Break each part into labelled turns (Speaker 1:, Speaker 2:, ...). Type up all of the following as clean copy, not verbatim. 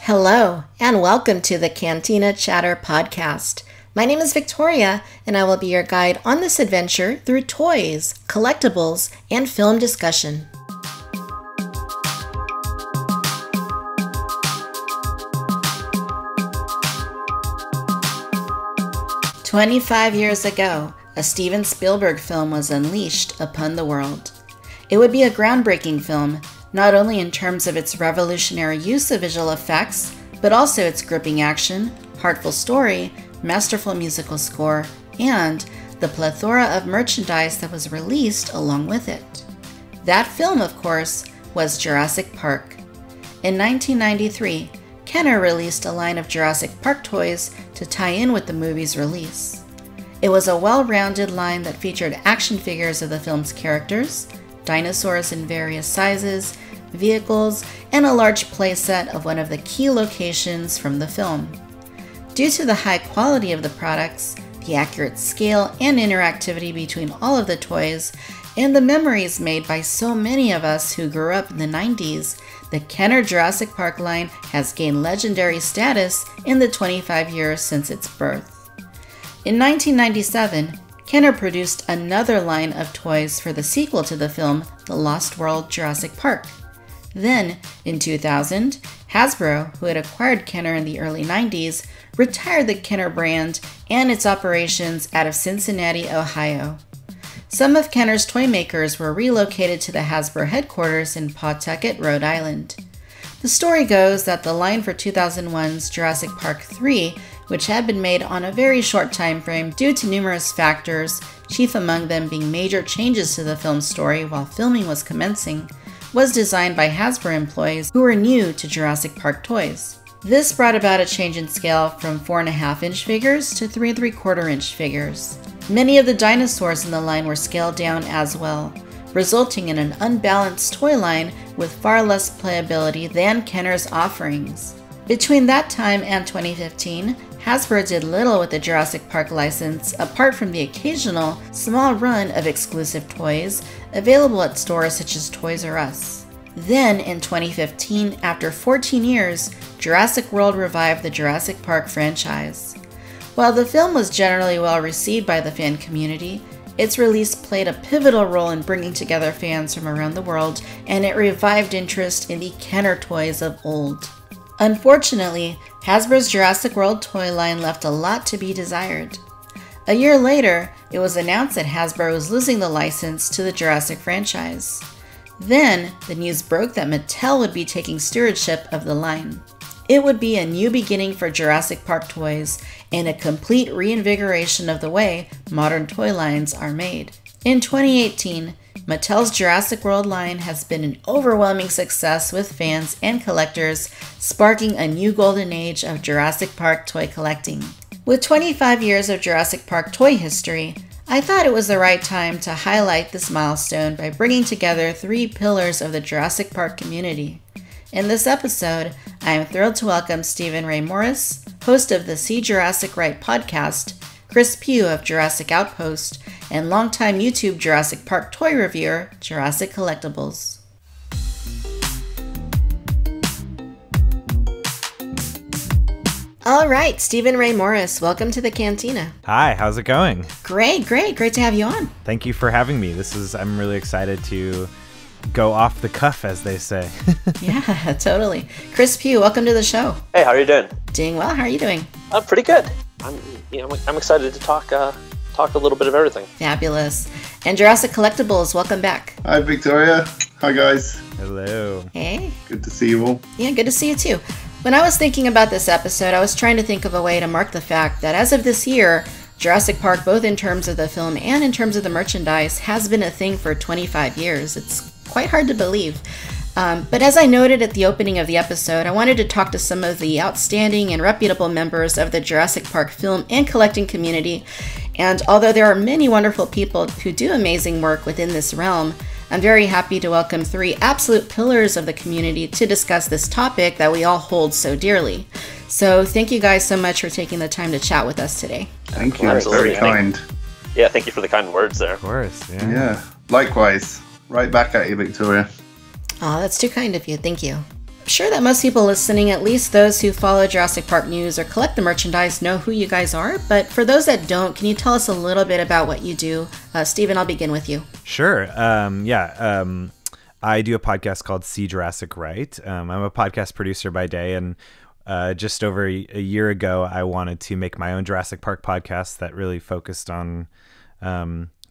Speaker 1: Hello, and welcome to the Cantina Chatter Podcast. My name is Victoria, and I will be your guide on this adventure through toys, collectibles, and film discussion. "25 years ago, a Steven Spielberg film was unleashed upon the world. It would be a groundbreaking film, not only in terms of its revolutionary use of visual effects, but also its gripping action, heartful story, masterful musical score, and the plethora of merchandise that was released along with it. That film, of course, was Jurassic Park. In 1993, Kenner released a line of Jurassic Park toys to tie in with the movie's release. It was a well-rounded line that featured action figures of the film's characters, dinosaurs in various sizes, vehicles, and a large playset of one of the key locations from the film. Due to the high quality of the products, the accurate scale and interactivity between all of the toys, and the memories made by so many of us who grew up in the 90s, the Kenner Jurassic Park line has gained legendary status in the 25 years since its birth. In 1997, Kenner produced another line of toys for the sequel to the film, The Lost World Jurassic Park. Then, in 2000, Hasbro, who had acquired Kenner in the early 90s, retired the Kenner brand and its operations out of Cincinnati, Ohio. Some of Kenner's toy makers were relocated to the Hasbro headquarters in Pawtucket, Rhode Island. The story goes that the line for 2001's Jurassic Park 3, which had been made on a very short time frame due to numerous factors, chief among them being major changes to the film's story while filming was commencing, was designed by Hasbro employees who were new to Jurassic Park toys. This brought about a change in scale from 4.5-inch figures to 3.75-inch figures. Many of the dinosaurs in the line were scaled down as well, resulting in an unbalanced toy line with far less playability than Kenner's offerings. Between that time and 2015, Hasbro did little with the Jurassic Park license apart from the occasional small run of exclusive toys available at stores such as Toys R Us. Then, in 2015, after 14 years, Jurassic World revived the Jurassic Park franchise. While the film was generally well received by the fan community, its release played a pivotal role in bringing together fans from around the world, and it revived interest in the Kenner toys of old. Unfortunately, Hasbro's Jurassic World toy line left a lot to be desired. A year later, it was announced that Hasbro was losing the license to the Jurassic franchise. Then, the news broke that Mattel would be taking stewardship of the line. It would be a new beginning for Jurassic Park toys and a complete reinvigoration of the way modern toy lines are made. In 2018, Mattel's Jurassic World line has been an overwhelming success with fans and collectors, sparking a new golden age of Jurassic Park toy collecting. With 25 years of Jurassic Park toy history, I thought it was the right time to highlight this milestone by bringing together three pillars of the Jurassic Park community. In this episode, I am thrilled to welcome Stephen Ray Morris, host of the See Jurassic Right podcast, Pugh of Jurassic Outpost, and longtime YouTube Jurassic Park toy reviewer, Jurassic Collectables. All right, Stephen Ray Morris, welcome to the Cantina.
Speaker 2: Hi, how's it going?
Speaker 1: Great to have you on.
Speaker 2: Thank you for having me. I'm really excited to go off the cuff, as they say.
Speaker 1: Yeah, totally. Pugh, welcome to the show.
Speaker 3: Hey, how are you doing?
Speaker 1: Doing well. How are you doing?
Speaker 3: I'm pretty good. I'm excited to talk a little bit of everything.
Speaker 1: Fabulous. And Jurassic Collectables, welcome back.
Speaker 4: Hi, Victoria. Hi, guys.
Speaker 2: Hello.
Speaker 1: Hey.
Speaker 4: Good to see you all.
Speaker 1: Yeah, good to see you too. When I was thinking about this episode, I was trying to think of a way to mark the fact that as of this year, Jurassic Park, both in terms of the film and in terms of the merchandise, has been a thing for 25 years. It's quite hard to believe. But as I noted at the opening of the episode, I wanted to talk to some of the outstanding and reputable members of the Jurassic Park film and collecting community. And although there are many wonderful people who do amazing work within this realm, I'm very happy to welcome three absolute pillars of the community to discuss this topic that we all hold so dearly. So thank you guys so much for taking the time to chat with us today.
Speaker 4: Thank you. Very kind.
Speaker 3: Yeah, thank you for the kind words there.
Speaker 2: Of course, yeah.
Speaker 4: Yeah, likewise. Right back at you, Victoria.
Speaker 1: Oh, that's too kind of you. Thank you. sure that most people listening, at least those who follow Jurassic Park news or collect the merchandise, know who you guys are. But for those that don't, can you tell us a little bit about what you do? Steven, I'll begin with you.
Speaker 2: Sure. I do a podcast called See Jurassic Right. I'm a podcast producer by day, and just over a year ago, I wanted to make my own Jurassic Park podcast that really focused on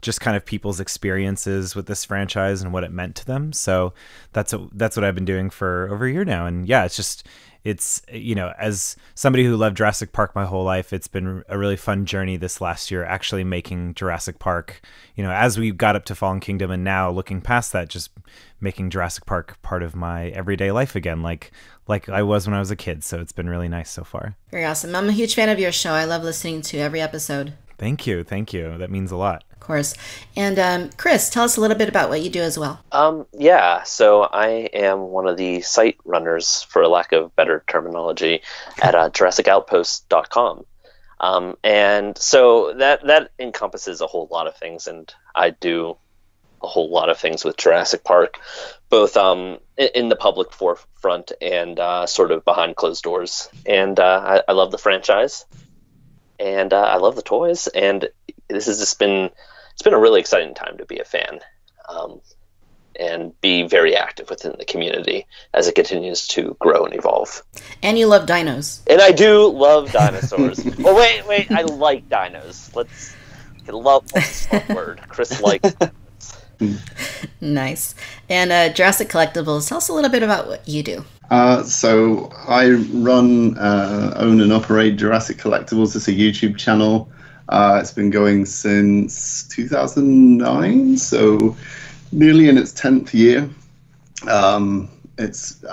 Speaker 2: just kind of people's experiences with this franchise and what it meant to them. So that's what I've been doing for over a year now. And yeah, it's as somebody who loved Jurassic Park my whole life, it's been a really fun journey this last year, actually making Jurassic Park, as we got up to Fallen Kingdom, and now looking past that, just making Jurassic Park part of my everyday life again, like I was when I was a kid. So it's been really nice so far. Very awesome.
Speaker 1: I'm a huge fan of your show. I love listening to every episode.
Speaker 2: Thank you. That means a lot.
Speaker 1: Of course. And Chris, tell us a little bit about what you do as well.
Speaker 3: So I am one of the site runners, for lack of better terminology, at JurassicOutpost.com. And so that encompasses a whole lot of things, and I do a whole lot of things with Jurassic Park, both in the public forefront and sort of behind closed doors. And I love the franchise, and I love the toys, and this has just been a really exciting time to be a fan, and be very active within the community as it continues to grow and evolve.
Speaker 1: And you love dinos.
Speaker 3: And I do love dinosaurs. Oh, wait, I like dinos. Love is a strong word. Chris likes dinos.
Speaker 1: Nice. And Jurassic Collectables, tell us a little bit about what you do.
Speaker 4: So I run, own and operate Jurassic Collectables. It's a YouTube channel. It's been going since 2009, so nearly in its 10th year. It's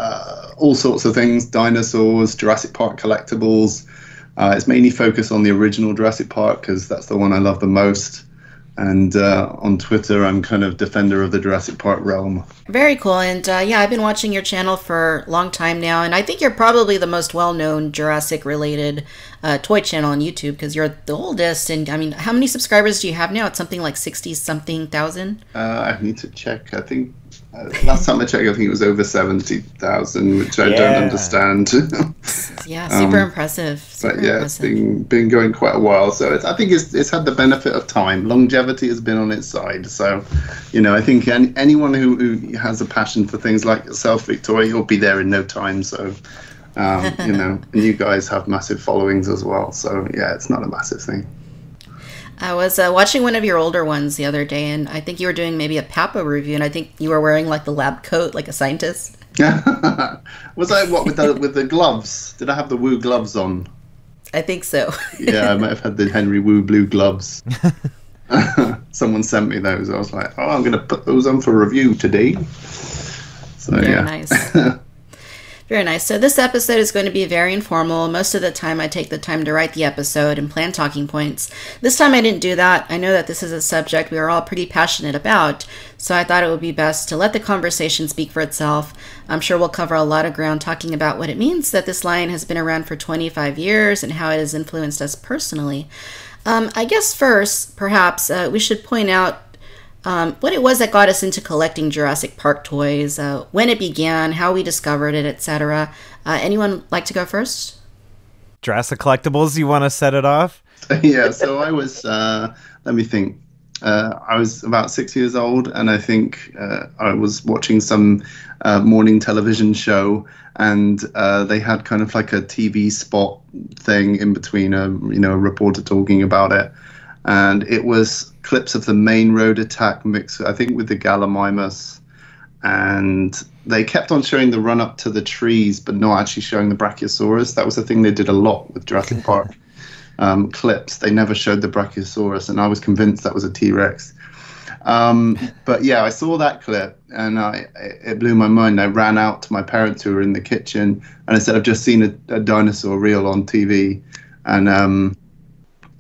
Speaker 4: all sorts of things: dinosaurs, Jurassic Park collectibles. It's mainly focused on the original Jurassic Park because that's the one I love the most. And on Twitter, I'm kind of defender of the Jurassic Park realm.
Speaker 1: Very cool. And I've been watching your channel for a long time now. And I think you're probably the most well-known Jurassic-related toy channel on YouTube because you're the oldest. And I mean, how many subscribers do you have now? It's something like 60-something thousand?
Speaker 4: I need to check. I think last time I checked, I think it was over 70,000, which I don't understand.
Speaker 1: Yeah, super impressive.
Speaker 4: It's been going quite a while. So I think it's had the benefit of time. Longevity has been on its side. So, I think anyone who has a passion for things like yourself, Victoria, you'll be there in no time. So, and you guys have massive followings as well. So, yeah, it's not a massive thing.
Speaker 1: I was watching one of your older ones the other day, and I think you were doing maybe a Papa review, and I think you were wearing like the lab coat, like a scientist.
Speaker 4: Was I with the gloves? Did I have the Woo gloves on?
Speaker 1: I think so.
Speaker 4: Yeah, I might have had the Henry Woo blue gloves. Someone sent me those. I was like, I'm going to put those on for review today. So
Speaker 1: Very nice. Very nice. So this episode is going to be very informal. Most of the time I take the time to write the episode and plan talking points. This time I didn't do that. I know that this is a subject we are all pretty passionate about, so I thought it would be best to let the conversation speak for itself. I'm sure we'll cover a lot of ground talking about what it means that this line has been around for 25 years and how it has influenced us personally. I guess first, perhaps, we should point out what it was that got us into collecting Jurassic Park toys, when it began, how we discovered it, etc. Anyone like to go first?
Speaker 2: Jurassic Collectables, you want to set it off?
Speaker 4: Yeah, so I was, let me think. I was about 6 years old, and I think I was watching some morning television show, and they had kind of like a TV spot thing in between a reporter talking about it. And it was clips of the main road attack mixed, I think, with the Gallimimus. And they kept on showing the run up to the trees, but not actually showing the Brachiosaurus. That was the thing they did a lot with Jurassic Park clips. They never showed the Brachiosaurus, and I was convinced that was a T-Rex. But yeah, I saw that clip, and it blew my mind. I ran out to my parents who were in the kitchen, and I said, I've just seen a dinosaur reel on TV. And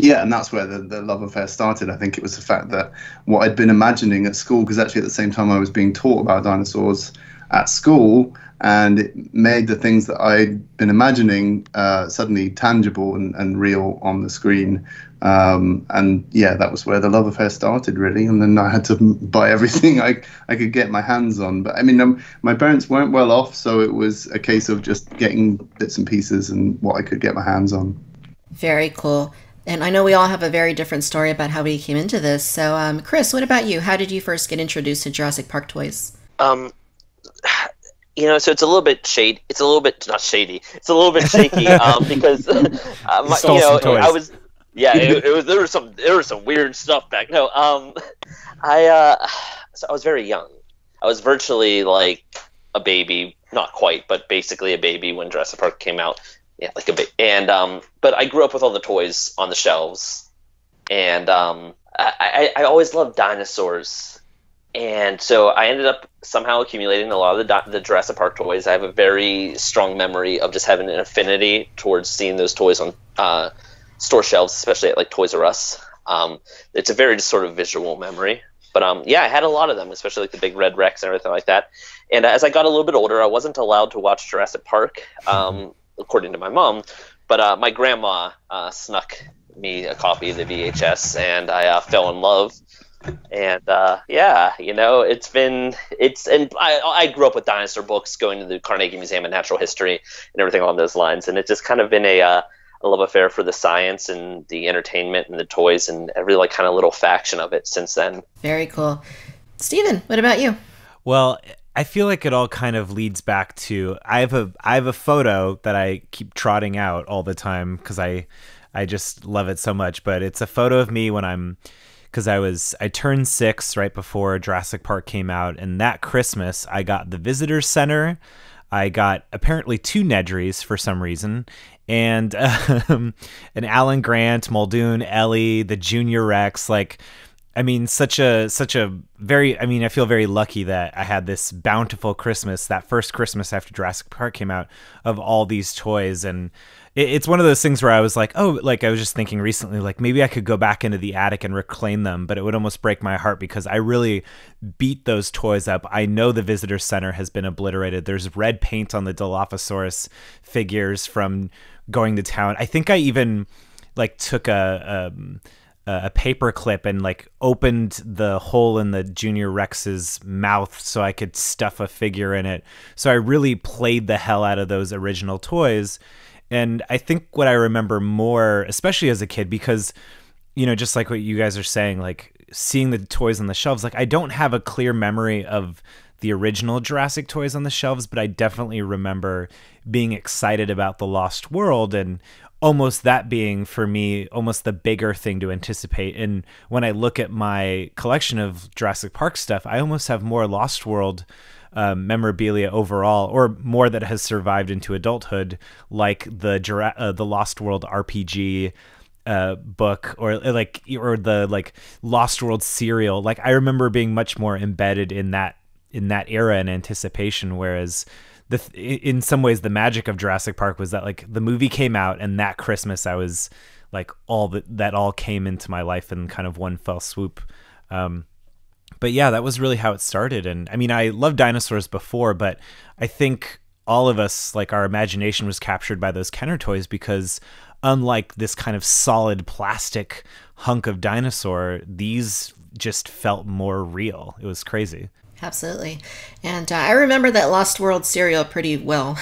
Speaker 4: yeah, and that's where the love affair started. I think it was the fact that what I'd been imagining at school, because actually at the same time I was being taught about dinosaurs at school, and it made the things that I'd been imagining suddenly tangible and real on the screen. And yeah, that was where the love affair started, really. And then I had to buy everything I could get my hands on. But I mean, my parents weren't well off, so it was a case of just getting bits and pieces and what I could get my hands on.
Speaker 1: Very cool. And I know we all have a very different story about how we came into this. So, Chris, what about you? How did you first get introduced to Jurassic Park toys?
Speaker 3: You know, so it's a little bit shady. It's a little bit not shady. It's a little bit shaky because I was. Yeah, it was. There was some weird stuff back. No, so I was very young. I was virtually like a baby, not quite, but basically a baby when Jurassic Park came out. Yeah, like a bit. And but I grew up with all the toys on the shelves, and I always loved dinosaurs. And so I ended up somehow accumulating a lot of the Jurassic Park toys. I have a very strong memory of just having an affinity towards seeing those toys on store shelves, especially at like Toys R Us. It's a very just sort of visual memory. But yeah, I had a lot of them, especially like the big red Rex and everything like that. And as I got a little bit older, I wasn't allowed to watch Jurassic Park, according to my mom. But my grandma snuck me a copy of the VHS, and I fell in love. And yeah, you know, and I grew up with dinosaur books, going to the Carnegie Museum of Natural History and everything along those lines, and it's just kind of been a love affair for the science and the entertainment and the toys and every like kind of little faction of it since then.
Speaker 1: Very cool. Steven, what about you?
Speaker 2: Well, I feel like it all kind of leads back to I have a photo that I keep trotting out all the time because I just love it so much, but it's a photo of me when because I turned 6 right before Jurassic Park came out, and that Christmas I got the Visitor Center. I got apparently 2 Nedrys for some reason, and an Alan Grant, Muldoon, Ellie, the Junior Rex. Like, I mean, such a very. I mean, I feel very lucky that I had this bountiful Christmas, that first Christmas after Jurassic Park came out, of all these toys. And it's one of those things where I was like, oh, like I was just thinking recently, like maybe I could go back into the attic and reclaim them, but it would almost break my heart because I really beat those toys up. I know the Visitor Center has been obliterated. There's red paint on the Dilophosaurus figures from going to town. I think I even like took a paper clip and like opened the hole in the Junior Rex's mouth so I could stuff a figure in it. So I really played the hell out of those original toys. And I think what I remember more, especially as a kid, because, you know, just like what you guys are saying, like seeing the toys on the shelves, like I don't have a clear memory of the original Jurassic toys on the shelves, but I definitely remember being excited about the Lost World, and almost that being for me almost the bigger thing to anticipate. And when I look at my collection of Jurassic Park stuff, I almost have more Lost World memorabilia overall, or more that has survived into adulthood, like the Lost World RPG book, or the like Lost World cereal. Like I remember being much more embedded in that era and anticipation, whereas in some ways the magic of Jurassic Park was that like the movie came out, and that Christmas I was like that all came into my life in kind of one fell swoop. But yeah, that was really how it started. And I mean, I loved dinosaurs before, but I think all of us, like our imagination was captured by those Kenner toys, because unlike this kind of solid plastic hunk of dinosaur, these just felt more real. It was crazy.
Speaker 1: Absolutely. And I remember that Lost World cereal pretty well.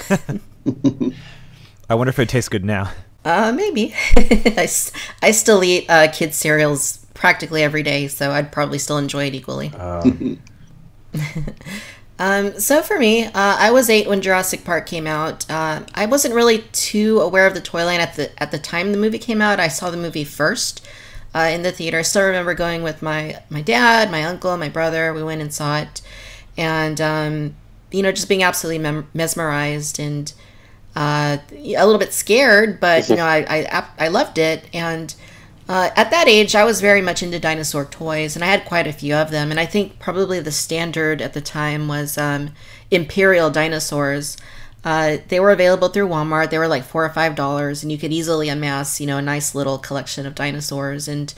Speaker 2: I wonder if it tastes good now.
Speaker 1: Maybe. I still eat kids' cereals practically every day, so I'd probably still enjoy it equally. So for me, I was 8 when Jurassic Park came out. I wasn't really too aware of the toy line at the time the movie came out. I saw the movie first in the theater. I still remember going with my dad, my uncle, my brother. We went and saw it, and you know, just being absolutely mesmerized and a little bit scared, but you know, I loved it. And at that age, I was very much into dinosaur toys, and I had quite a few of them. And I think probably the standard at the time was Imperial dinosaurs. They were available through Walmart. They were like $4 or $5, and you could easily amass, you know, a nice little collection of dinosaurs. And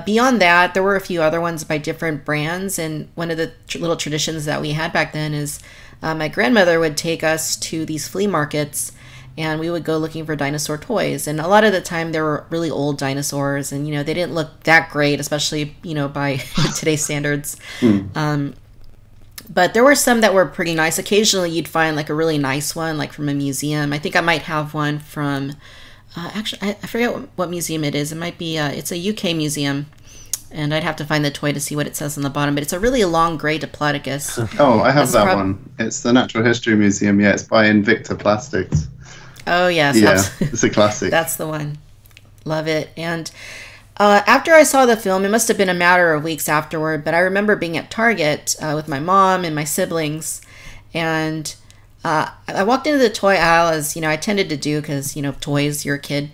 Speaker 1: beyond that, there were a few other ones by different brands. And one of the little traditions that we had back then is my grandmother would take us to these flea markets, and we would go looking for dinosaur toys. And a lot of the time they were really old dinosaurs, and, they didn't look that great, especially, by today's standards. But there were some that were pretty nice. Occasionally you'd find like a really nice one, like from a museum. I think I might have one from, actually, I forget what museum it is. It might be, it's a UK museum. And I'd have to find the toy to see what it says on the bottom. But it's a really long gray Diplodocus.
Speaker 4: Oh, I have that one. It's the Natural History Museum. Yeah, it's by Invicta Plastics.
Speaker 1: Oh, yes.
Speaker 4: Yeah, it's a classic.
Speaker 1: That's the one. Love it. And after I saw the film, it must have been a matter of weeks afterward, but I remember being at Target with my mom and my siblings. And I walked into the toy aisle, as, I tended to do because, toys, you're a kid.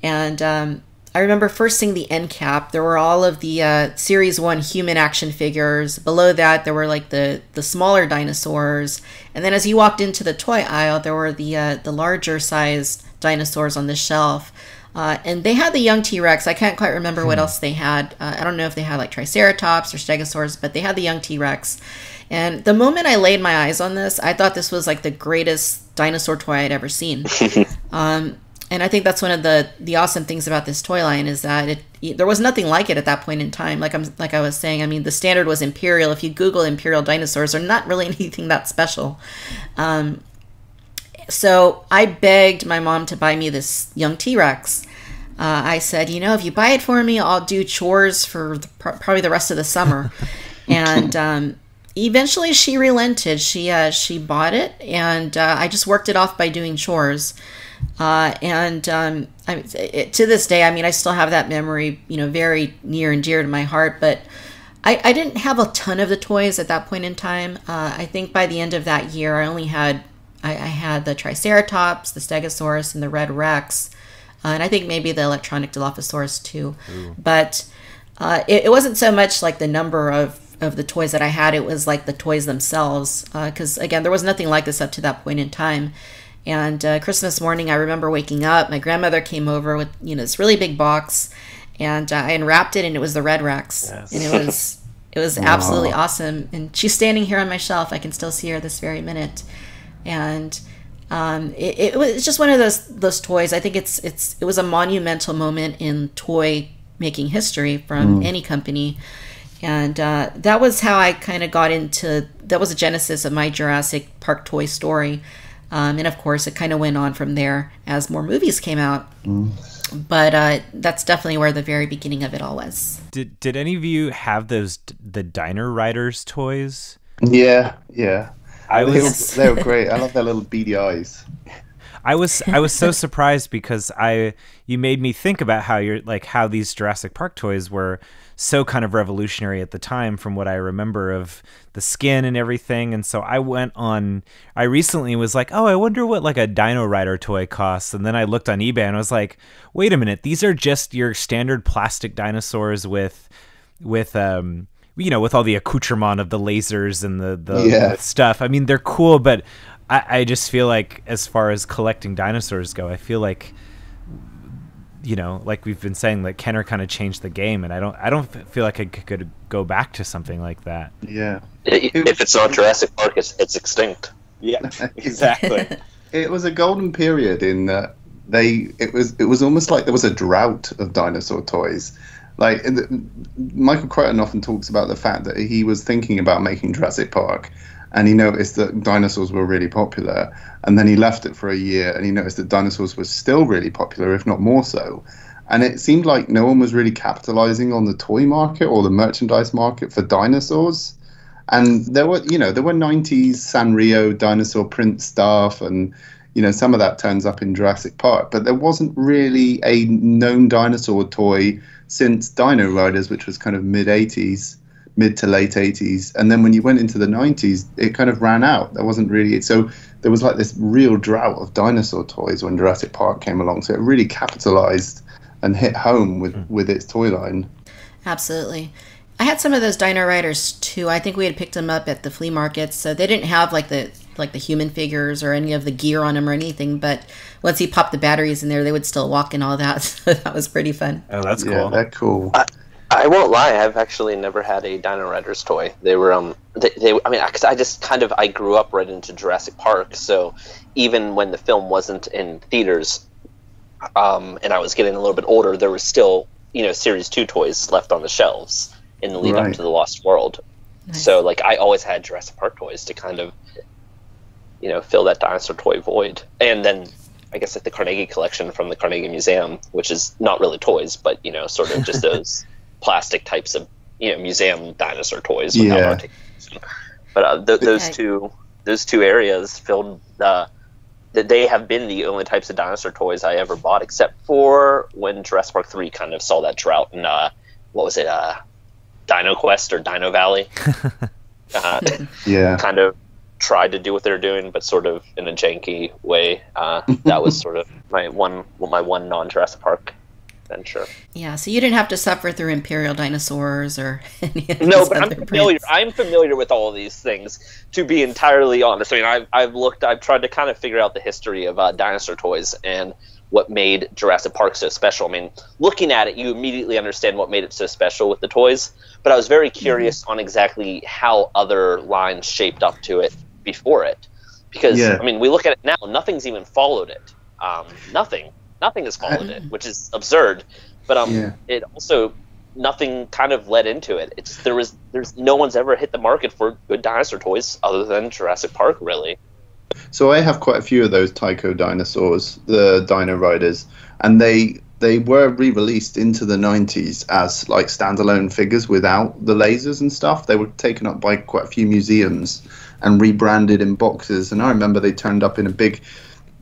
Speaker 1: And I remember first seeing the end cap. There were all of the Series 1 human action figures. Below that, there were like the smaller dinosaurs. And then as you walked into the toy aisle, there were the larger sized dinosaurs on the shelf. And they had the young T-Rex. I can't quite remember what else they had. I don't know if they had like Triceratops or Stegosaurus, but they had the young T-Rex. And the moment I laid my eyes on this, I thought this was like the greatest dinosaur toy I'd ever seen. And I think that's one of the awesome things about this toy line is that there was nothing like it at that point in time. Like I was saying, I mean, the standard was Imperial. If you Google Imperial dinosaurs, they're not really anything that special. So I begged my mom to buy me this young T-Rex. I said, if you buy it for me, I'll do chores for probably the rest of the summer. And eventually she relented. She bought it, and I just worked it off by doing chores. To this day, I mean, I still have that memory, very near and dear to my heart, but I didn't have a ton of the toys at that point in time. I think by the end of that year, I had the Triceratops, the Stegosaurus, and the Red Rex, and I think maybe the electronic Dilophosaurus too. Ooh. But it wasn't so much like the number of the toys that I had, it was like the toys themselves, because again, there was nothing like this up to that point in time. And Christmas morning, I remember waking up. My grandmother came over with this really big box, and I unwrapped it, and it was the Red Rex, yes. And it was absolutely awesome. And she's standing here on my shelf. I can still see her this very minute. And it was just one of those toys. I think it was a monumental moment in toy making history from any company. And that was how I kind of got into. That was the genesis of my Jurassic Park toy story. And of course, it kind of went on from there as more movies came out. But that's definitely where the very beginning of it all was.
Speaker 2: Did any of you have the Dino Riders toys?
Speaker 4: Yeah. They were great. I love their little beady eyes.
Speaker 2: I was so surprised because you made me think about how these Jurassic Park toys were so kind of revolutionary at the time from what I remember of the skin and everything. And so I recently was like, oh, I wonder what like a Dino Rider toy costs. And then I looked on eBay and I was like, wait a minute, these are just your standard plastic dinosaurs with with all the accoutrement of the lasers and the stuff. I mean, they're cool, but I just feel like as far as collecting dinosaurs go, I feel like, like we've been saying, like Kenner kind of changed the game, and I don't feel like I could go back to something like that.
Speaker 4: Yeah.
Speaker 3: If it's not Jurassic Park, it's extinct.
Speaker 2: Yeah, exactly.
Speaker 4: It was a golden period in that it was almost like there was a drought of dinosaur toys. Like Michael Crichton often talks about the fact that he was thinking about making Jurassic Park, and he noticed that dinosaurs were really popular, and then he left it for a year, and he noticed that dinosaurs were still really popular, if not more so. And it seemed like no one was really capitalizing on the toy market or the merchandise market for dinosaurs. And there were 90s Sanrio dinosaur print stuff, and some of that turns up in Jurassic Park, but there wasn't really a known dinosaur toy since Dino Riders, which was kind of mid to late 80s. And then when you went into the 90s, it kind of ran out. There wasn't really, so there was like this real drought of dinosaur toys when Jurassic Park came along. So it really capitalized and hit home with its toy line.
Speaker 1: Absolutely. I had some of those Dino Riders too. I think we had picked them up at the flea markets. So they didn't have like the human figures or any of the gear on them or anything, but once you pop the batteries in there, they would still walk and all that. So that was pretty fun.
Speaker 2: Oh, that's cool.
Speaker 4: Yeah, they're cool.
Speaker 3: I won't lie. I've actually never had a Dino Riders toy. They were I mean, because I grew up right into Jurassic Park, so even when the film wasn't in theaters, and I was getting a little bit older, there was still Series 2 toys left on the shelves in the lead up to the Lost World. Nice. So like I always had Jurassic Park toys to kind of fill that dinosaur toy void, and then I guess like the Carnegie collection from the Carnegie Museum, which is not really toys, but sort of just those plastic types of museum dinosaur toys without articulation. But those two areas filled that they have been the only types of dinosaur toys I ever bought, except for when Jurassic Park 3 kind of saw that drought in what was it, Dino Quest or Dino Valley. Kind of tried to do what they're doing, but sort of in a janky way. That was sort of my one non-Jurassic Park venture.
Speaker 1: Yeah, so you didn't have to suffer through Imperial dinosaurs or any of
Speaker 3: No, but I'm familiar with all of these things, to be entirely honest. I mean, I've tried to kind of figure out the history of dinosaur toys and what made Jurassic Park so special. I mean, looking at it, you immediately understand what made it so special with the toys, but I was very curious on exactly how other lines shaped up to it before it. Because, I mean, we look at it now, nothing's even followed it. Nothing has followed it, which is absurd. But it also, nothing kind of led into it. There's no one's ever hit the market for good dinosaur toys other than Jurassic Park, really.
Speaker 4: So I have quite a few of those Tycho dinosaurs, the Dino Riders, and they were re-released into the 90s as like standalone figures without the lasers and stuff. They were taken up by quite a few museums and rebranded in boxes. And I remember they turned up in a big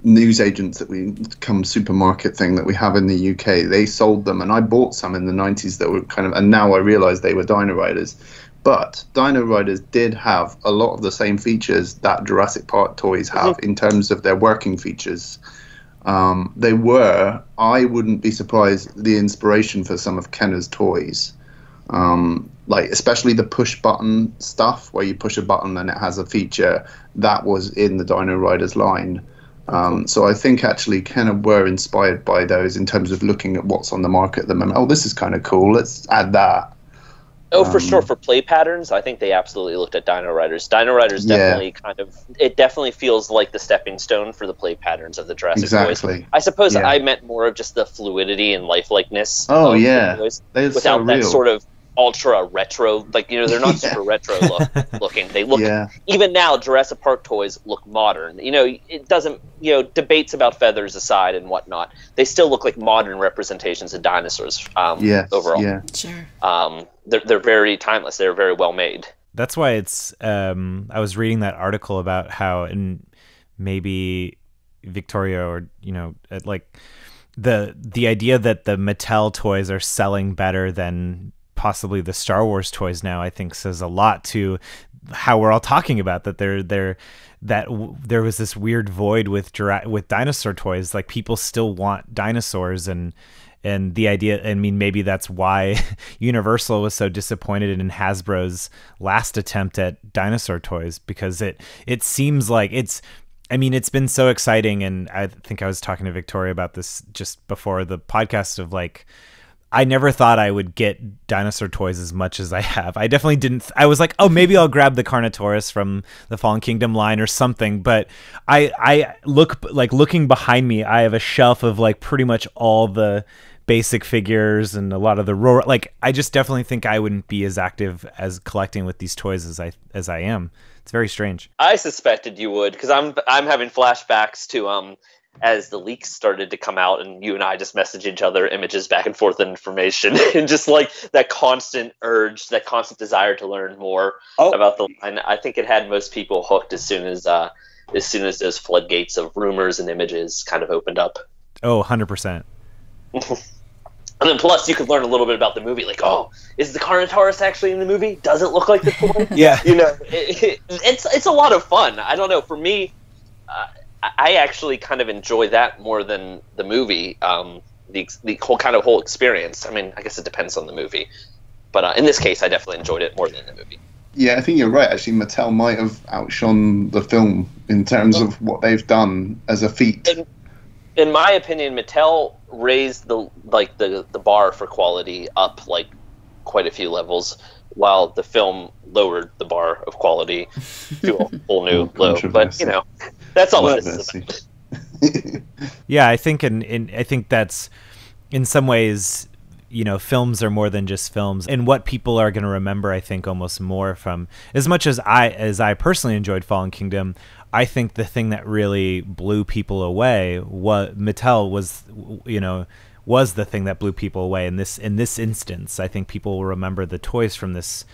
Speaker 4: newsagents that we come supermarket thing that we have in the UK. They sold them, and I bought some in the 90s that were kind of, and now I realize they were Dino Riders. But Dino Riders did have a lot of the same features that Jurassic Park toys have in terms of their working features. They were, I wouldn't be surprised, the inspiration for some of Kenner's toys. Like especially the push button stuff where you push a button and it has a feature that was in the Dino Riders line. So I think actually Kenner were inspired by those in terms of looking at what's on the market at the moment. Oh, this is kind of cool. Let's add that.
Speaker 3: Oh, for sure. For play patterns, I think they absolutely looked at Dino Riders. Dino Riders definitely it definitely feels like the stepping stone for the play patterns of the Jurassic toys. I suppose I meant more of just the fluidity and lifelikeness.
Speaker 4: Oh, yeah. Without
Speaker 3: so that sort of ultra retro, like, they're not super retro looking. They look, even now, Jurassic Park toys look modern. It doesn't, debates about feathers aside and whatnot, they still look like modern representations of dinosaurs overall. Yeah. Sure. They're very timeless. They're very well made.
Speaker 2: That's why it's, I was reading that article about how, and maybe Victoria or, like the idea that the Mattel toys are selling better than possibly the Star Wars toys now, I think says a lot to how we're all talking about that. There was this weird void with dinosaur toys. Like people still want dinosaurs, and the idea, I mean, maybe that's why Universal was so disappointed in Hasbro's last attempt at dinosaur toys, because it seems like it's been so exciting. And I think I was talking to Victoria about this just before the podcast of like, I never thought I would get dinosaur toys as much as I have. I definitely didn't. I was like, oh, maybe I'll grab the Carnotaurus from the Fallen Kingdom line or something. But looking behind me, I have a shelf of like pretty much all the basic figures and a lot of the raw. Like, I just definitely think I wouldn't be as active as collecting with these toys as I am. It's very strange.
Speaker 3: I suspected you would, because I'm having flashbacks to as the leaks started to come out, and you and I just message each other images back and forth and information, and just like that constant urge, that constant desire to learn more about the line. I think it had most people hooked as soon as those floodgates of rumors and images kind of opened up.
Speaker 2: Oh, 100%.
Speaker 3: And then plus you could learn a little bit about the movie, like, oh, is the Carnotaurus actually in the movie? Does it look like the toy?
Speaker 2: Yeah.
Speaker 3: It's a lot of fun. I don't know. For me, I actually kind of enjoy that more than the movie, the whole experience. I mean, I guess it depends on the movie. But in this case, I definitely enjoyed it more than the movie.
Speaker 4: Yeah, I think you're right. Actually, Mattel might have outshone the film in terms of what they've done as a feat.
Speaker 3: In my opinion, Mattel raised the bar for quality up like quite a few levels, while the film lowered the bar of quality to a whole new low. But you know, that's all it is about.
Speaker 2: Yeah, I think I think that's in some ways, you know, films are more than just films, and what people are going to remember, I think, almost more from, as much as I personally enjoyed Fallen Kingdom, I think the thing that really blew people away, what Mattel was the thing that blew people away in this instance. I think people will remember the toys from this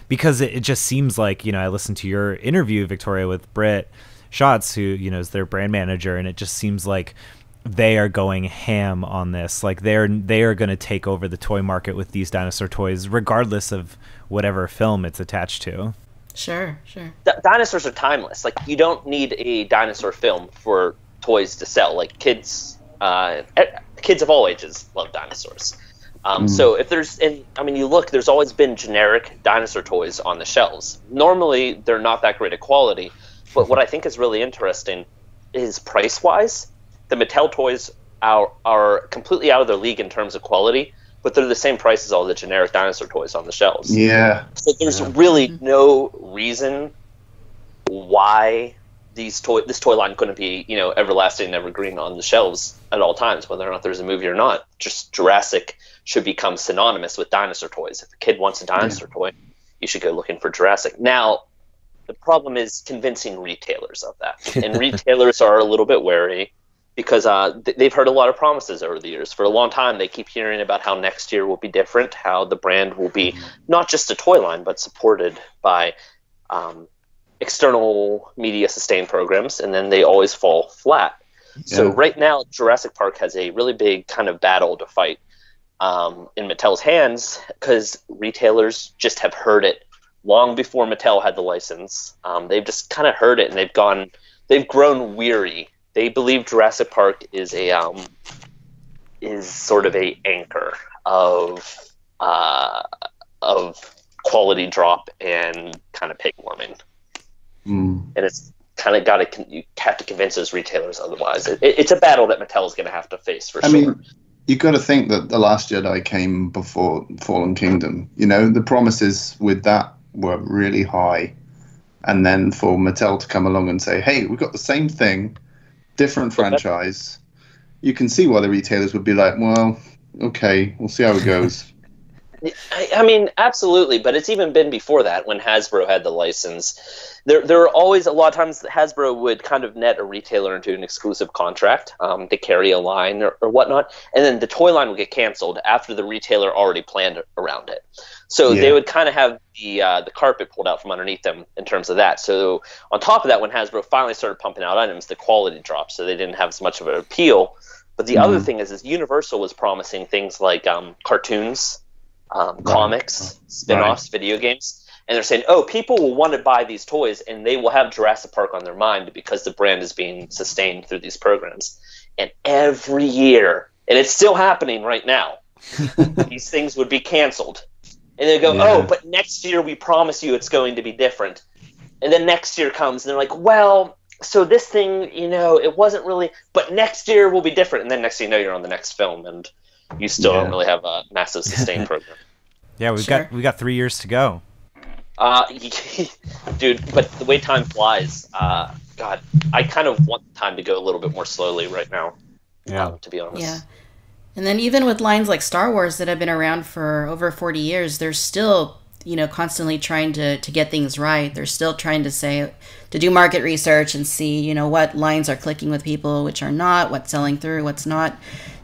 Speaker 2: because it just seems like, you know, I listened to your interview, Victoria, with Britt Schatz, who, you know, is their brand manager, and it just seems like they are going ham on this. Like they are going to take over the toy market with these dinosaur toys, regardless of whatever film it's attached to.
Speaker 1: Sure.
Speaker 3: Dinosaurs are timeless. Like, you don't need a dinosaur film for toys to sell. Like, kids of all ages love dinosaurs. So if there's, you look, there's always been generic dinosaur toys on the shelves. Normally, they're not that great of quality, but what I think is really interesting is price-wise, the Mattel toys are completely out of their league in terms of quality, but they're the same price as all the generic dinosaur toys on the shelves.
Speaker 4: Yeah.
Speaker 3: So there's really no reason why this toy line couldn't be, you know, everlasting and evergreen on the shelves at all times, whether or not there's a movie or not. Just Jurassic should become synonymous with dinosaur toys. If a kid wants a dinosaur toy, you should go looking for Jurassic. Now, the problem is convincing retailers of that. And retailers are a little bit wary because they've heard a lot of promises over the years. For a long time, they keep hearing about how next year will be different, how the brand will be not just a toy line, but supported by external media sustain programs, and then they always fall flat. Yeah. So right now, Jurassic Park has a really big kind of battle to fight in Mattel's hands, because retailers just have heard it long before Mattel had the license. They've just kind of heard it, and they've grown weary. They believe Jurassic Park is sort of a anchor of quality drop and kind of pig warming. And it's kind of you have to convince those retailers otherwise. It's a battle that Mattel is going to have to face for sure. I mean,
Speaker 4: you've got to think that The Last Jedi came before Fallen Kingdom. You know, the promises with that were really high. And then for Mattel to come along and say, hey, we've got the same thing, different franchise, you can see why the retailers would be like, well, okay, we'll see how it goes.
Speaker 3: I mean, absolutely, but it's even been before that when Hasbro had the license. There are always, a lot of times Hasbro would kind of net a retailer into an exclusive contract to carry a line or whatnot, and then the toy line would get canceled after the retailer already planned around it. So they would kind of have the carpet pulled out from underneath them in terms of that. So on top of that, when Hasbro finally started pumping out items, the quality dropped, so they didn't have as much of an appeal. But the other thing is Universal was promising things like cartoons, comics, spin-offs, video games, and they're saying, oh, people will want to buy these toys and they will have Jurassic Park on their mind because the brand is being sustained through these programs. And every year, and it's still happening right now, these things would be canceled. And they go, oh, but next year we promise you it's going to be different. And then next year comes and they're like, well, so this thing, you know, it wasn't really, but next year will be different. And then next thing you know, you're on the next film and you still don't really have a massive sustained program.
Speaker 2: Yeah, we got 3 years to go.
Speaker 3: Dude, but the way time flies, God, I kind of want time to go a little bit more slowly right now. To be honest.
Speaker 1: Yeah. And then even with lines like Star Wars that have been around for over 40 years, they're still, you know, constantly trying to get things right. They're still trying to do market research and see, you know, what lines are clicking with people, which are not, what's selling through, what's not.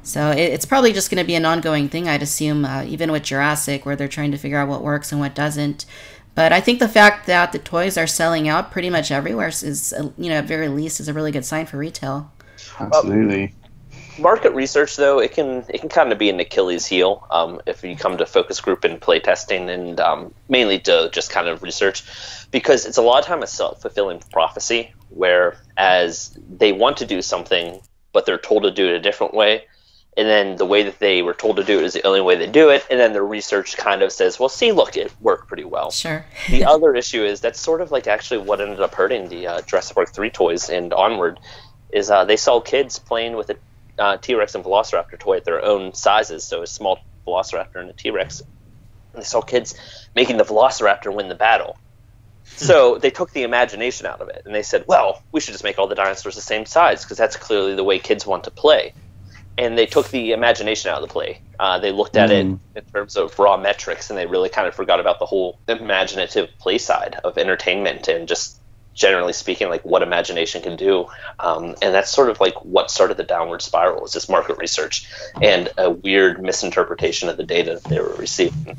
Speaker 1: So it's probably just going to be an ongoing thing, I'd assume, even with Jurassic, where they're trying to figure out what works and what doesn't. But I think the fact that the toys are selling out pretty much everywhere is, you know, at very least, is a really good sign for retail.
Speaker 4: Absolutely.
Speaker 3: Market research, though, it can kind of be an Achilles heel if you come to focus group and play testing, and mainly to just kind of research, because it's a lot of time a self-fulfilling prophecy, whereas they want to do something, but they're told to do it a different way. And then the way that they were told to do it is the only way they do it. And then the research kind of says, well, see, look, it worked pretty well.
Speaker 1: Sure.
Speaker 3: The other issue is that's sort of like actually what ended up hurting the Jurassic Park 3 toys and onward is they saw kids playing with a T-Rex and Velociraptor toy at their own sizes. So a small Velociraptor and a T-Rex and they saw kids making the Velociraptor win the battle. So they took the imagination out of it, and they said, well, we should just make all the dinosaurs the same size, because that's clearly the way kids want to play. And they took the imagination out of the play. They looked at it in terms of raw metrics, and they really kind of forgot about the whole imaginative play side of entertainment and just generally speaking, like what imagination can do. And that's sort of like what started the downward spiral, is this market research and a weird misinterpretation of the data that they were receiving.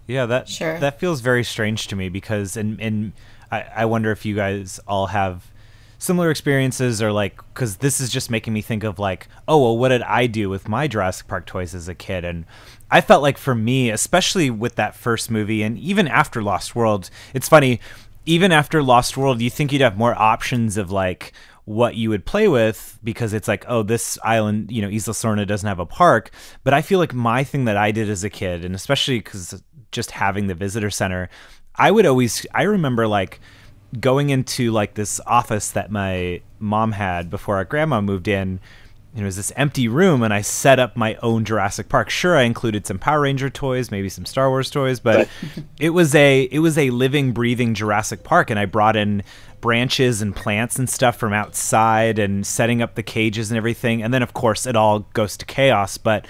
Speaker 2: Yeah, that feels very strange to me, because and I wonder if you guys all have similar experiences, or like, because this is just making me think of like, oh, well, what did I do with my Jurassic Park toys as a kid? And I felt like for me, especially with that first movie, and even after Lost World, it's funny, even after Lost World, you think you'd have more options of like what you would play with, because it's like, oh, this island, you know, Isla Sorna doesn't have a park. But I feel like my thing that I did as a kid, and especially because just having the visitor center, I remember like going into like this office that my mom had before our grandma moved in. And it was this empty room, and I set up my own Jurassic Park. Sure, I included some Power Ranger toys, maybe some Star Wars toys, but it was a living, breathing Jurassic Park, and I brought in branches and plants and stuff from outside and setting up the cages and everything. And then, of course, it all goes to chaos. But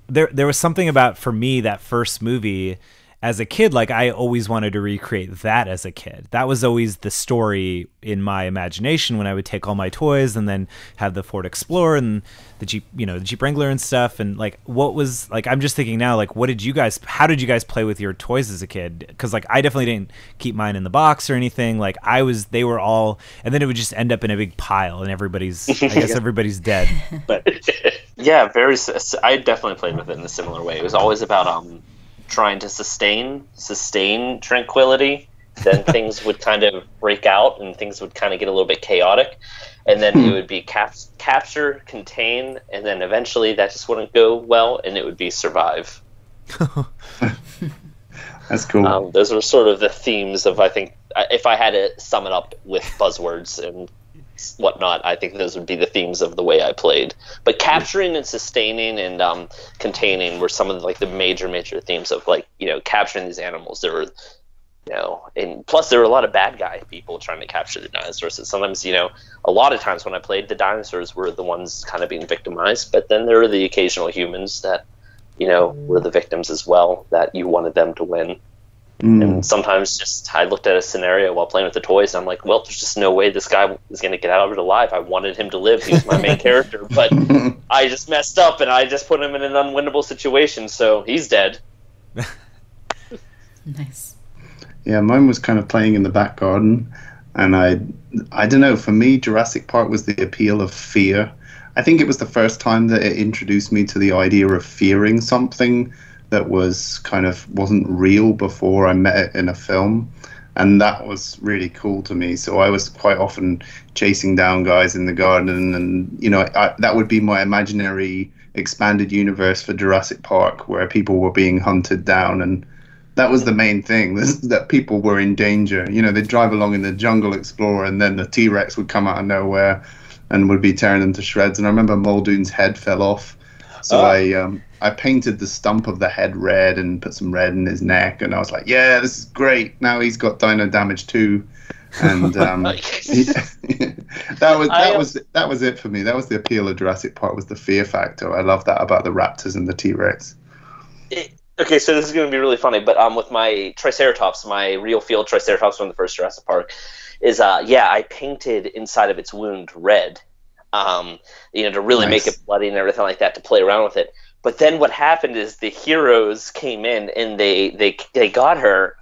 Speaker 2: there was something about, for me, that first movie as a kid, like I always wanted to recreate that as a kid. That was always the story in my imagination when I would take all my toys and then have the Ford Explorer and the Jeep, the Jeep Wrangler and stuff. And like, what was like, I'm just thinking now, like, how did you guys play with your toys as a kid? Cause like, I definitely didn't keep mine in the box or anything. Like they were all, and then it would just end up in a big pile and everybody's dead.
Speaker 3: But yeah, I definitely played with it in a similar way. It was always about, trying to sustain tranquility. Then things would kind of break out and things would kind of get a little bit chaotic, and then it would be capture, contain, and then eventually that just wouldn't go well, and it would be survive.
Speaker 4: That's cool.
Speaker 3: Those were sort of the themes of, I think, if I had to sum it up with buzzwords and whatnot, I think those would be the themes of the way I played. But capturing and sustaining and containing were some of the major themes of capturing these animals. There were, and plus there were a lot of bad guy people trying to capture the dinosaurs. So sometimes, a lot of times when I played, the dinosaurs were the ones kind of being victimized, but then there were the occasional humans that, were the victims as well, that you wanted them to win. And sometimes I looked at a scenario while playing with the toys, and I'm like, well, there's just no way this guy is going to get out of it alive. I wanted him to live. He was my main character, but I just messed up, and I just put him in an unwinnable situation, so he's dead.
Speaker 1: Nice.
Speaker 4: Yeah, mine was kind of playing in the back garden, and I don't know, for me, Jurassic Park was the appeal of fear. I think it was the first time that it introduced me to the idea of fearing something that wasn't real before I met it in a film, and that was really cool to me. So I was quite often chasing down guys in the garden, and that would be my imaginary expanded universe for Jurassic Park, where people were being hunted down, and that was the main thing, that people were in danger. They'd drive along in the Jungle Explorer, and then the T-Rex would come out of nowhere and would be tearing them to shreds. And I remember Muldoon's head fell off, so I painted the stump of the head red and put some red in his neck, and I was like, yeah, this is great. Now he's got dino damage too. And that was it for me. That was the appeal of Jurassic Park, was the fear factor. I love that about the raptors and the T-Rex.
Speaker 3: Okay, so this is going to be really funny, but with my Triceratops, my real field Triceratops from the first Jurassic Park, is I painted inside of its wound red, to really make it bloody and everything like that, to play around with it. But then what happened is the heroes came in and they got her,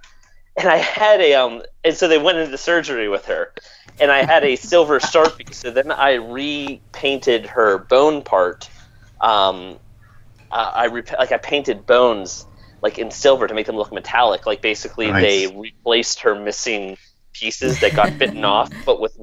Speaker 3: and I had and so they went into surgery with her, and I had a silver Sharpie. So then I repainted her bone part. I painted bones in silver to make them look metallic. Basically, nice. They replaced her missing pieces that got bitten off, but with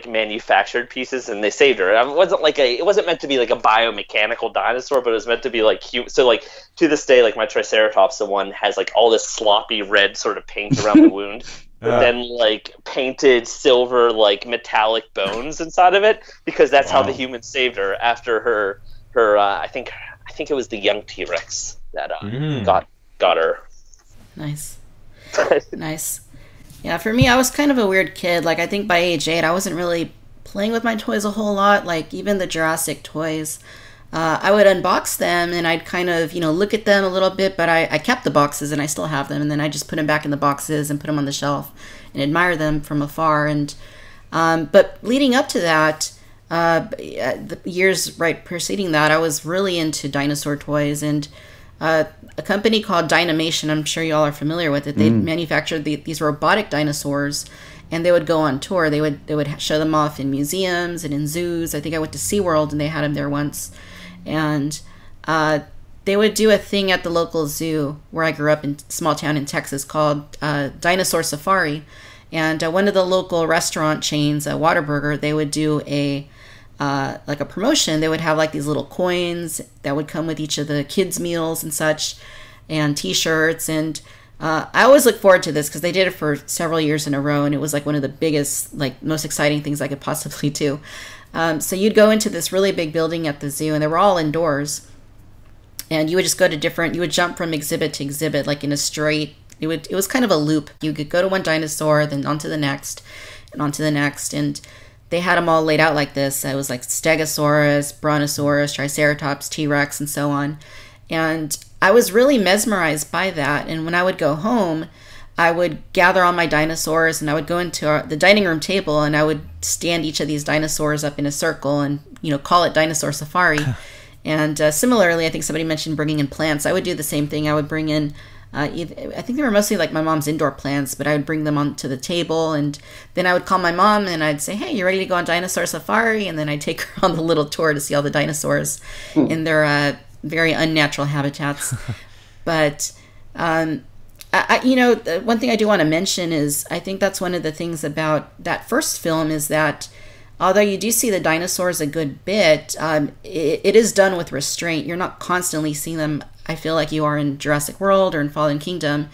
Speaker 3: manufactured pieces, and they saved her. It wasn't meant to be a biomechanical dinosaur, but it was meant to be so to this day, my Triceratops, the one has all this sloppy red sort of paint around the wound, but then painted silver metallic bones inside of it, because that's how the humans saved her after her I think it was the young T-Rex that got her.
Speaker 1: Nice. Nice. Yeah, for me, I was kind of a weird kid. Like, I think by age 8, I wasn't really playing with my toys a whole lot. Like, even the Jurassic toys, I would unbox them and I'd kind of, look at them a little bit, but I kept the boxes and I still have them. And then I just put them back in the boxes and put them on the shelf and admire them from afar. And but leading up to that, the years right preceding that, I was really into dinosaur toys. And a company called Dynamation, I'm sure you all are familiar with it. They manufactured these robotic dinosaurs, and they would go on tour. They would show them off in museums and in zoos. I think I went to Sea World, and they had them there once. And they would do a thing at the local zoo where I grew up in a small town in Texas called Dinosaur Safari. And one of the local restaurant chains, Whataburger, they would do a promotion. They would have like these little coins that would come with each of the kids' meals and such, and T-shirts. And I always look forward to this because they did it for several years in a row, and it was like one of the biggest, like most exciting things I could possibly do. So you'd go into this really big building at the zoo, and they were all indoors. And you would just go to you would jump from exhibit to exhibit, like in a straight. It was kind of a loop. You could go to one dinosaur, then onto the next, and onto the next, and they had them all laid out like this. It was like Stegosaurus, Brontosaurus, Triceratops, T-Rex, and so on. And I was really mesmerized by that. And when I would go home, I would gather all my dinosaurs and I would go into the dining room table and I would stand each of these dinosaurs up in a circle and, call it Dinosaur Safari. And similarly, I think somebody mentioned bringing in plants. I would do the same thing. I would bring in I think they were mostly like my mom's indoor plants, but I would bring them onto the table, and then I would call my mom and I'd say, hey, you ready to go on Dinosaur Safari? And then I'd take her on the little tour to see all the dinosaurs in their very unnatural habitats. But, one thing I do want to mention is I think that's one of the things about that first film is that although you do see the dinosaurs a good bit, it is done with restraint. You're not constantly seeing them, I feel like you are in Jurassic World or in Fallen Kingdom.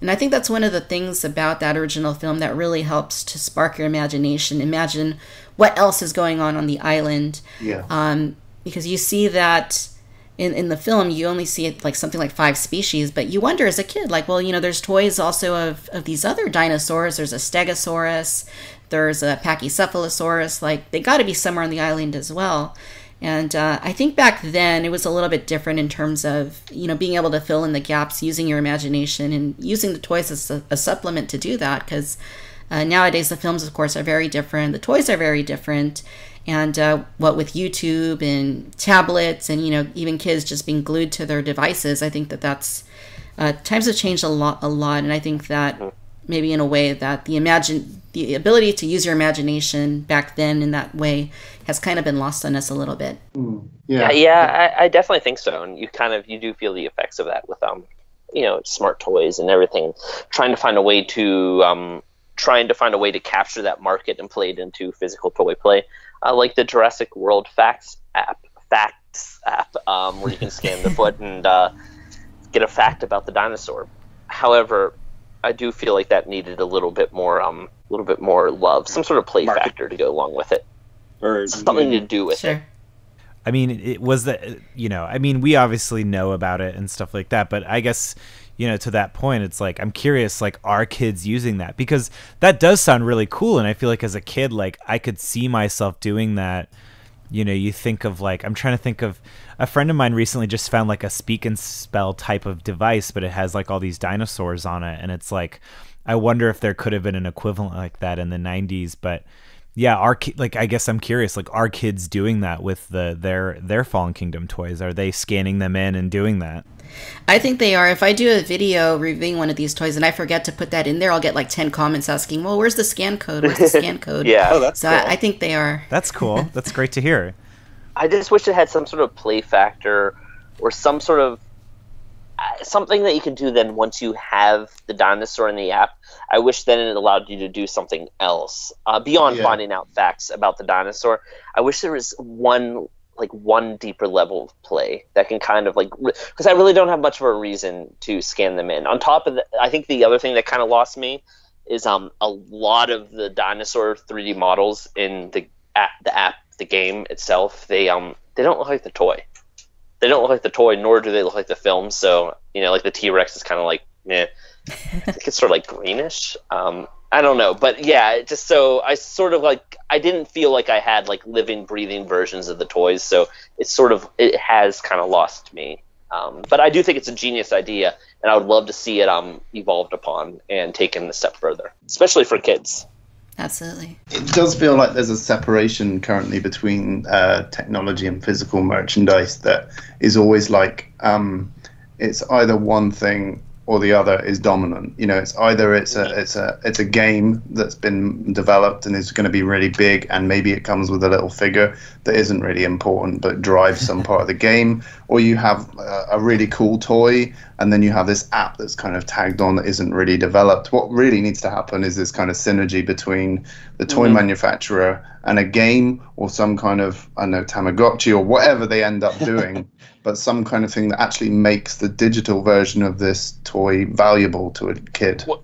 Speaker 1: And I think that's one of the things about that original film that really helps to spark your imagination. Imagine what else is going on the island.
Speaker 4: Yeah.
Speaker 1: Because you see that in the film, you only see it like something like 5 species, but you wonder as a kid, like, well, there's toys also of these other dinosaurs. There's a Stegosaurus, there's a Pachycephalosaurus, like they got to be somewhere on the island as well. And I think back then it was a little bit different in terms of, being able to fill in the gaps using your imagination and using the toys as a supplement to do that. Because nowadays the films, of course, are very different. The toys are very different. And what with YouTube and tablets and, even kids just being glued to their devices, I think that's times have changed a lot. And I think that maybe in a way that the ability to use your imagination back then in that way has kind of been lost on us a little bit.
Speaker 3: Yeah, I definitely think so. And you do feel the effects of that with smart toys and everything, trying to find a way to capture that market and play it into physical toy play, like the Jurassic World Facts app, where you can scan the foot and get a fact about the dinosaur. However, I do feel like that needed a little bit more love, some sort of play factor to go along with it, or something to do with it.
Speaker 2: I mean, it was that, we obviously know about it and stuff like that, but I guess, to that point, it's like, I'm curious, like, are kids using that? Because that does sound really cool. And I feel like as a kid, like, I could see myself doing that. You think of like, I'm trying to think of a friend of mine recently just found like a speak and spell type of device, but it has like all these dinosaurs on it. And it's like, I wonder if there could have been an equivalent like that in the 90s, but yeah, I guess I'm curious, like, are kids doing that with their Fallen Kingdom toys? Are they scanning them in and doing that?
Speaker 1: I think they are. If I do a video reviewing one of these toys and I forget to put that in there, I'll get like 10 comments asking, well, where's the scan code? Where's the scan code?
Speaker 3: Yeah.
Speaker 1: That's cool. I think they are.
Speaker 2: That's cool. That's great to hear.
Speaker 3: I just wish it had some sort of play factor or some sort of something that you can do then once you have the dinosaur in the app. I wish then it allowed you to do something else beyond finding out facts about the dinosaur. I wish there was one deeper level of play that can kind of like, because I really don't have much of a reason to scan them in. On top of that, I think the other thing that kind of lost me is a lot of the dinosaur 3D models in the app, the game itself, they don't look like the toy. They don't look like the toy, nor do they look like the film. So like the T-Rex is kind of like, I think it's sort of like greenish. I don't know, but yeah, just so I sort of like, I didn't feel like I had like living, breathing versions of the toys, so it has kind of lost me. But I do think it's a genius idea, and I would love to see it evolved upon and taken a step further, especially for kids.
Speaker 1: Absolutely.
Speaker 4: It does feel like there's a separation currently between technology and physical merchandise that is always like, it's either one thing or the other is dominant. It's either it's a game that's been developed and is going to be really big, and maybe it comes with a little figure that isn't really important but drives some part of the game, or you have a really cool toy and then you have this app that's kind of tagged on that isn't really developed. What really needs to happen is this kind of synergy between the toy manufacturer and a game, or some kind of, I don't know, Tamagotchi or whatever they end up doing, but some kind of thing that actually makes the digital version of this toy valuable to a kid.
Speaker 3: Well,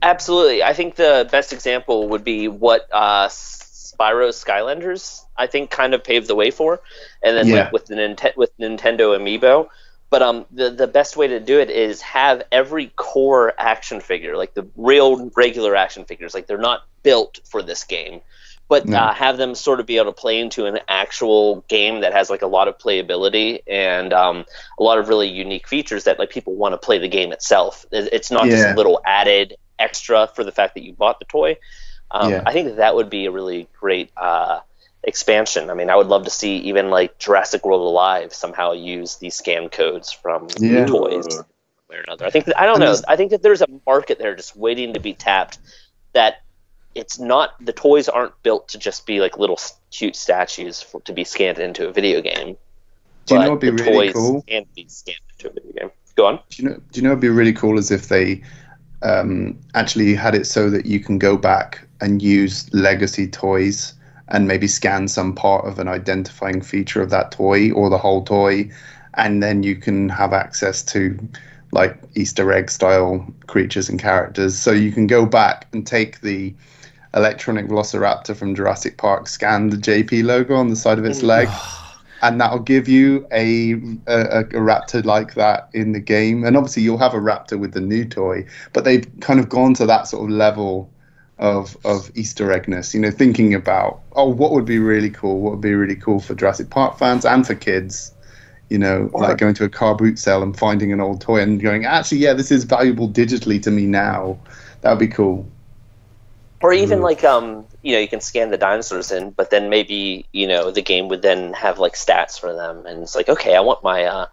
Speaker 3: absolutely. I think the best example would be what Spyro's Skylanders, I think, kind of paved the way for, and then like with Nintendo Amiibo. But the best way to do it is have every core action figure, like the real regular action figures, like they're not built for this game, but have them sort of be able to play into an actual game that has like a lot of playability and a lot of really unique features that like people want to play the game itself. It's not just a little added extra for the fact that you bought the toy. I think that would be a really great expansion. I mean, I would love to see even like Jurassic World Alive somehow use these scan codes from the toys one way or another. I think that there's a market there just waiting to be tapped, that it's not, the toys aren't built to just be like little cute statues to be scanned into a video game.
Speaker 4: Do you know what'd be really cool?
Speaker 3: Can be scanned into a video game. Go on.
Speaker 4: Do you know what'd be really cool is if they actually had it so that you can go back and use legacy toys and maybe scan some part of an identifying feature of that toy or the whole toy, and then you can have access to like Easter egg style creatures and characters. So you can go back and take the electronic velociraptor from Jurassic Park, scan the JP logo on the side of its leg, and that'll give you a raptor like that in the game. And obviously you'll have a raptor with the new toy, but they've kind of gone to that sort of level of Easter eggness, thinking about, what would be really cool? What would be really cool for Jurassic Park fans and for kids? Like going to a car boot sale and finding an old toy and going, actually, yeah, this is valuable digitally to me now. That would be cool.
Speaker 3: Or even like, you can scan the dinosaurs in, but then maybe, the game would then have like stats for them. And it's like, okay, I want my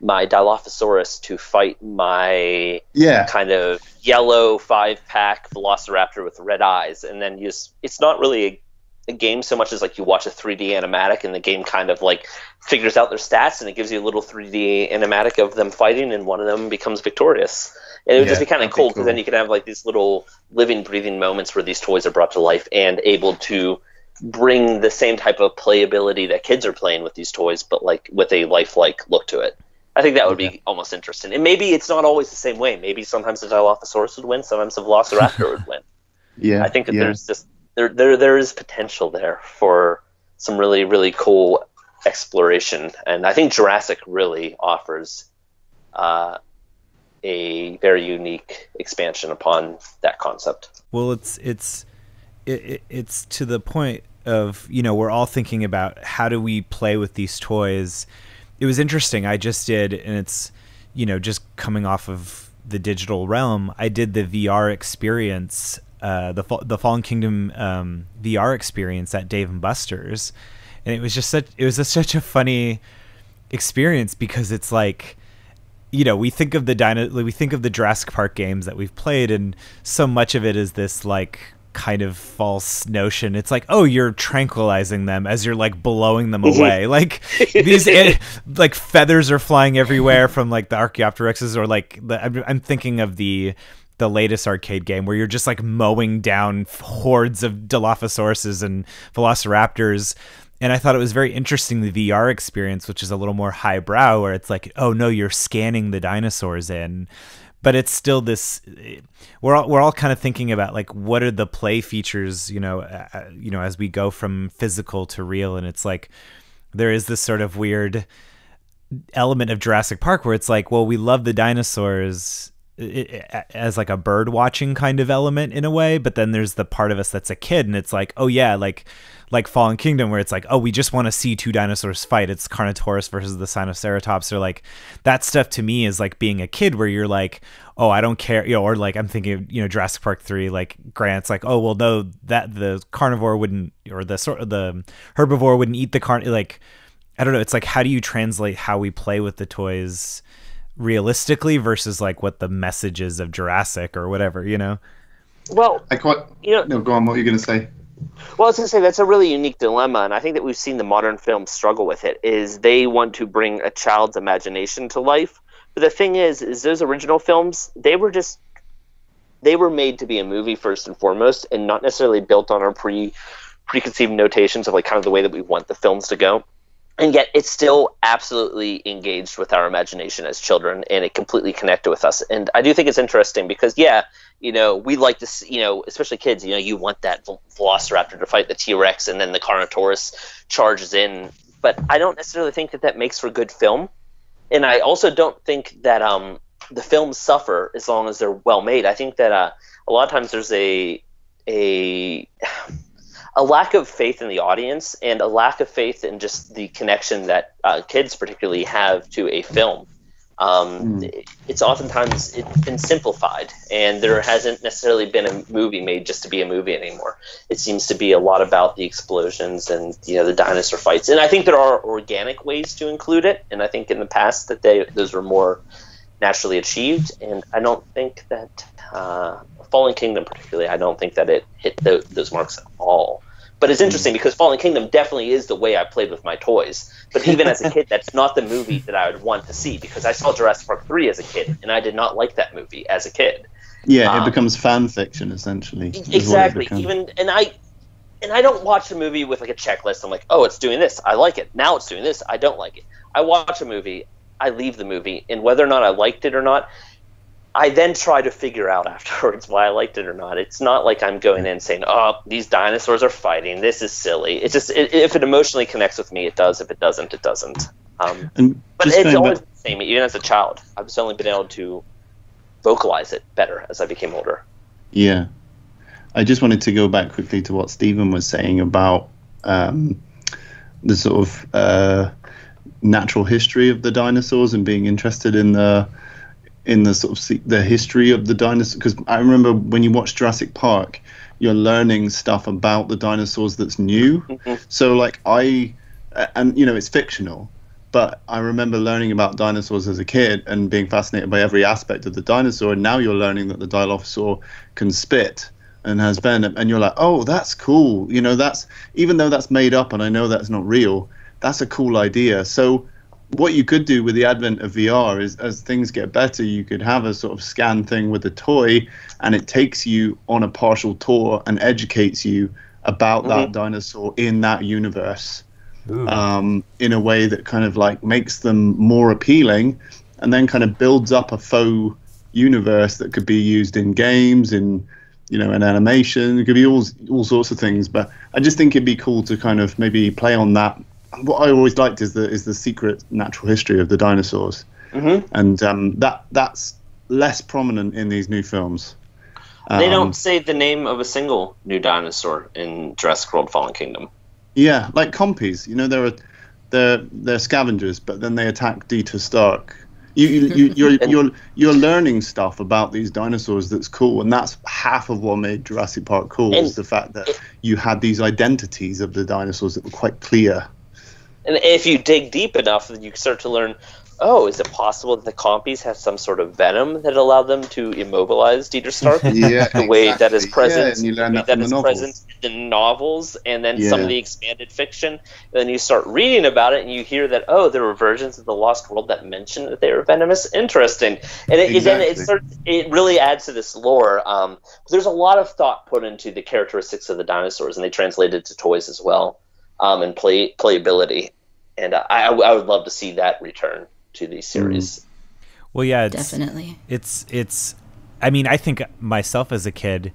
Speaker 3: my Dilophosaurus to fight my kind of yellow 5-pack Velociraptor with red eyes. And then it's not really a game so much as like you watch a 3D animatic and the game kind of like figures out their stats and it gives you a little 3D animatic of them fighting and one of them becomes victorious. And it would just be kind of cool because then you can have like these little living, breathing moments where these toys are brought to life and able to bring the same type of playability that kids are playing with these toys, but like with a lifelike look to it. I think that would be almost interesting. And maybe it's not always the same way. Maybe sometimes the Dilophosaurus would win, sometimes the Velociraptor would win. Yeah, I think that there's just there is potential there for some really, really cool exploration. And I think Jurassic really offers a very unique expansion upon that concept.
Speaker 2: Well, it's to the point of, we're all thinking about how do we play with these toys. It was interesting. I just did, and it's, just coming off of the digital realm, I did the VR experience, the Fallen Kingdom VR experience at Dave & Buster's, and it was just such a funny experience because it's like, we think of the Jurassic Park games that we've played, and so much of it is this like kind of false notion. It's like, oh, you're tranquilizing them as you're like blowing them away. Like these like feathers are flying everywhere from like the Archaeopteryxes, or like I'm thinking of the latest arcade game where you're just like mowing down hordes of Dilophosauruses and Velociraptors. And I thought it was very interesting, the VR experience, which is a little more highbrow, where it's like, oh no, you're scanning the dinosaurs in. But it's still this. We're all kind of thinking about like what are the play features, as we go from physical to real, and it's like there is this sort of weird element of Jurassic Park where it's like, well, we love the dinosaurs as like a bird watching kind of element in a way, but then there's the part of us that's a kid, and it's like, oh yeah, like Fallen Kingdom, where it's like, oh, we just want to see two dinosaurs fight. It's Carnotaurus versus the Sinoceratops, or like that stuff to me is like being a kid, where you're like, oh, I don't care, you know, or like I'm thinking of, you know, Jurassic Park 3, like Grant's like, oh, well, no, that the carnivore wouldn't, or the herbivore wouldn't eat the like, I don't know. It's like, how do you translate how we play with the toys realistically versus like what the message is of Jurassic or whatever, you know?
Speaker 3: Well,
Speaker 4: no, go on. What are you going to say?
Speaker 3: Well, I was going to say that's a really unique dilemma, and I think that we've seen the modern films struggle with it. Is they want to bring a child's imagination to life, but the thing is those original films, they were made to be a movie first and foremost, and not necessarily built on our preconceived notations of like kind of the way that we want the films to go. And yet it's still absolutely engaged with our imagination as children, and it completely connected with us. And I do think it's interesting because, yeah, you know, we like to see, you know, especially kids, you know, you want that velociraptor to fight the T-Rex and then the Carnotaurus charges in. But I don't necessarily think that makes for good film. And I also don't think that the films suffer as long as they're well made. I think that a lot of times there's a lack of faith in the audience and a lack of faith in just the connection that kids particularly have to a film. It's oftentimes it's been simplified, and there hasn't necessarily been a movie made just to be a movie anymore. It seems to be a lot about the explosions and, you know, the dinosaur fights. And I think there are organic ways to include it, and I think in the past that those were more naturally achieved. And I don't think that Fallen Kingdom particularly, I don't think that it hit those marks at all. But it's interesting because Fallen Kingdom definitely is the way I played with my toys. But even as a kid, that's not the movie that I would want to see, because I saw Jurassic Park 3 as a kid, and I did not like that movie as a kid.
Speaker 4: Yeah, it becomes fan fiction, essentially.
Speaker 3: Exactly. And I don't watch a movie with like a checklist. I'm like, oh, it's doing this, I like it. Now it's doing this, I don't like it. I watch a movie, I leave the movie, and whether or not I liked it or not, I then try to figure out afterwards why I liked it or not. It's not like I'm going in saying, oh, these dinosaurs are fighting, this is silly. It's just, if it emotionally connects with me, it does. If it doesn't, it doesn't. But it's always the same. Even as a child, I've just only been able to vocalize it better as I became older.
Speaker 4: Yeah. I just wanted to go back quickly to what Stephen was saying about the sort of natural history of the dinosaurs and being interested in the sort of the history of the dinosaurs. Because I remember when you watch Jurassic Park, you're learning stuff about the dinosaurs that's new. Mm-hmm. So like and you know, it's fictional, but I remember learning about dinosaurs as a kid and being fascinated by every aspect of the dinosaur. And now you're learning that the Dilophosaur can spit and has venom, and you're like, oh, that's cool. You know, that's, even though that's made up and I know that's not real, that's a cool idea. So what you could do with the advent of VR is, as things get better, you could have a sort of scan thing with a toy, and it takes you on a partial tour and educates you about that dinosaur in that universe, in a way that kind of like makes them more appealing, and then kind of builds up a faux universe that could be used in games, in, you know, in animation. It could be all sorts of things. But I just think it'd be cool to kind of maybe play on that. What I always liked is the secret natural history of the dinosaurs, and that's less prominent in these new films.
Speaker 3: They don't say the name of a single new dinosaur in Jurassic World: Fallen Kingdom.
Speaker 4: Yeah, like compies. You know, they're scavengers, but then they attack Dieter Stark. You're learning stuff about these dinosaurs that's cool, and that's half of what made Jurassic Park cool, is the fact that you had these identities of the dinosaurs that were quite clear.
Speaker 3: And if you dig deep enough, then you start to learn, oh, is it possible that the compies have some sort of venom that allowed them to immobilize Dieter Stark? The way that is present,
Speaker 4: and you learn that from the novels.
Speaker 3: Present in novels, and then some of the expanded fiction. And then you start reading about it, and you hear that, oh, there were versions of the Lost World that mentioned that they were venomous. Interesting. And it really adds to this lore. There's a lot of thought put into the characteristics of the dinosaurs, and they translate it to toys as well, and playability. And I would love to see that return to these series.
Speaker 2: Well, yeah,
Speaker 1: definitely.
Speaker 2: It's. I mean, I think myself as a kid,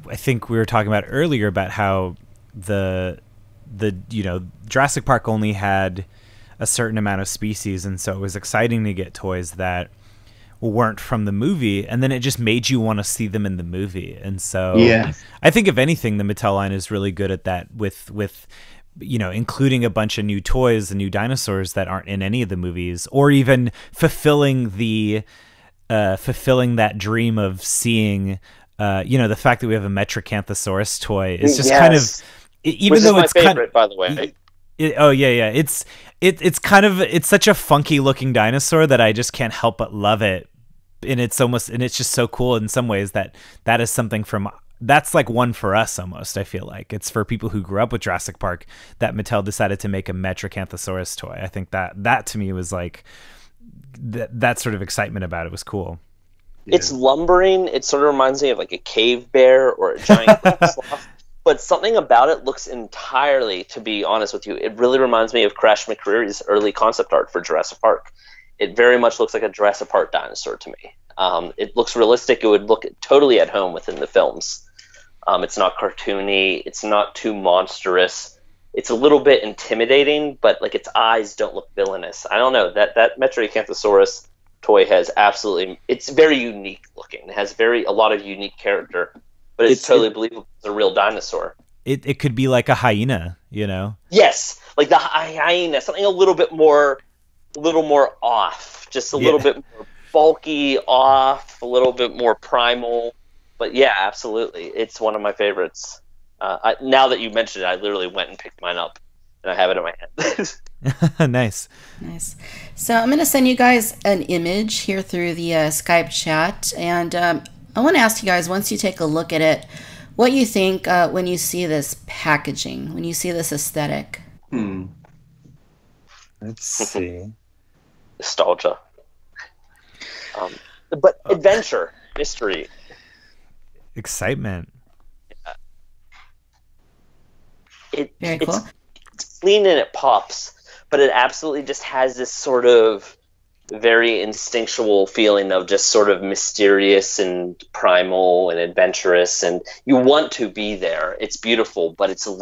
Speaker 2: I think we were talking about earlier about how the Jurassic Park only had a certain amount of species, and so it was exciting to get toys that weren't from the movie, and then it just made you want to see them in the movie. And so I think if anything, the Mattel line is really good at that with including a bunch of new toys and new dinosaurs that aren't in any of the movies, or even fulfilling that dream of seeing the fact that we have a Metracanthosaurus toy is just kind of, even
Speaker 3: which
Speaker 2: though
Speaker 3: is
Speaker 2: it's
Speaker 3: my favorite,
Speaker 2: kind of,
Speaker 3: by the way.
Speaker 2: It's kind of, it's such a funky looking dinosaur that I just can't help but love it. And it's just so cool in some ways that is something that's like one for us almost. I feel like it's for people who grew up with Jurassic Park that Mattel decided to make a Metracanthosaurus toy. I think that to me was like, that sort of excitement about it was cool.
Speaker 3: It's lumbering. It sort of reminds me of like a cave bear or a giant sloth. But something about it looks entirely, to be honest with you, it really reminds me of Crash McCreary's early concept art for Jurassic Park. It very much looks like a Jurassic Park dinosaur to me. It looks realistic. It would look totally at home within the films. It's not cartoony. It's not too monstrous. It's a little bit intimidating, but like its eyes don't look villainous. I don't know. That Metracanthosaurus toy has it's very unique looking. It has a lot of unique character. But it's totally believable it's a real dinosaur.
Speaker 2: It could be like a hyena,
Speaker 3: Yes, like the hyena, something a little more off, just a little bit more bulky, off, a little bit more primal. But yeah, absolutely, it's one of my favorites. Now that you mentioned it, I literally went and picked mine up, and I have it in my hand.
Speaker 2: Nice.
Speaker 1: So I'm going to send you guys an image here through the Skype chat, and I want to ask you guys, once you take a look at it, what you think when you see this packaging, when you see this aesthetic.
Speaker 5: Let's see.
Speaker 3: Nostalgia. But adventure, mystery.
Speaker 2: Excitement.
Speaker 1: Very cool.
Speaker 3: It's clean and it pops, but it absolutely just has this sort of very instinctual feeling of just sort of mysterious and primal and adventurous, and you want to be there. It's beautiful, but it's it's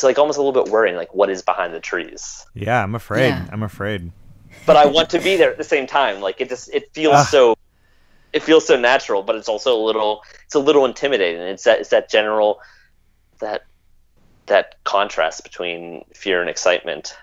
Speaker 3: like almost a little bit worrying, like what is behind the trees.
Speaker 2: Yeah, I'm afraid.
Speaker 3: But I want to be there at the same time. Like it feels so natural, but it's also a little intimidating. It's that general, that contrast between fear and excitement.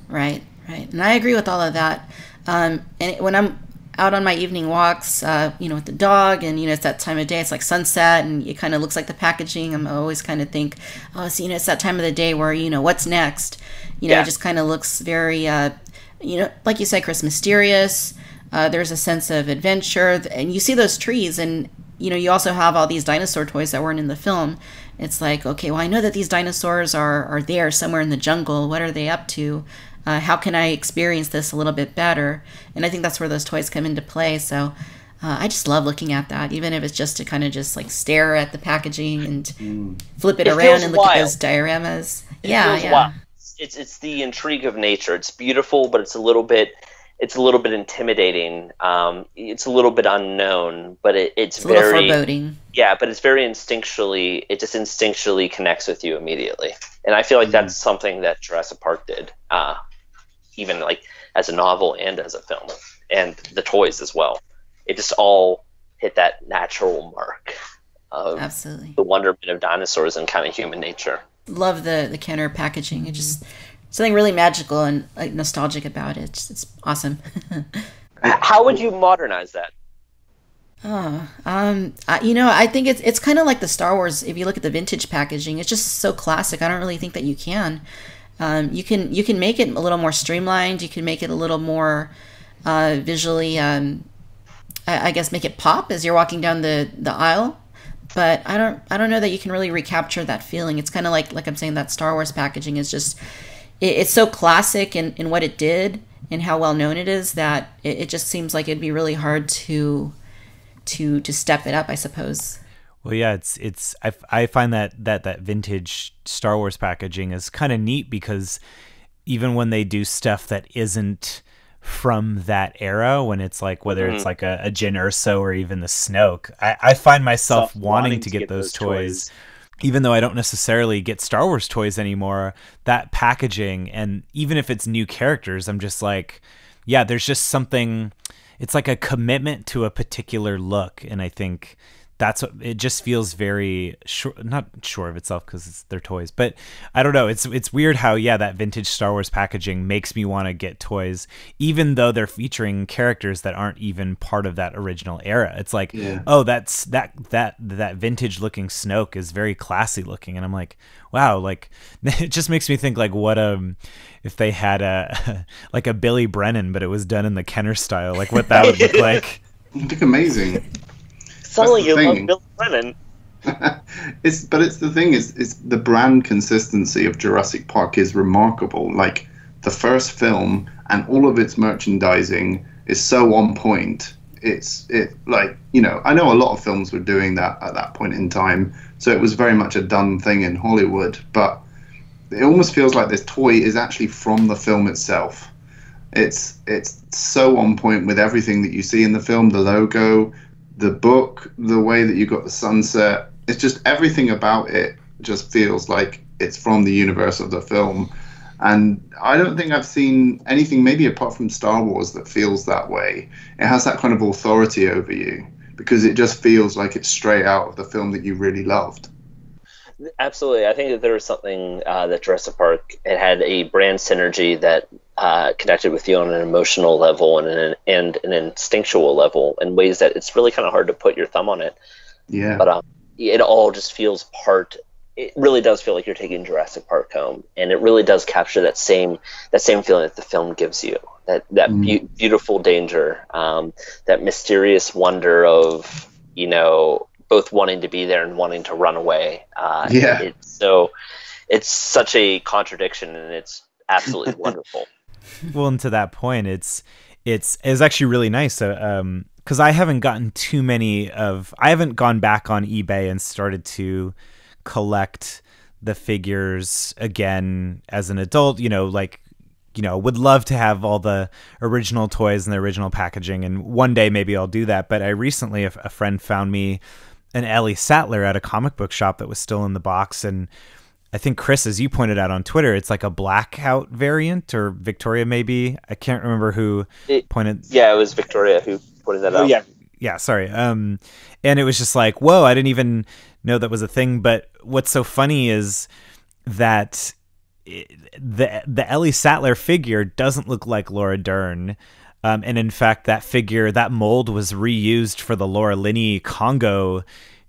Speaker 1: Right. And I agree with all of that. And when I'm out on my evening walks, with the dog, and, it's that time of day, it's like sunset, and it kind of looks like the packaging. I'm always kind of think, it's that time of the day where, what's next? It just kind of looks very, like you said, Chris, mysterious. There's a sense of adventure, and you see those trees, and, you also have all these dinosaur toys that weren't in the film. It's like, okay, well, I know that these dinosaurs are there somewhere in the jungle. What are they up to? How can I experience this a little bit better? And I think that's where those toys come into play. So I just love looking at that, even if it's just to kind of just like stare at the packaging and flip it around and look at those dioramas.
Speaker 3: Wild. It's the intrigue of nature. It's beautiful, but it's a little bit intimidating. It's a little bit unknown, but it's very, a little
Speaker 1: foreboding.
Speaker 3: Yeah, but it's very instinctually. It just instinctually connects with you immediately, and I feel like that's something that Jurassic Park did, even like as a novel and as a film, and the toys as well. It just all hit that natural mark of
Speaker 1: absolutely
Speaker 3: the wonderment of dinosaurs and kind of human nature.
Speaker 1: Love the counter packaging. It just something really magical and like nostalgic about it. It's awesome.
Speaker 3: How would you modernize that?
Speaker 1: I think it's kind of like the Star Wars. If you look at the vintage packaging, it's just so classic. I don't really think that you can. You can make it a little more streamlined. You can make it a little more visually. I guess make it pop as you're walking down the aisle. But I don't know that you can really recapture that feeling. It's kind of like I'm saying, that Star Wars packaging is just. It's so classic in what it did and how well known it is that it just seems like it'd be really hard to step it up, I suppose.
Speaker 2: Well, yeah, I find that vintage Star Wars packaging is kind of neat, because even when they do stuff that isn't from that era, when it's like whether it's like a Jyn Erso or even the Snoke, I find myself wanting to get those toys. even though I don't necessarily get Star Wars toys anymore, that packaging, and even if it's new characters, I'm just like, yeah, there's just something, it's like a commitment to a particular look. And I think that's what it just feels very not sure of itself because it's their toys, but I don't know. It's weird how, yeah, that vintage Star Wars packaging makes me want to get toys, even though they're featuring characters that aren't even part of that original era. It's like, oh, that's that vintage looking Snoke is very classy looking. And I'm like, wow, like it just makes me think like what if they had a like a Billy Brennan, but it was done in the Kenner style, like what that would look like.
Speaker 4: It'd look amazing.
Speaker 3: Suddenly you love Billy Brennan.
Speaker 4: It's the thing is the brand consistency of Jurassic Park is remarkable. Like the first film and all of its merchandising is so on point. Like, you know, I know a lot of films were doing that at that point in time, so it was very much a done thing in Hollywood, but it almost feels like this toy is actually from the film itself. It's so on point with everything that you see in the film, the logo, the book, the way that you got the sunset. It's just everything about it just feels like it's from the universe of the film. And I don't think I've seen anything, maybe apart from Star Wars, that feels that way. It has that kind of authority over you because it just feels like it's straight out of the film that you really loved.
Speaker 3: Absolutely. I think that there was something that Jurassic Park, it had a brand synergy that connected with you on an emotional level and an instinctual level in ways that it's really kind of hard to put your thumb on it.
Speaker 4: Yeah.
Speaker 3: But it all just feels it really does feel like you're taking Jurassic Park home, and it really does capture that same feeling that the film gives you, that beautiful danger, that mysterious wonder of, you know, both wanting to be there and wanting to run away. It's such a contradiction, and it's absolutely wonderful.
Speaker 2: Well, and to that point, it's actually really nice. Because I haven't gotten I haven't gone back on eBay and started to collect the figures again as an adult. You know, like, you know, would love to have all the original toys and the original packaging, and one day maybe I'll do that. But I recently, a friend found me an Ellie Sattler at a comic book shop that was still in the box, and I think, Chris, as you pointed out on Twitter, it's like a blackout variant, or Victoria maybe. I can't remember who pointed.
Speaker 3: Yeah, it was Victoria who pointed that out.
Speaker 2: Yeah, sorry. And it was just like, whoa, I didn't even know that was a thing. But what's so funny is that the Ellie Sattler figure doesn't look like Laura Dern. And in fact, that mold was reused for the Laura Linney Congo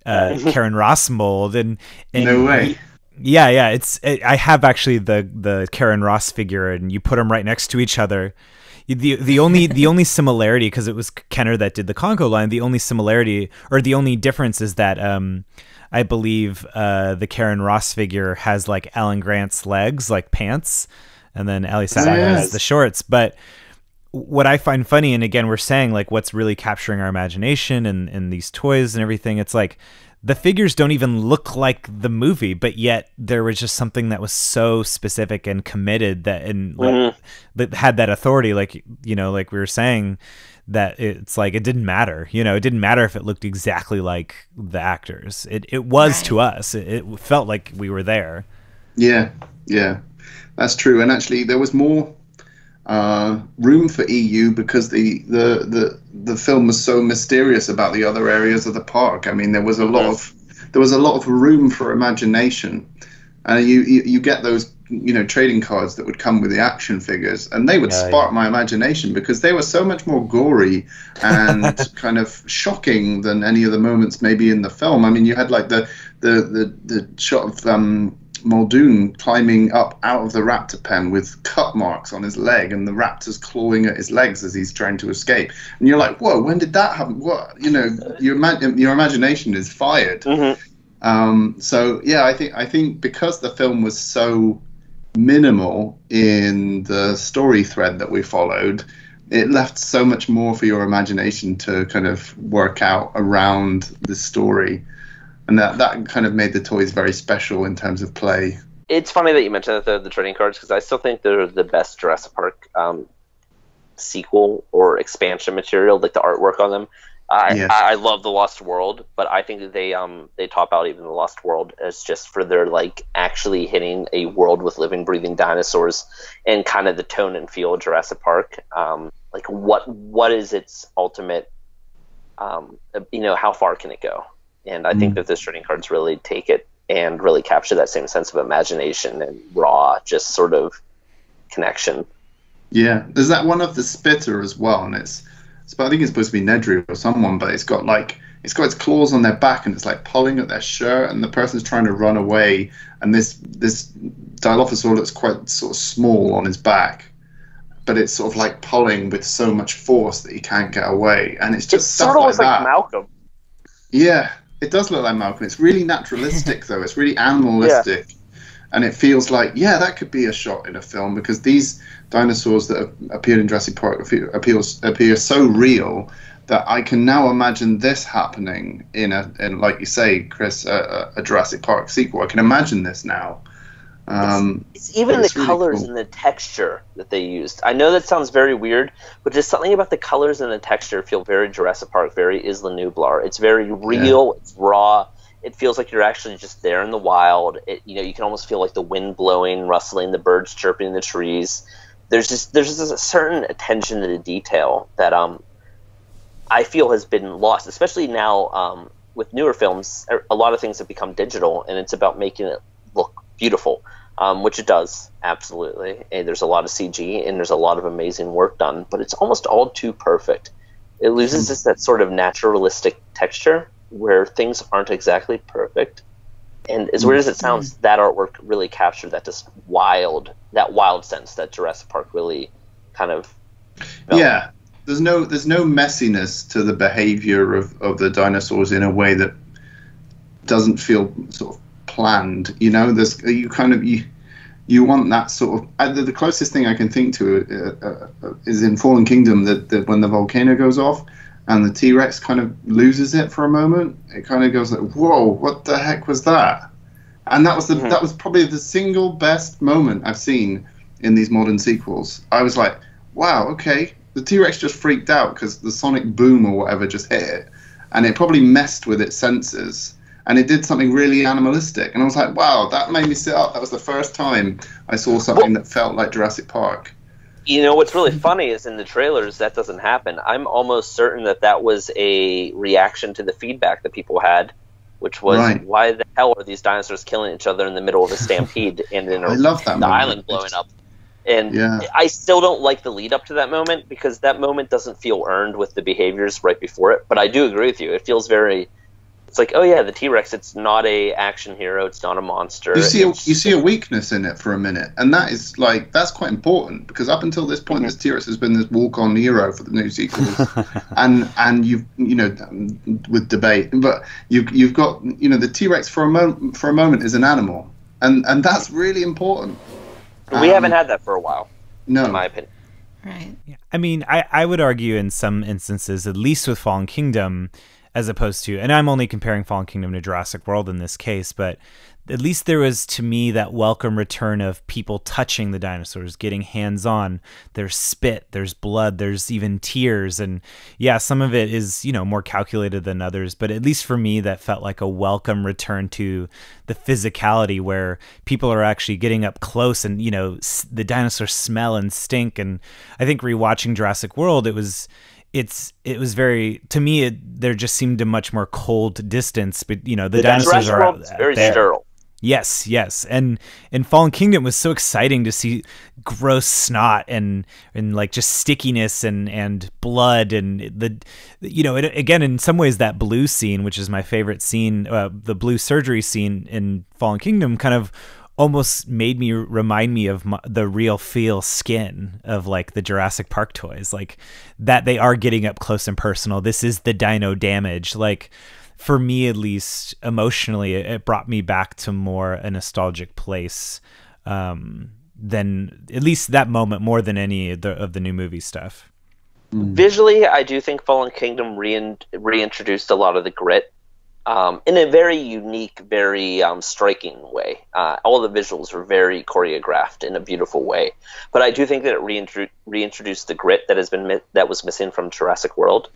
Speaker 2: Karen Ross mold. And
Speaker 4: no way.
Speaker 2: Yeah. I have actually the Karen Ross figure, and you put them right next to each other. The only similarity, because it was Kenner that did the Congo line, the only similarity or the only difference is that I believe the Karen Ross figure has like Alan Grant's legs, like pants, and then Ellie Sattler has the shorts. But what I find funny, and again, we're saying like what's really capturing our imagination and these toys and everything, it's like the figures don't even look like the movie, but yet there was just something that was so specific and committed that that had that authority, like, you know, like we were saying, that it's like it didn't matter. You know, it didn't matter if it looked exactly like the actors. It was right. To us. It felt like we were there.
Speaker 4: Yeah, that's true. And actually, there was more room for EU because the film was so mysterious about the other areas of the park. I mean, there was a lot of room for imagination, and you get those, you know, trading cards that would come with the action figures, and they would spark my imagination because they were so much more gory and kind of shocking than any of the moments maybe in the film. I mean, you had like the shot of Muldoon climbing up out of the raptor pen with cut marks on his leg, and the raptor's clawing at his legs as he's trying to escape. And you're like, whoa, when did that happen? What, you know, your imagination is fired. So yeah, I think because the film was so minimal in the story thread that we followed, it left so much more for your imagination to kind of work out around the story. And that kind of made the toys very special in terms of play.
Speaker 3: It's funny that you mentioned the trading cards, because I still think they're the best Jurassic Park sequel or expansion material, like the artwork on them.
Speaker 4: Yes.
Speaker 3: I love The Lost World, but I think that they top out even The Lost World as just for their like actually hitting a world with living, breathing dinosaurs and kind of the tone and feel of Jurassic Park. Like what is its ultimate? How far can it go? And I think that the trading cards really take it and really capture that same sense of imagination and raw, just sort of connection.
Speaker 4: Yeah, there's that one of the spitter as well, and I think it's supposed to be Nedry or someone, but it's got its claws on their back and it's like pulling at their shirt, and the person's trying to run away, and this Dilophosaur looks quite sort of small on his back, but it's sort of like pulling with so much force that he can't get away, and it's just stuff like that.
Speaker 3: Malcolm.
Speaker 4: Yeah, it does look like Malcolm. It's really naturalistic though. It's really animalistic. Yeah. And it feels like, that could be a shot in a film, because these dinosaurs that have appeared in Jurassic Park appear so real that I can now imagine this happening in like you say, Chris, a Jurassic Park sequel. I can imagine this now.
Speaker 3: It's even the really colors cool. And the texture that they used. I know that sounds very weird, but just something about the colors and the texture feel very Jurassic Park, very Isla Nublar. It's very real. Yeah. It's raw. It feels like you're actually just there in the wild. You can almost feel like the wind blowing, rustling, the birds chirping in the trees. There's just a certain attention to the detail that I feel has been lost, especially now with newer films. A lot of things have become digital, and it's about making it look beautiful, which it does, absolutely. And there's a lot of CG, and there's a lot of amazing work done, but it's almost all too perfect. It loses just that sort of naturalistic texture where things aren't exactly perfect. And as weird as it sounds, that artwork really captured that just wild sense that Jurassic Park really kind of felt. Yeah.
Speaker 4: There's no messiness to the behavior of the dinosaurs in a way that doesn't feel sort of planned. You want that sort of the closest thing I can think to is in Fallen Kingdom that when the volcano goes off and the T-Rex kind of loses it for a moment, it kind of goes like, whoa, what the heck was that? And that was probably the single best moment I've seen in these modern sequels. I was like, wow, okay, the T-Rex just freaked out because the sonic boom or whatever just hit it, and it probably messed with its senses, and it did something really animalistic. And I was like, wow, that made me sit up. That was the first time I saw something that felt like Jurassic Park.
Speaker 3: You know, what's really funny is in the trailers that doesn't happen. I'm almost certain that was a reaction to the feedback that people had, which was, why the hell are these dinosaurs killing each other in the middle of a stampede and in the island blowing up? And I still don't like the lead up to that moment, because that moment doesn't feel earned with the behaviors right before it. But I do agree with you. It feels very... It's like, oh yeah, the T-Rex, it's not a action hero, it's not a monster.
Speaker 4: You see a weakness in it for a minute, and that's quite important, because up until this point, this T-Rex has been this walk-on hero for the new sequels, and you've with debate, but you've got the T-Rex for a moment is an animal, and that's really important.
Speaker 3: We haven't had that for a while,
Speaker 4: no,
Speaker 3: in my opinion.
Speaker 1: Right.
Speaker 2: Yeah. I mean, I would argue in some instances, at least with Fallen Kingdom, as opposed to, and I'm only comparing Fallen Kingdom to Jurassic World in this case, but at least there was, to me, that welcome return of people touching the dinosaurs, getting hands-on. There's spit, there's blood, there's even tears, and yeah, some of it is, more calculated than others, but at least for me, that felt like a welcome return to the physicality, where people are actually getting up close and, the dinosaurs smell and stink. And I think rewatching Jurassic World, it was very, to me, there just seemed a much more cold distance, but the dinosaurs are out
Speaker 3: very
Speaker 2: there.
Speaker 3: Sterile.
Speaker 2: Yes, and in Fallen Kingdom, it was so exciting to see gross snot and like just stickiness and blood, and again, in some ways, that blue scene, which is my favorite scene, the blue surgery scene in Fallen Kingdom, kind of almost remind me of the real feel skin of like the Jurassic Park toys, like that they are getting up close and personal. This is the dino damage. Like, for me, at least emotionally, it brought me back to more a nostalgic place than at least that moment, more than any of the new movie stuff.
Speaker 3: Visually, I do think Fallen Kingdom reintroduced a lot of the grit. In a very unique, very striking way. All the visuals were very choreographed in a beautiful way. But I do think that it reintroduced the grit that was missing from Jurassic World.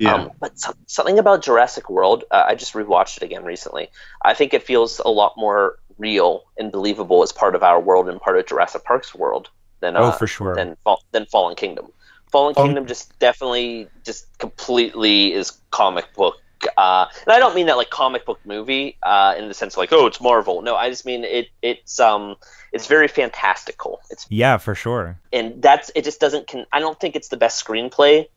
Speaker 4: Yeah.
Speaker 3: But something about Jurassic World, I just rewatched it again recently. I think it feels a lot more real and believable as part of our world and part of Jurassic Park's world than
Speaker 2: for sure.
Speaker 3: than Fallen Kingdom. Fallen Kingdom just definitely just completely is comic book. And I don't mean that like comic book movie in the sense of like, oh, it's Marvel. No, I just mean it's very fantastical.
Speaker 2: Yeah, for sure.
Speaker 3: And it just doesn't. I don't think it's the best screenplay.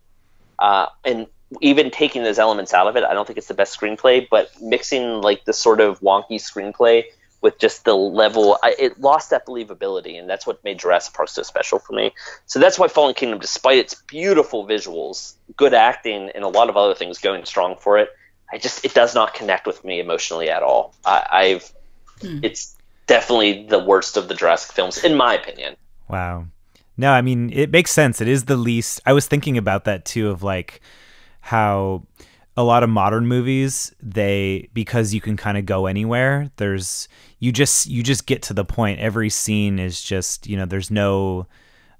Speaker 3: And even taking those elements out of it, I don't think it's the best screenplay. But mixing like the sort of wonky screenplay with just the level, it lost that believability, and that's what made Jurassic Park so special for me. So that's why Fallen Kingdom, despite its beautiful visuals, good acting, and a lot of other things going strong for it, it does not connect with me emotionally at all. It's definitely the worst of the Jurassic films, in my opinion.
Speaker 2: Wow. No, I mean, it makes sense. It is the least. I was thinking about that too, of like how a lot of modern movies, because you can kind of go anywhere, you just get to the point. Every scene is just, there's no,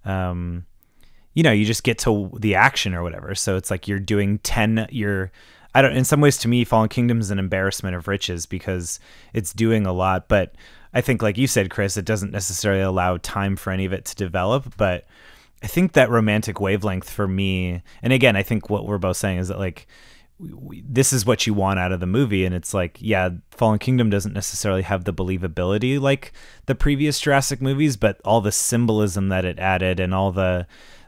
Speaker 2: you just get to the action or whatever. So it's like you're doing in some ways, to me, Fallen Kingdom is an embarrassment of riches because it's doing a lot. But I think, like you said, Chris, it doesn't necessarily allow time for any of it to develop. But I think that romantic wavelength for me, and again, I think what we're both saying is that like, this is what you want out of the movie, and it's like, yeah, Fallen Kingdom doesn't necessarily have the believability like the previous Jurassic movies, but all the symbolism that it added and all the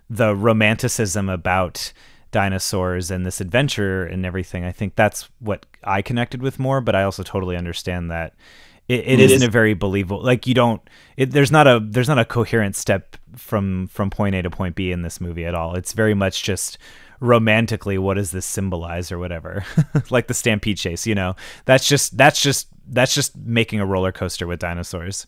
Speaker 2: romanticism about dinosaurs and this adventure and everything, I think that's what I connected with more. But I also totally understand that it isn't a very believable, like there's not a coherent step from point A to point B in this movie at all. It's very much just romantically, what does this symbolize or whatever. Like the Stampede chase, that's just making a roller coaster with dinosaurs.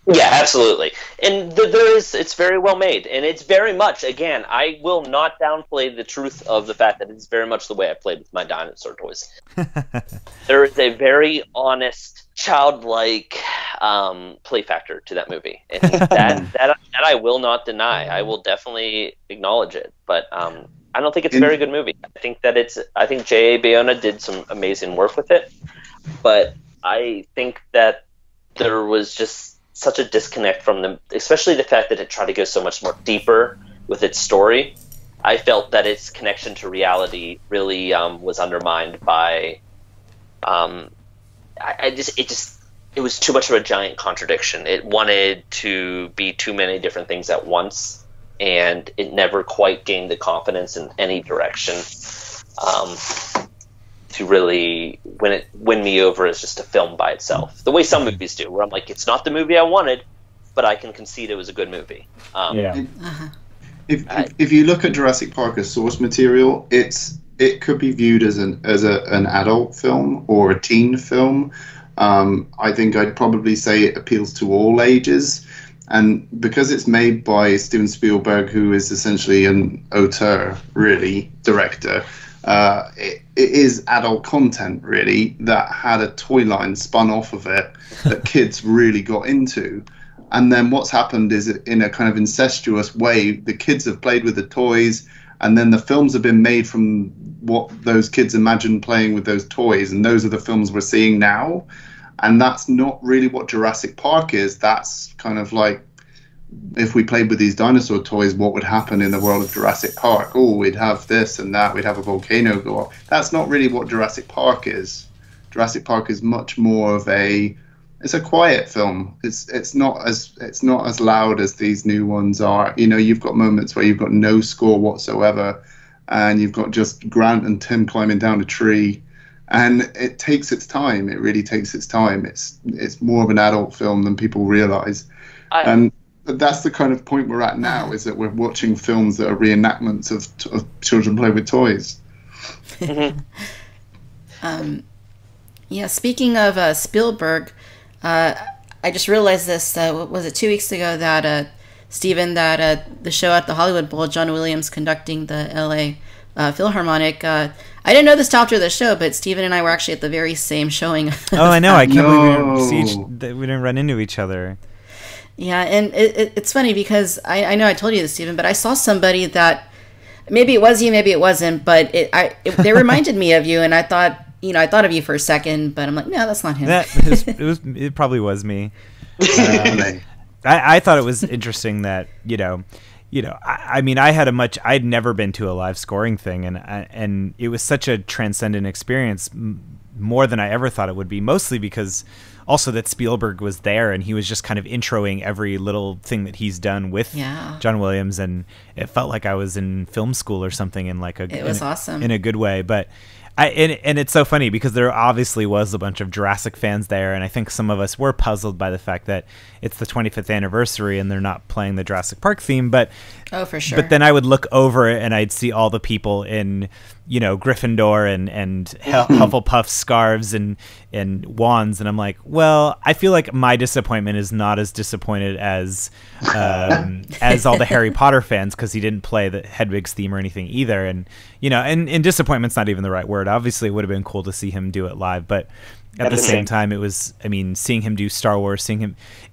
Speaker 3: Yeah, absolutely. And it's very well made, and it's very much, again, I will not downplay the truth of the fact that it's very much the way I played with my dinosaur toys. There is a very honest, childlike play factor to that movie, and that I will not deny. I will definitely acknowledge it, but I don't think it's a very good movie. I think J.A. Bayona did some amazing work with it, but I think that there was just such a disconnect from them, especially the fact that it tried to go so much more deeper with its story. I felt that its connection to reality really was undermined by it was too much of a giant contradiction. It wanted to be too many different things at once, and it never quite gained the confidence in any direction to really win me over as just a film by itself. The way some movies do, where I'm like, it's not the movie I wanted, but I can concede it was a good movie.
Speaker 4: If you look at Jurassic Park as source material, it could be viewed as an adult film or a teen film. I think I'd probably say it appeals to all ages. And because it's made by Steven Spielberg, who is essentially an auteur, really, director, it is adult content, really, that had a toy line spun off of it that kids really got into. And then what's happened is, in a kind of incestuous way, the kids have played with the toys, and then the films have been made from what those kids imagined playing with those toys, and those are the films we're seeing now. And that's not really what Jurassic Park is. That's kind of like, if we played with these dinosaur toys, what would happen in the world of Jurassic Park? Oh, we'd have this and that. We'd have a volcano go off. That's not really what Jurassic Park is. Jurassic Park is much more of it's a quiet film. It's not as loud as these new ones are. You've got moments where you've got no score whatsoever, and you've got just Grant and Tim climbing down a tree. And it takes its time. It really takes its time. It's more of an adult film than people realize. And that's the kind of point we're at now, is that we're watching films that are reenactments of children play with toys.
Speaker 1: Yeah, speaking of Spielberg, I just realized this, what was it, 2 weeks ago, that Stephen, that the show at the Hollywood Bowl, John Williams conducting the LA Philharmonic, I didn't know this till after the show, but Stephen and I were actually at the very same showing.
Speaker 2: Oh, I know. I can't believe we didn't run into each other.
Speaker 1: Yeah, and it's funny because I know I told you this, Stephen, but I saw somebody that maybe it was you, maybe it wasn't, but they reminded me of you, and I thought of you for a second, but I'm like, no, that's not him.
Speaker 2: It probably was me. I thought it was interesting that I mean, I'd never been to a live scoring thing, and it was such a transcendent experience, more than I ever thought it would be. Mostly because also that Spielberg was there, and he was just kind of introing every little thing that he's done with John Williams, and it felt like I was in film school or something it was awesome in a good way. But and it's so funny because there obviously was a bunch of Jurassic fans there, and I think some of us were puzzled by the fact that it's the 25th anniversary and they're not playing the Jurassic Park theme. But
Speaker 1: for sure.
Speaker 2: But then I would look over it and I'd see all the people in Gryffindor and Hufflepuff scarves and wands, and I'm like, well, I feel like my disappointment is not as disappointed as all the Harry Potter fans, because he didn't play the Hedwig's theme or anything either, and and disappointment's not even the right word. Obviously, it would have been cool to see him do it live, but at the same time, it was, I mean, seeing him do Star Wars,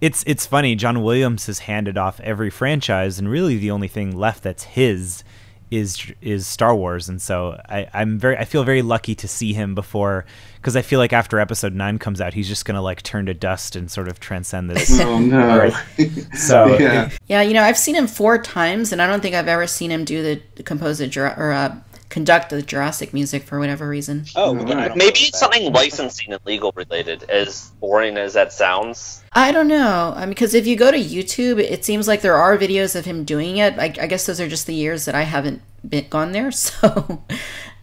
Speaker 2: it's funny. John Williams has handed off every franchise, and really the only thing left that's his is Star Wars, and so I feel very lucky to see him before, because I feel like after Episode 9 comes out, he's just gonna like turn to dust and sort of transcend this.
Speaker 4: Oh no!
Speaker 2: So
Speaker 1: yeah, I've seen him 4 times, and I don't think I've ever seen him do conduct the Jurassic music for whatever reason.
Speaker 3: Maybe it's something licensing and legal related, as boring as that sounds.
Speaker 1: I don't know. I mean, because if you go to YouTube, it seems like there are videos of him doing it. I guess those are just the years that I haven't gone there. So,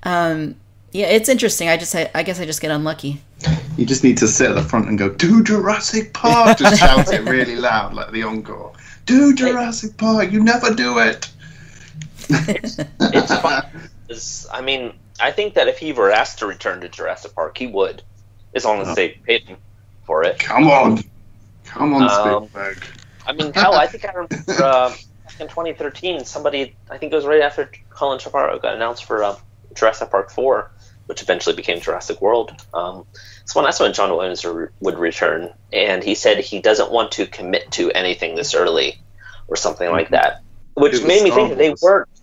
Speaker 1: yeah, it's interesting. I guess I just get unlucky.
Speaker 4: You just need to sit at the front and go, "Do Jurassic Park!" Just shout it really loud, like the encore. "Do Jurassic Park! You never do it."
Speaker 3: It's fun. I mean, I think that if he were asked to return to Jurassic Park, he would, as long as they paid him for it.
Speaker 4: Come on, Spielberg.
Speaker 3: I mean, hell, I think I remember in 2013, somebody, I think it was right after Colin Trevorrow got announced for Jurassic Park 4, which eventually became Jurassic World. So that's when John Williams would return, and he said he doesn't want to commit to anything this early, or something like that. Which made me think that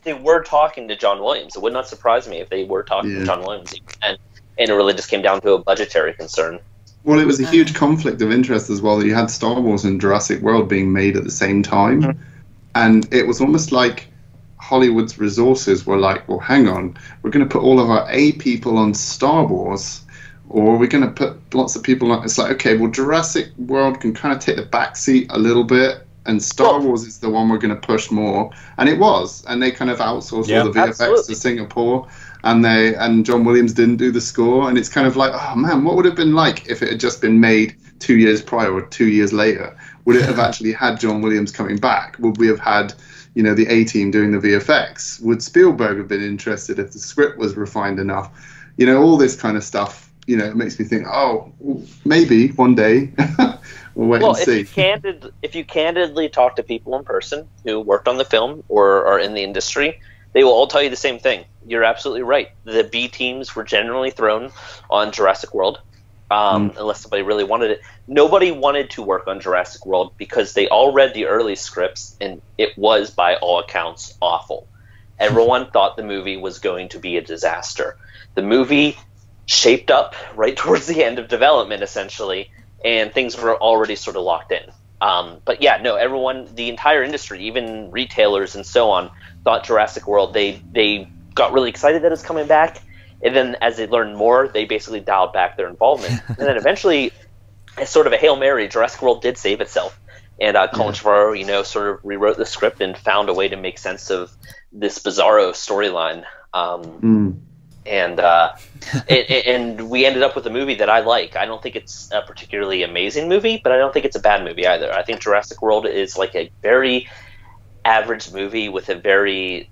Speaker 3: they were talking to John Williams. It would not surprise me if they were talking to John Williams, and it really just came down to a budgetary concern.
Speaker 4: Well, it was a huge conflict of interest as well, that you had Star Wars and Jurassic World being made at the same time, and it was almost like Hollywood's resources were like, well, hang on, we're going to put all of our A people on Star Wars, or we're going to put lots of people on. It's like, okay, well, Jurassic World can kind of take the back seat a little bit, and Star Wars is the one we're going to push more. And it was. And they kind of outsourced all the VFX to Singapore. And John Williams didn't do the score. And it's kind of like, oh, man, what would it have been like if it had just been made 2 years prior or 2 years later? Would it have actually had John Williams coming back? Would we have had, the A-team doing the VFX? Would Spielberg have been interested if the script was refined enough? All this kind of stuff, it makes me think, oh, maybe one day. We'll wait and see.
Speaker 3: If you candidly talk to people in person who worked on the film or are in the industry, they will all tell you the same thing. You're absolutely right. The B teams were generally thrown on Jurassic World, unless somebody really wanted it. Nobody wanted to work on Jurassic World because they all read the early scripts, and it was, by all accounts, awful. Everyone thought the movie was going to be a disaster. The movie shaped up right towards the end of development, essentially, and things were already sort of locked in. But yeah, no, everyone, the entire industry, even retailers and so on, thought Jurassic World, they got really excited that it's coming back, and then as they learned more, they basically dialed back their involvement. And then eventually, as sort of a Hail Mary, Jurassic World did save itself. And Colin Trevorrow, sort of rewrote the script and found a way to make sense of this bizarro storyline. And we ended up with a movie that I like. I don't think it's a particularly amazing movie, but I don't think it's a bad movie either. I think Jurassic World is like a very average movie with a very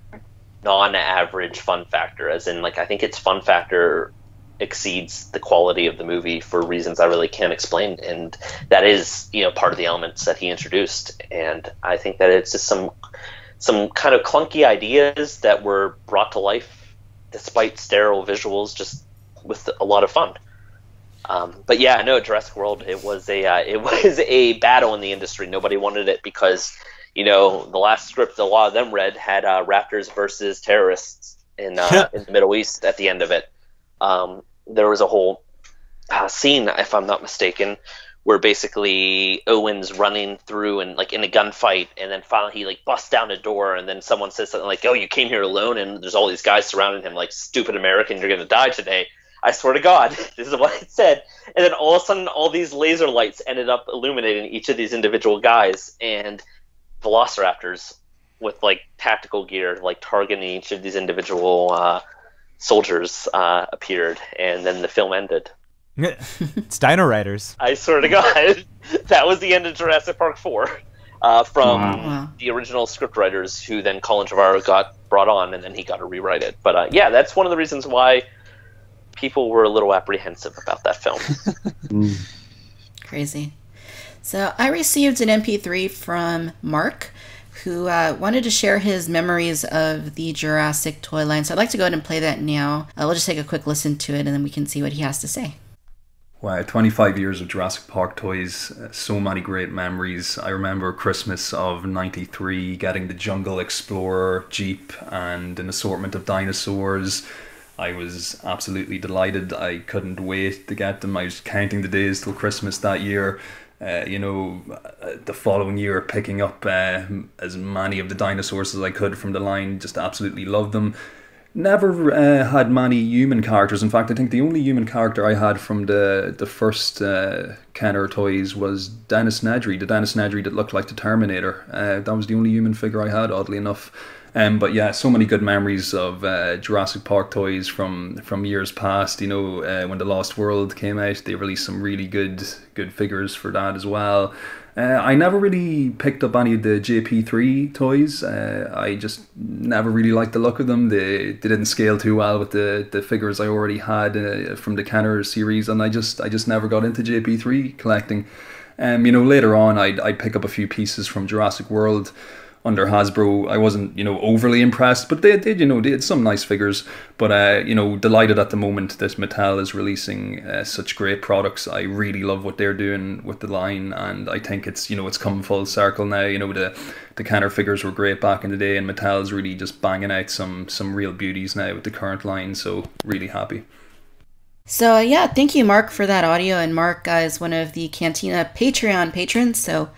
Speaker 3: non-average fun factor, as in, like, I think its fun factor exceeds the quality of the movie for reasons I really can't explain, and that is, part of the elements that he introduced. And I think that it's just some kind of clunky ideas that were brought to life despite sterile visuals, just with a lot of fun. But yeah, no, Jurassic World, it was a battle in the industry. Nobody wanted it because, the last script a lot of them read had raptors versus terrorists in the Middle East at the end of it. There was a whole scene, if I'm not mistaken, where basically Owen's running through and like in a gunfight, and then finally he like busts down a door, and then someone says something like, "Oh, you came here alone," and there's all these guys surrounding him like, "Stupid American, you're gonna die today." I swear to God, this is what it said. And then all of a sudden, all these laser lights ended up illuminating each of these individual guys, and velociraptors with like tactical gear, like targeting each of these individual soldiers appeared, and then the film ended.
Speaker 2: It's Dino Riders.
Speaker 3: I swear to God, that was the end of Jurassic Park 4 from the original scriptwriters, who then Colin Trevorrow got brought on, and then he got to rewrite it. But yeah, that's one of the reasons why people were a little apprehensive about that film.
Speaker 1: Crazy. So I received an MP3 from Mark, who wanted to share his memories of the Jurassic toy line. So I'd like to go ahead and play that now. We'll just take a quick listen to it, and then we can see what he has to say.
Speaker 5: Wow, 25 years of Jurassic Park toys, so many great memories. I remember Christmas of '93, getting the Jungle Explorer Jeep and an assortment of dinosaurs. I was absolutely delighted. I couldn't wait to get them. I was counting the days till Christmas that year. The following year, picking up as many of the dinosaurs as I could from the line. Just absolutely loved them. Never had many human characters. In fact, I think the only human character I had from the first Kenner toys was Dennis Nedry, the Dennis Nedry that looked like the Terminator. That was the only human figure I had, oddly enough. But yeah, so many good memories of Jurassic Park toys from years past. When The Lost World came out, they released some really good figures for that as well. I never really picked up any of the JP3 toys. I just never really liked the look of them. They didn't scale too well with the figures I already had from the Kenner series, and I just never got into JP3 collecting. Later on, I'd pick up a few pieces from Jurassic World under Hasbro. I wasn't, overly impressed, but they had some nice figures. But, delighted at the moment that Mattel is releasing such great products. I really love what they're doing with the line, and I think it's come full circle now. The Kenner figures were great back in the day, and Mattel's really just banging out some real beauties now with the current line, so really happy.
Speaker 1: So, yeah, thank you, Mark, for that audio. And Mark is one of the Cantina Patreon patrons, so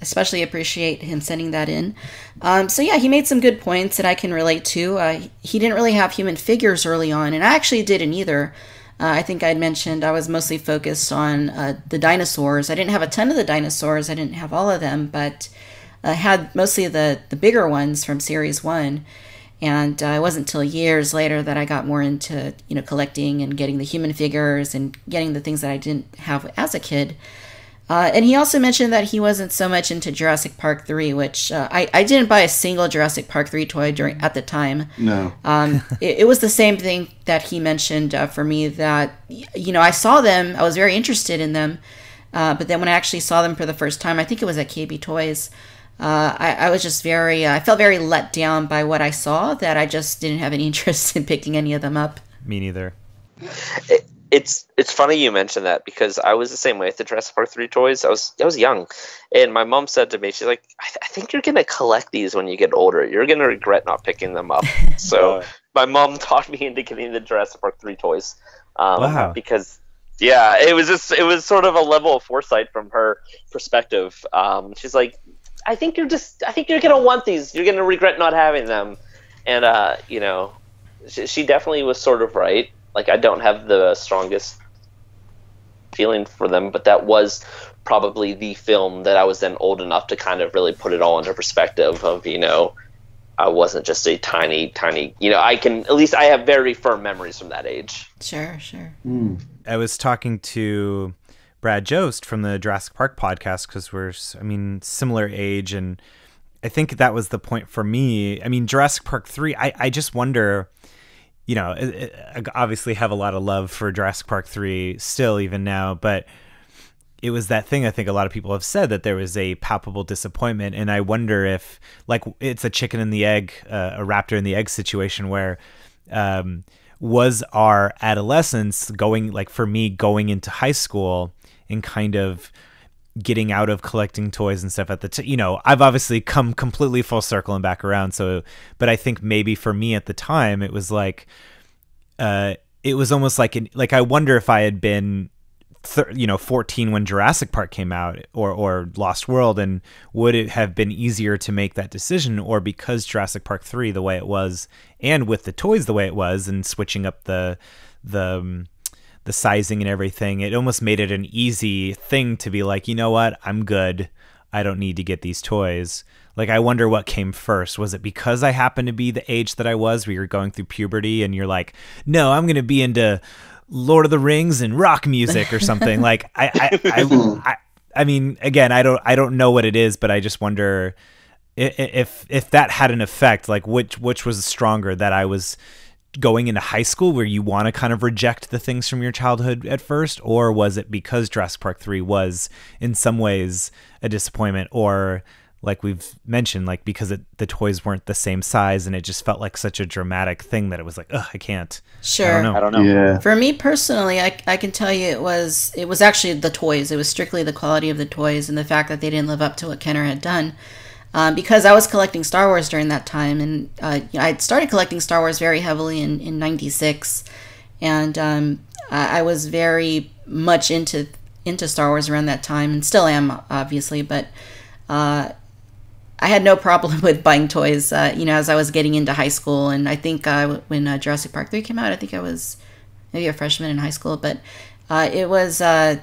Speaker 1: especially appreciate him sending that in. So yeah, he made some good points that I can relate to. He didn't really have human figures early on, and I actually didn't either. I think I'd mentioned I was mostly focused on the dinosaurs. I didn't have a ton of the dinosaurs. I didn't have all of them, but I had mostly the bigger ones from Series 1. And it wasn't until years later that I got more into collecting and getting the human figures and getting the things that I didn't have as a kid. And he also mentioned that he wasn't so much into Jurassic Park 3, which I didn't buy a single Jurassic Park 3 toy at the time.
Speaker 4: No.
Speaker 1: It was the same thing that he mentioned for me, that, I saw them, I was very interested in them, but then when I actually saw them for the first time, I think it was at KB Toys, I was just I felt very let down by what I saw, that I just didn't have any interest in picking any of them up.
Speaker 2: Me neither.
Speaker 3: It's funny you mentioned that, because I was the same way with the Jurassic Park 3 toys. I was young, and my mom said to me, she's like, I think you're gonna collect these when you get older. You're gonna regret not picking them up. So my mom talked me into getting the Jurassic Park 3 toys.
Speaker 2: Wow.
Speaker 3: Because yeah, it was sort of a level of foresight from her perspective. She's like, I think you're gonna want these. You're gonna regret not having them, and she definitely was sort of right. Like, I don't have the strongest feeling for them, but that was probably the film that I was then old enough to kind of really put it all into perspective of, I wasn't just a tiny, I have very firm memories from that age.
Speaker 1: Sure.
Speaker 2: I was talking to Brad Jost from the Jurassic Park podcast, because we're, similar age, and I think that was the point for me. Jurassic Park 3, I just wonder, I obviously have a lot of love for Jurassic Park 3 still, even now, but it was that thing I think a lot of people have said, that there was a palpable disappointment. And I wonder if, like, it's a chicken and the egg, a raptor in the egg situation, where was our adolescence going, like for me, going into high school and kind of getting out of collecting toys and stuff at the I've obviously come completely full circle and back around. So, but I think maybe for me at the time, it was like, it was almost like I wonder if I had been 14 when Jurassic Park came out, or Lost World, and would it have been easier to make that decision, or because Jurassic Park 3 the way it was, and with the toys the way it was, and switching up the sizing and everything, it almost made it an easy thing to be like, you know what, I'm good, I don't need to get these toys. Like, I wonder what came first. Was it because I happened to be the age that I was, where you're going through puberty and you're like, no, I'm going to be into Lord of the Rings and rock music or something? Like, I mean, again, I don't know what it is, but I just wonder if that had an effect, like which was stronger, that I was going into high school where you want to kind of reject the things from your childhood at first, or was it because Jurassic Park 3 was in some ways a disappointment, or like we've mentioned, like because the toys weren't the same size and it just felt like such a dramatic thing that it was like, ugh, I can't.
Speaker 1: Sure.
Speaker 3: I don't know.
Speaker 4: Yeah.
Speaker 1: For me personally, I can tell you it was actually the toys. It was strictly the quality of the toys and the fact that they didn't live up to what Kenner had done. Because I was collecting Star Wars during that time, and I started collecting Star Wars very heavily in 96, and I was very much into Star Wars around that time, and still am, obviously, but I had no problem with buying toys, as I was getting into high school. And I think when Jurassic Park 3 came out, I think I was maybe a freshman in high school, but it was definitely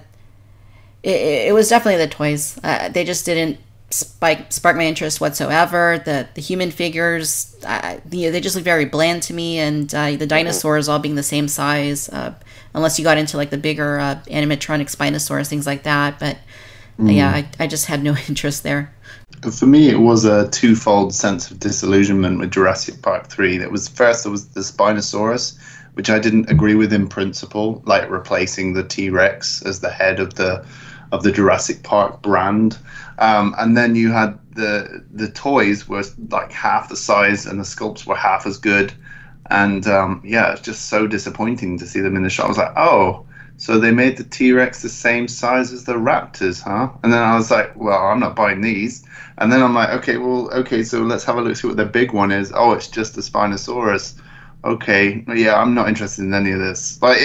Speaker 1: the toys. They just didn't spark my interest whatsoever. The human figures, they just look very bland to me, and the dinosaurs all being the same size, unless you got into like the bigger animatronic Spinosaurus, things like that. But yeah, I just had no interest there.
Speaker 4: For me, it was a twofold sense of disillusionment with Jurassic Park 3. There was the Spinosaurus, which I didn't agree with in principle, like replacing the T-Rex as the head of the Jurassic Park brand. And then you had the toys were like half the size and the sculpts were half as good. And it's just so disappointing to see them in the shop. I was like, oh, so they made the T-Rex the same size as the Raptors, huh? And then I was like, well, I'm not buying these. And then I'm like, okay, so let's have a look, see what the big one is. Oh, it's just the Spinosaurus. Okay, yeah, I'm not interested in any of this. Like,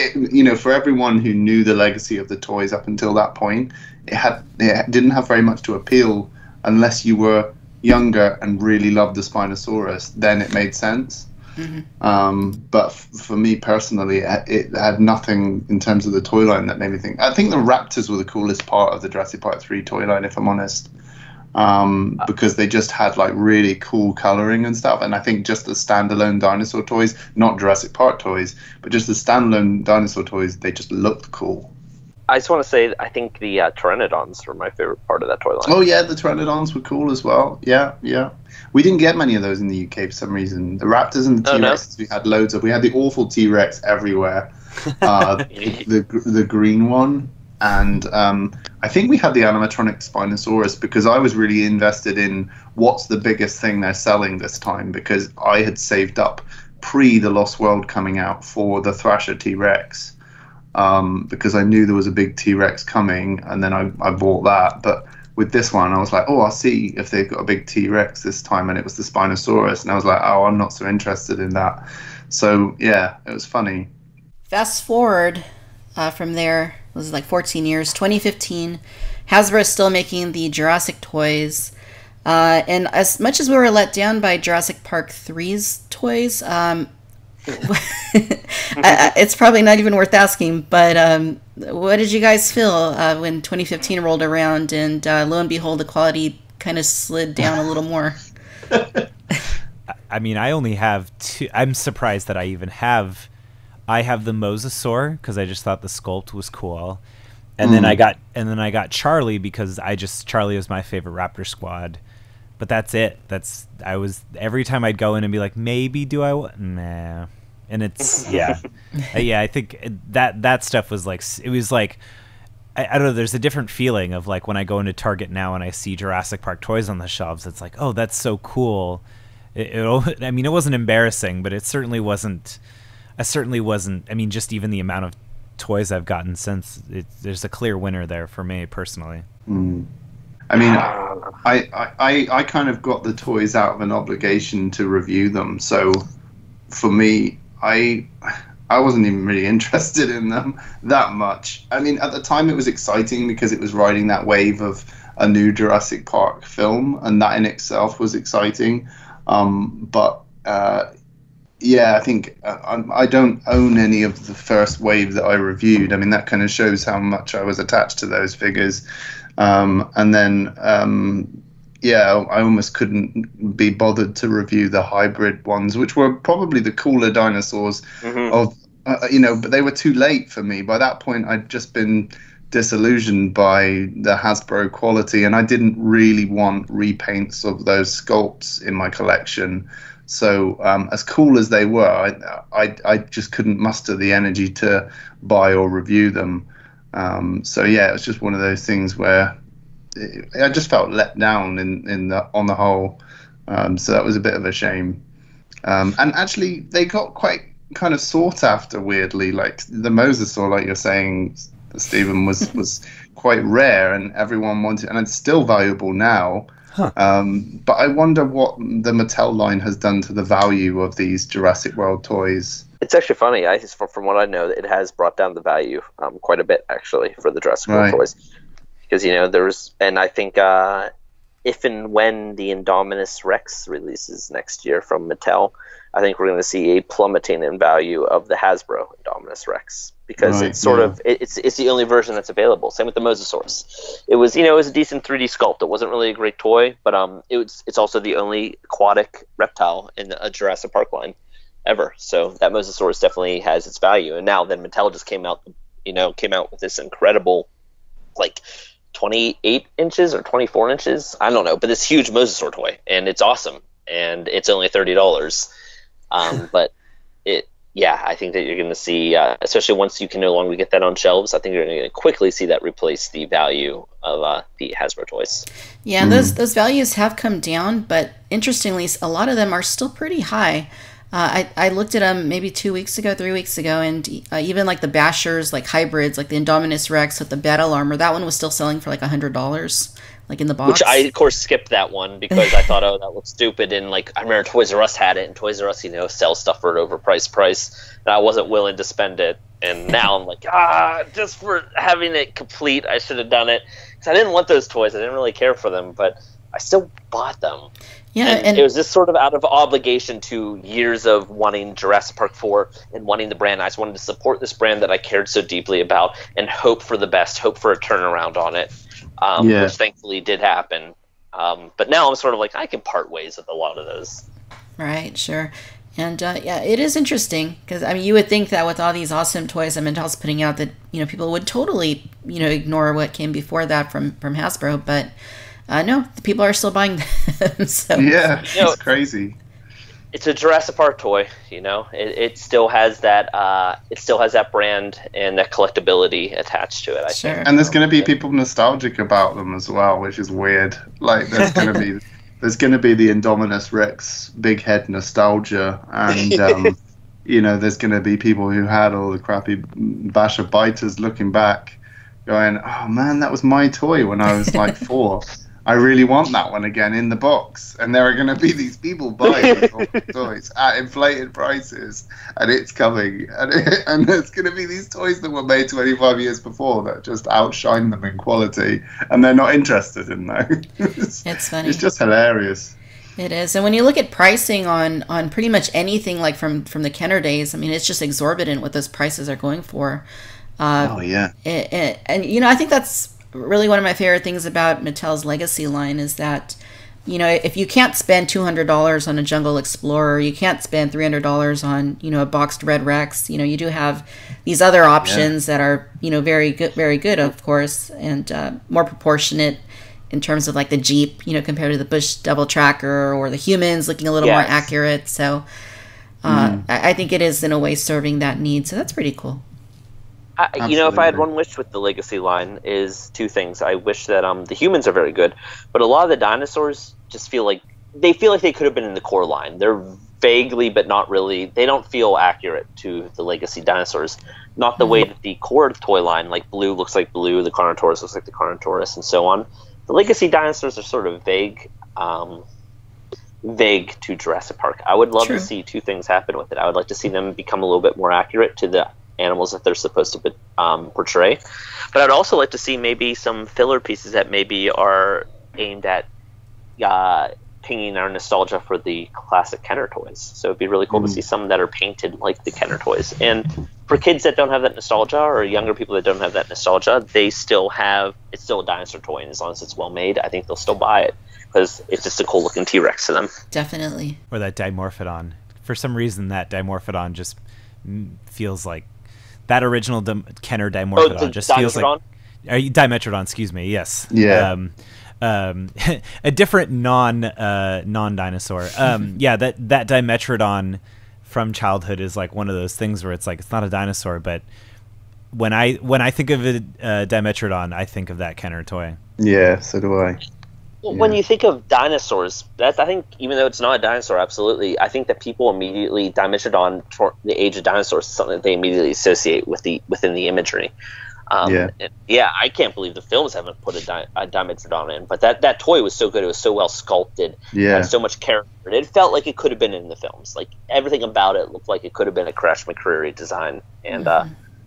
Speaker 4: for everyone who knew the legacy of the toys up until that point, it didn't have very much to appeal unless you were younger and really loved the Spinosaurus. Then it made sense. Mm-hmm. But for me personally, it had nothing in terms of the toy line that made me think. I think the Raptors were the coolest part of the Jurassic Park 3 toy line, if I'm honest. Because they just had like really cool coloring and stuff, and I think just the standalone dinosaur toys, not Jurassic Park toys, but just the standalone dinosaur toys, they just looked cool.
Speaker 3: I just want to say, I think the Pteranodons were my favorite part of that toy line.
Speaker 4: Oh yeah, the Pteranodons were cool as well. Yeah. We didn't get many of those in the UK for some reason. The Raptors and the T-Rexes, we had loads of. We had the awful T-Rex everywhere. The green one. And I think we had the animatronic Spinosaurus because I was really invested in what's the biggest thing they're selling this time, because I had saved up pre the Lost World coming out for the Thrasher T-Rex, because I knew there was a big T-Rex coming, and then I bought that. But with this one, I was like, oh, I'll see if they've got a big T-Rex this time, and it was the Spinosaurus, and I was like, oh, I'm not so interested in that. So yeah, it was funny.
Speaker 1: Fast forward from there, it was like 14 years, 2015, Hasbro is still making the Jurassic toys. And as much as we were let down by Jurassic Park 3's toys, it's probably not even worth asking, but what did you guys feel when 2015 rolled around and lo and behold, the quality kind of slid down a little more?
Speaker 2: I mean, I only have two. I'm surprised that I even have. I have the Mosasaur because I just thought the sculpt was cool, and then I got Charlie because Charlie was my favorite Raptor Squad, but that's it. Every time I'd go in and be like, maybe do I nah, and it's yeah. I think that stuff was like, it was like, I don't know, there's a different feeling of like when I go into Target now and I see Jurassic Park toys on the shelves, it's like, oh, that's so cool. I mean, it wasn't embarrassing, but it certainly wasn't. I mean, just even the amount of toys I've gotten since, there's a clear winner there for me personally.
Speaker 4: I mean, I kind of got the toys out of an obligation to review them. So for me, I wasn't even really interested in them that much. I mean, at the time it was exciting because it was riding that wave of a new Jurassic Park film, and that in itself was exciting. Yeah, I think I don't own any of the first wave that I reviewed. I mean, that kind of shows how much I was attached to those figures. And then, I almost couldn't be bothered to review the hybrid ones, which were probably the cooler dinosaurs of, but they were too late for me. By that point, I'd just been disillusioned by the Hasbro quality, and I didn't really want repaints of those sculpts in my collection. So as cool as they were, I just couldn't muster the energy to buy or review them. It was just one of those things where I just felt let down on the whole. So that was a bit of a shame. And actually, they got quite kind of sought after, weirdly. Like the Mosasaur, like you're saying, Stephen, was quite rare, and everyone wanted, and it's still valuable now. Huh. But I wonder what the Mattel line has done to the value of these Jurassic World toys.
Speaker 3: It's actually funny. From what I know, it has brought down the value quite a bit, actually, for the Jurassic World toys. Because, and I think if and when the Indominus Rex releases next year from Mattel, I think we're going to see a plummeting in value of the Hasbro Indominus Rex. Because it's sort of it's the only version that's available. Same with the Mosasaurus. It was a decent 3D sculpt. It wasn't really a great toy, but it's also the only aquatic reptile in a Jurassic Park line ever. So that Mosasaurus definitely has its value. And now then Mattel just came out with this incredible, like 28 inches or 24 inches, I don't know, but this huge Mosasaur toy, and it's awesome, and it's only $30. But I think that you're going to see, especially once you can no longer get that on shelves, I think you're going to quickly see that replace the value of the Hasbro toys.
Speaker 1: Yeah, those values have come down, but interestingly, a lot of them are still pretty high. I looked at them maybe 3 weeks ago, and even like the Bashers, like hybrids, like the Indominus Rex with the battle armor, that one was still selling for like $100. Like in the box.
Speaker 3: Which I, of course, skipped that one because I thought, that looks stupid. And like I remember Toys R Us had it, and Toys R Us, sells stuff for an overpriced price, and I wasn't willing to spend it. And now I'm like, just for having it complete, I should have done it. Because I didn't want those toys. I didn't really care for them, but I still bought them.
Speaker 1: Yeah,
Speaker 3: and it was just sort of out of obligation to years of wanting Jurassic Park 4 and wanting the brand. I just wanted to support this brand that I cared so deeply about and hope for the best, hope for a turnaround on it. Which thankfully did happen. But now I'm sort of like, I can part ways with a lot of those.
Speaker 1: Right, sure. And it is interesting because, I mean, you would think that with all these awesome toys that Mattel's putting out that, people would totally, ignore what came before that from Hasbro. But no, the people are still buying them. So.
Speaker 4: Yeah, it's crazy.
Speaker 3: It's a Jurassic Park toy, It still has that. It still has that brand and that collectability attached to it. I think.
Speaker 4: And there's going to be people nostalgic about them as well, which is weird. Like there's going to be the Indominus Rex big head nostalgia, and there's going to be people who had all the crappy Basher biters looking back, going, "Oh man, that was my toy when I was like 4." I really want that one again in the box. And there are going to be these people buying these toys at inflated prices, and it's coming. And there's going to be these toys that were made 25 years before that just outshine them in quality, and they're not interested in those.
Speaker 1: It's funny.
Speaker 4: It's just hilarious.
Speaker 1: It is. And when you look at pricing on pretty much anything like from the Kenner days, I mean, it's just exorbitant what those prices are going for.
Speaker 4: And
Speaker 1: I think that's really one of my favorite things about Mattel's Legacy line is that, if you can't spend $200 on a Jungle Explorer, you can't spend $300 on, a boxed Red Rex, you do have these other options that are, very good, of course, and more proportionate in terms of like the Jeep, compared to the Bush Double Tracker or the humans looking a little more accurate. So I think it is in a way serving that need. So that's pretty cool.
Speaker 3: If I had one wish with the Legacy line is two things. I wish that the humans are very good, but a lot of the dinosaurs just feel like they could have been in the core line. They're vaguely, but not really. They don't feel accurate to the legacy dinosaurs. Not the way that the core toy line, like Blue looks like Blue, the Carnotaurus looks like the Carnotaurus, and so on. The legacy dinosaurs are sort of vague to Jurassic Park. I would love to see two things happen with it. I would like to see them become a little bit more accurate to the animals that they're supposed to portray. But I'd also like to see maybe some filler pieces that maybe are aimed at pinging our nostalgia for the classic Kenner toys. So it'd be really cool to see some that are painted like the Kenner toys. And for kids that don't have that nostalgia, or younger people that don't have that nostalgia, it's still a dinosaur toy, and as long as it's well made, I think they'll still buy it because it's just a cool looking T-Rex to them.
Speaker 1: Definitely.
Speaker 2: Or that Dimorphodon. For some reason, that Dimorphodon just feels like that original Kenner Dimorphodon just feels like Dimetrodon. Excuse me. Yes.
Speaker 4: Yeah.
Speaker 2: A different non-dinosaur. That Dimetrodon from childhood is like one of those things where it's like it's not a dinosaur, but when I think of a Dimetrodon, I think of that Kenner toy.
Speaker 4: Yeah, so do I.
Speaker 3: Well, when you think of dinosaurs, I think even though it's not a dinosaur, absolutely, I think that people immediately Dimetrodon, the age of dinosaurs, is something that they immediately associate within the imagery. I can't believe the films haven't put a Dimetrodon in, but that toy was so good. It was so well sculpted.
Speaker 4: Yeah.
Speaker 3: And so much character. It felt like it could have been in the films. Like everything about it looked like it could have been a Crash McCreary design. And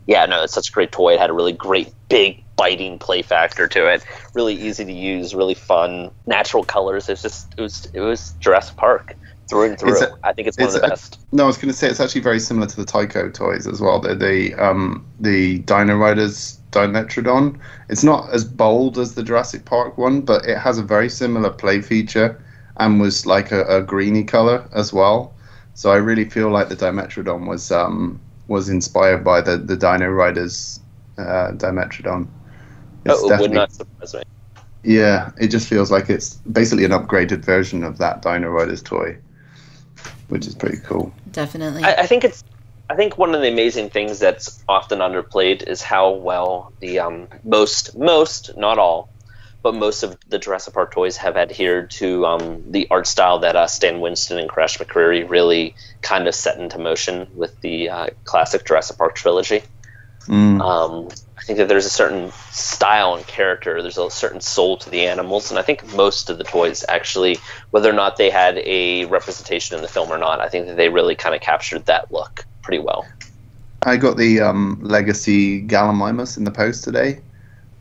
Speaker 3: it's such a great toy. It had a really great, big, biting play factor to it. Really easy to use, really fun, natural colors. it was Jurassic Park through and through. I think it's one of the best.
Speaker 4: No, I was going to say it's actually very similar to the Tyco toys as well. They're the Dino Riders Dimetrodon. It's not as bold as the Jurassic Park one, but it has a very similar play feature and was like a greeny color as well. So I really feel like the Dimetrodon was inspired by the Dino Riders Dimetrodon.
Speaker 3: It would not surprise me.
Speaker 4: Yeah, it just feels like it's basically an upgraded version of that Dino Riders toy, which is pretty cool.
Speaker 1: Definitely.
Speaker 3: I think one of the amazing things that's often underplayed is how well the most, not all, but most of the Jurassic Park toys have adhered to the art style that Stan Winston and Crash McCreary really kind of set into motion with the classic Jurassic Park trilogy. I think that there's a certain style and character, there's a certain soul to the animals, and I think most of the toys actually, whether or not they had a representation in the film or not, I think that they really kind of captured that look pretty well.
Speaker 4: I got the Legacy Gallimimus in the post today,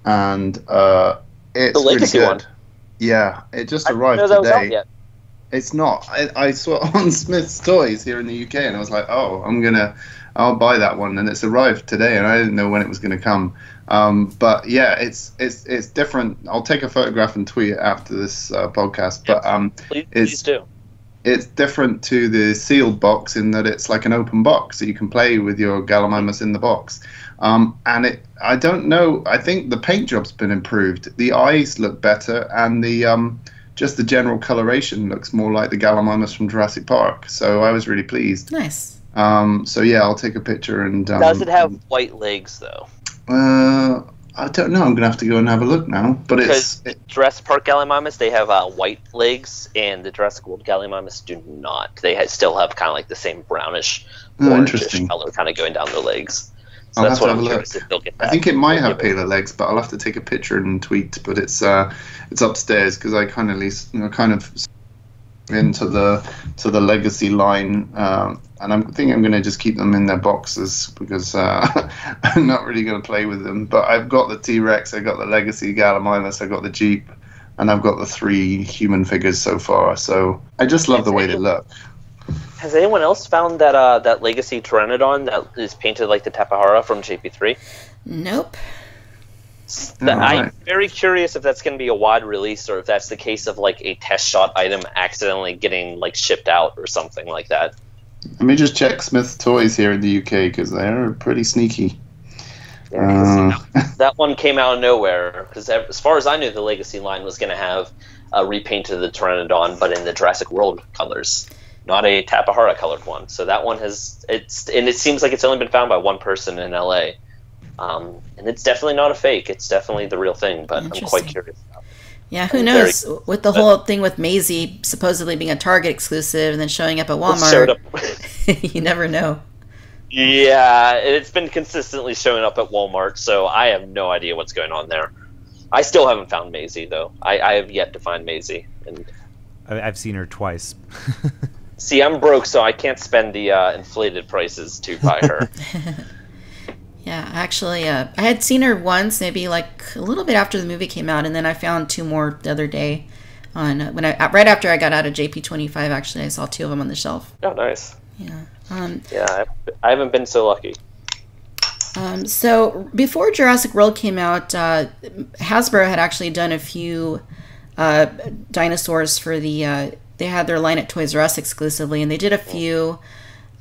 Speaker 4: and it's
Speaker 3: the Legacy
Speaker 4: really good.
Speaker 3: one?
Speaker 4: Yeah, it just arrived
Speaker 3: today. That was out yet.
Speaker 4: It's not. I saw it on Smith's Toys here in the UK, and I was like, oh, I'll buy that one, and it's arrived today, and I didn't know when it was going to come. But yeah, it's different. I'll take a photograph and tweet it after this podcast. But
Speaker 3: please do.
Speaker 4: It's different to the sealed box in that it's like an open box, so you can play with your Gallimimus in the box. And I don't know. I think the paint job's been improved. The eyes look better, and the just the general coloration looks more like the Gallimimus from Jurassic Park. So I was really pleased.
Speaker 1: Nice.
Speaker 4: So yeah, I'll take a picture and.
Speaker 3: Does it have white legs though?
Speaker 4: I don't know. I'm gonna have to go and have a look now. But
Speaker 3: because Jurassic Park Gallimimus, they have white legs, and the Jurassic World Gallimimus do not. They still have kind of like the same brownish, orangish color kind of going down their legs. So that's what I'm curious if they'll get that.
Speaker 4: I think it might have paler legs, but I'll have to take a picture and tweet. But it's upstairs because I kind of into the Legacy line, and I think I'm going to just keep them in their boxes because I'm not really going to play with them. But I've got the T-Rex, I've got the Legacy Gallimimus, I've got the Jeep, and I've got the 3 human figures so far. So I just love the way they look.
Speaker 3: Has anyone else found that Legacy Pteranodon that is painted like the Tapahara from JP3?
Speaker 1: Nope.
Speaker 3: I'm very curious if that's going to be a wide release or if that's the case of like a test shot item accidentally getting like shipped out or something like that.
Speaker 4: Let me just check Smith's Toys here in the UK because they're pretty sneaky.
Speaker 3: Yeah, that one came out of nowhere because as far as I knew, the Legacy line was going to have a repaint of the Pteranodon, but in the Jurassic World colors, not a Tapahara colored one. So that one it seems like it's only been found by one person in LA. And it's definitely not a fake. It's definitely the real thing, but I'm quite curious about it.
Speaker 1: Yeah, who knows? With the whole thing with Maisie supposedly being a Target exclusive and then showing up at Walmart, you never know.
Speaker 3: Yeah, it's been consistently showing up at Walmart, so I have no idea what's going on there. I still haven't found Maisie, though. I have yet to find Maisie. And
Speaker 2: I've seen her twice.
Speaker 3: see, I'm broke, so I can't spend the inflated prices to buy her.
Speaker 1: Yeah, actually, I had seen her once, maybe like a little bit after the movie came out, and then I found two more the other day. Right after I got out of JP25, actually, I saw two of them on the shelf.
Speaker 3: Oh, nice.
Speaker 1: Yeah.
Speaker 3: Yeah, I haven't been so lucky.
Speaker 1: So before Jurassic World came out, Hasbro had actually done a few dinosaurs for the. They had their line at Toys R Us exclusively, and they did a few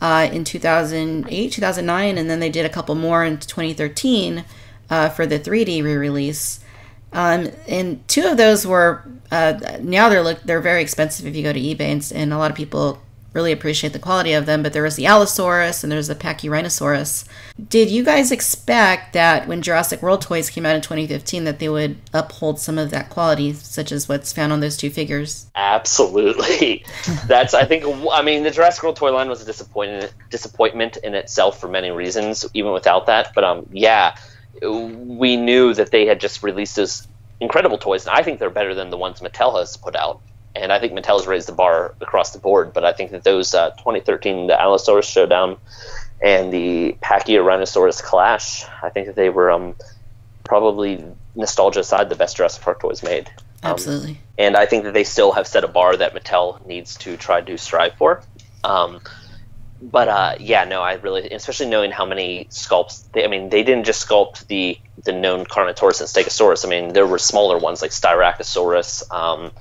Speaker 1: in 2008, 2009, and then they did a couple more in 2013 for the 3D re-release. And two of those were now they're very expensive if you go to eBay, and a lot of people really appreciate the quality of them. But there was the Allosaurus and there's the Pachyrhinosaurus. Did you guys expect that when Jurassic World toys came out in 2015 that they would uphold some of that quality, such as what's found on those two figures?
Speaker 3: Absolutely. I mean, the Jurassic World toy line was a disappointment in itself for many reasons, even without that. But yeah, we knew that they had just released those incredible toys, and I think they're better than the ones Mattel has put out. And I think Mattel's raised the bar across the board, but I think that those 2013, the Allosaurus Showdown and the Pachyrhinosaurus Clash, I think that they were probably, nostalgia aside, the best Jurassic Park toys made.
Speaker 1: Absolutely.
Speaker 3: And I think that they still have set a bar that Mattel needs to try to strive for. Yeah, no, I really, especially knowing how many sculpts, they didn't just sculpt the known Carnotaurus and Stegosaurus. I mean, there were smaller ones like Styracosaurus.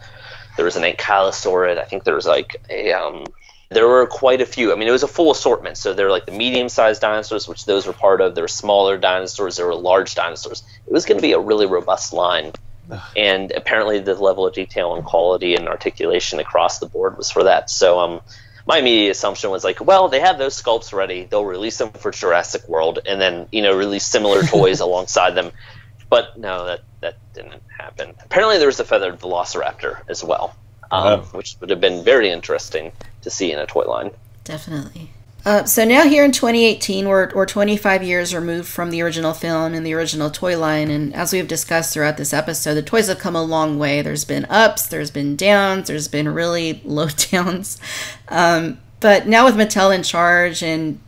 Speaker 3: There was an Ankylosaurid. I think there was there were quite a few. I mean, it was a full assortment. So there were like the medium-sized dinosaurs, which those were part of. There were smaller dinosaurs. There were large dinosaurs. It was going to be a really robust line. And apparently the level of detail and quality and articulation across the board was for that. So my immediate assumption was like, well, they have those sculpts ready. They'll release them for Jurassic World and then, release similar toys alongside them. But no, that didn't happen. Apparently there was a feathered velociraptor as well, which would have been very interesting to see in a toy line.
Speaker 1: Definitely. So now here in 2018, we're 25 years removed from the original film and the original toy line. And as we've discussed throughout this episode, the toys have come a long way. There's been ups, there's been downs, there's been really low downs. But now with Mattel in charge and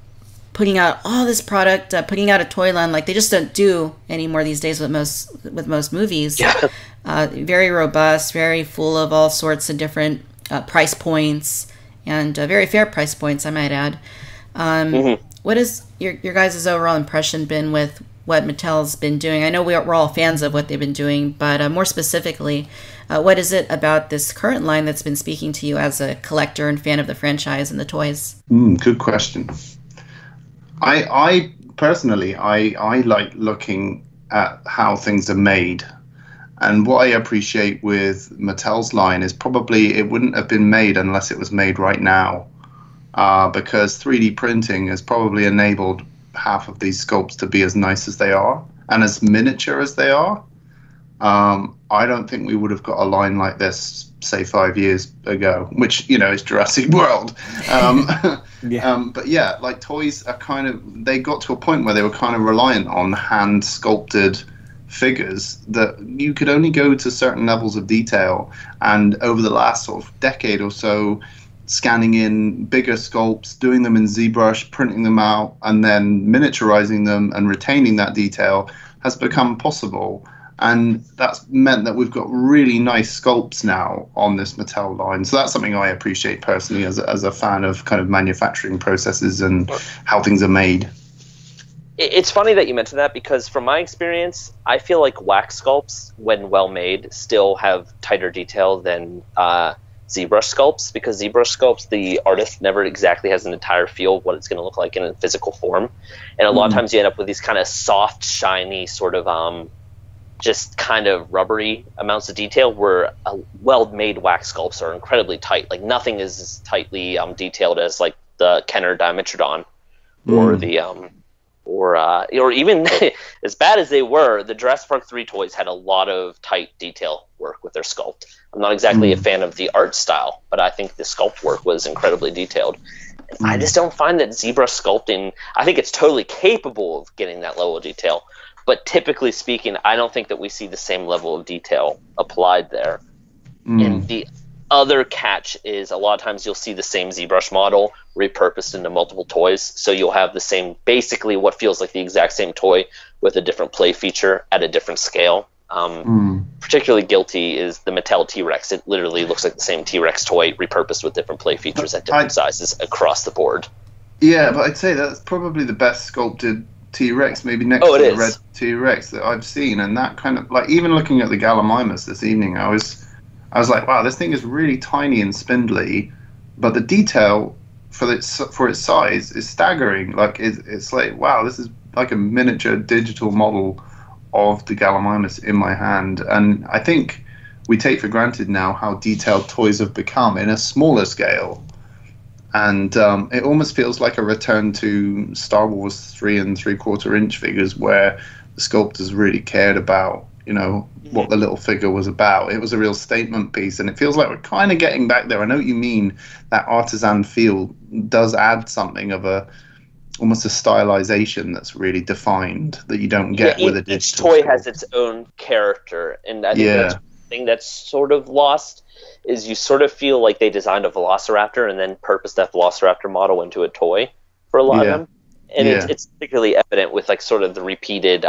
Speaker 1: putting out all this product, putting out a toy line like they just don't do anymore these days with most movies.
Speaker 3: Yeah.
Speaker 1: Very robust, very full of all sorts of different price points, and very fair price points, I might add. What has your guys' overall impression been with what Mattel's been doing? I know we're all fans of what they've been doing, but more specifically, what is it about this current line that's been speaking to you as a collector and fan of the franchise and the toys?
Speaker 4: Good question. I personally, I like looking at how things are made. And what I appreciate with Mattel's line is probably it wouldn't have been made unless it was made right now. Because 3D printing has probably enabled half of these sculpts to be as nice as they are and as miniature as they are. I don't think we would have got a line like this, say, 5 years ago, which, is Jurassic World. But yeah, like toys are they got to a point where they were kind of reliant on hand sculpted figures that you could only go to certain levels of detail. And over the last sort of decade or so, scanning in bigger sculpts, doing them in ZBrush, printing them out, and then miniaturizing them and retaining that detail has become possible. And that's meant that we've got really nice sculpts now on this Mattel line. So that's something I appreciate personally as a fan of kind of manufacturing processes and how things are made.
Speaker 3: It's funny that you mentioned that because from my experience, I feel like wax sculpts, when well made, still have tighter detail than ZBrush sculpts, because ZBrush sculpts, the artist never exactly has an entire feel of what it's going to look like in a physical form. And a lot of times you end up with these kind of soft, shiny, sort of just kind of rubbery amounts of detail, where well-made wax sculpts are incredibly tight. Like nothing is as tightly detailed as like the Kenner Dimetrodon or the or even as bad as they were, the Jurassic Park 3 toys had a lot of tight detail work with their sculpt. I'm not exactly a fan of the art style, but I think the sculpt work was incredibly detailed. And I just don't find that ZBrush sculpting, I think it's totally capable of getting that level of detail, but typically speaking, I don't think that we see the same level of detail applied there. And the other catch is a lot of times you'll see the same ZBrush model repurposed into multiple toys. So you'll have the same, basically what feels like the exact same toy with a different play feature at a different scale. Particularly guilty is the Mattel T-Rex. It literally looks like the same T-Rex toy repurposed with different play features at different sizes across the board.
Speaker 4: Yeah, but I'd say that's probably the best sculpted T-Rex, maybe next to the red T-Rex that I've seen. And that kind of, like, even looking at the Gallimimus this evening, I was like, wow, this thing is really tiny and spindly, but the detail for its size is staggering. Like, it's like, wow, this is like a miniature digital model of the Gallimimus in my hand. And I think we take for granted now how detailed toys have become in a smaller scale. And it almost feels like a return to Star Wars 3 3/4 inch figures, where the sculptors really cared about, you know, what the little figure was about. It was a real statement piece, and it feels like we're kind of getting back there. I know what you mean. That artisan feel does add something of almost a stylization that's really defined that you don't get with a digital.
Speaker 3: Each toy has its own character, and I think that's the thing that's sort of lost, is you sort of feel like they designed a Velociraptor and then purposed that Velociraptor model into a toy for a lot of them. And it's particularly evident with like sort of the repeated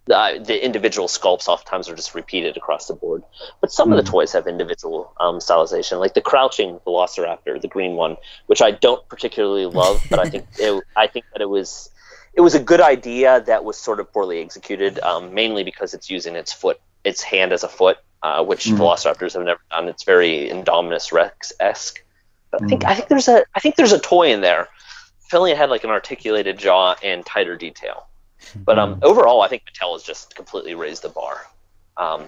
Speaker 3: the individual sculpts oftentimes are just repeated across the board. But some of the toys have individual stylization, like the crouching Velociraptor, the green one, which I don't particularly love, but I think that it was a good idea that was sort of poorly executed, mainly because it's using its hand as a foot, which Velociraptors have never done. It's very Indominus Rex-esque. But I think there's a toy in there. If only it had like an articulated jaw and tighter detail. But overall, I think Mattel has just completely raised the bar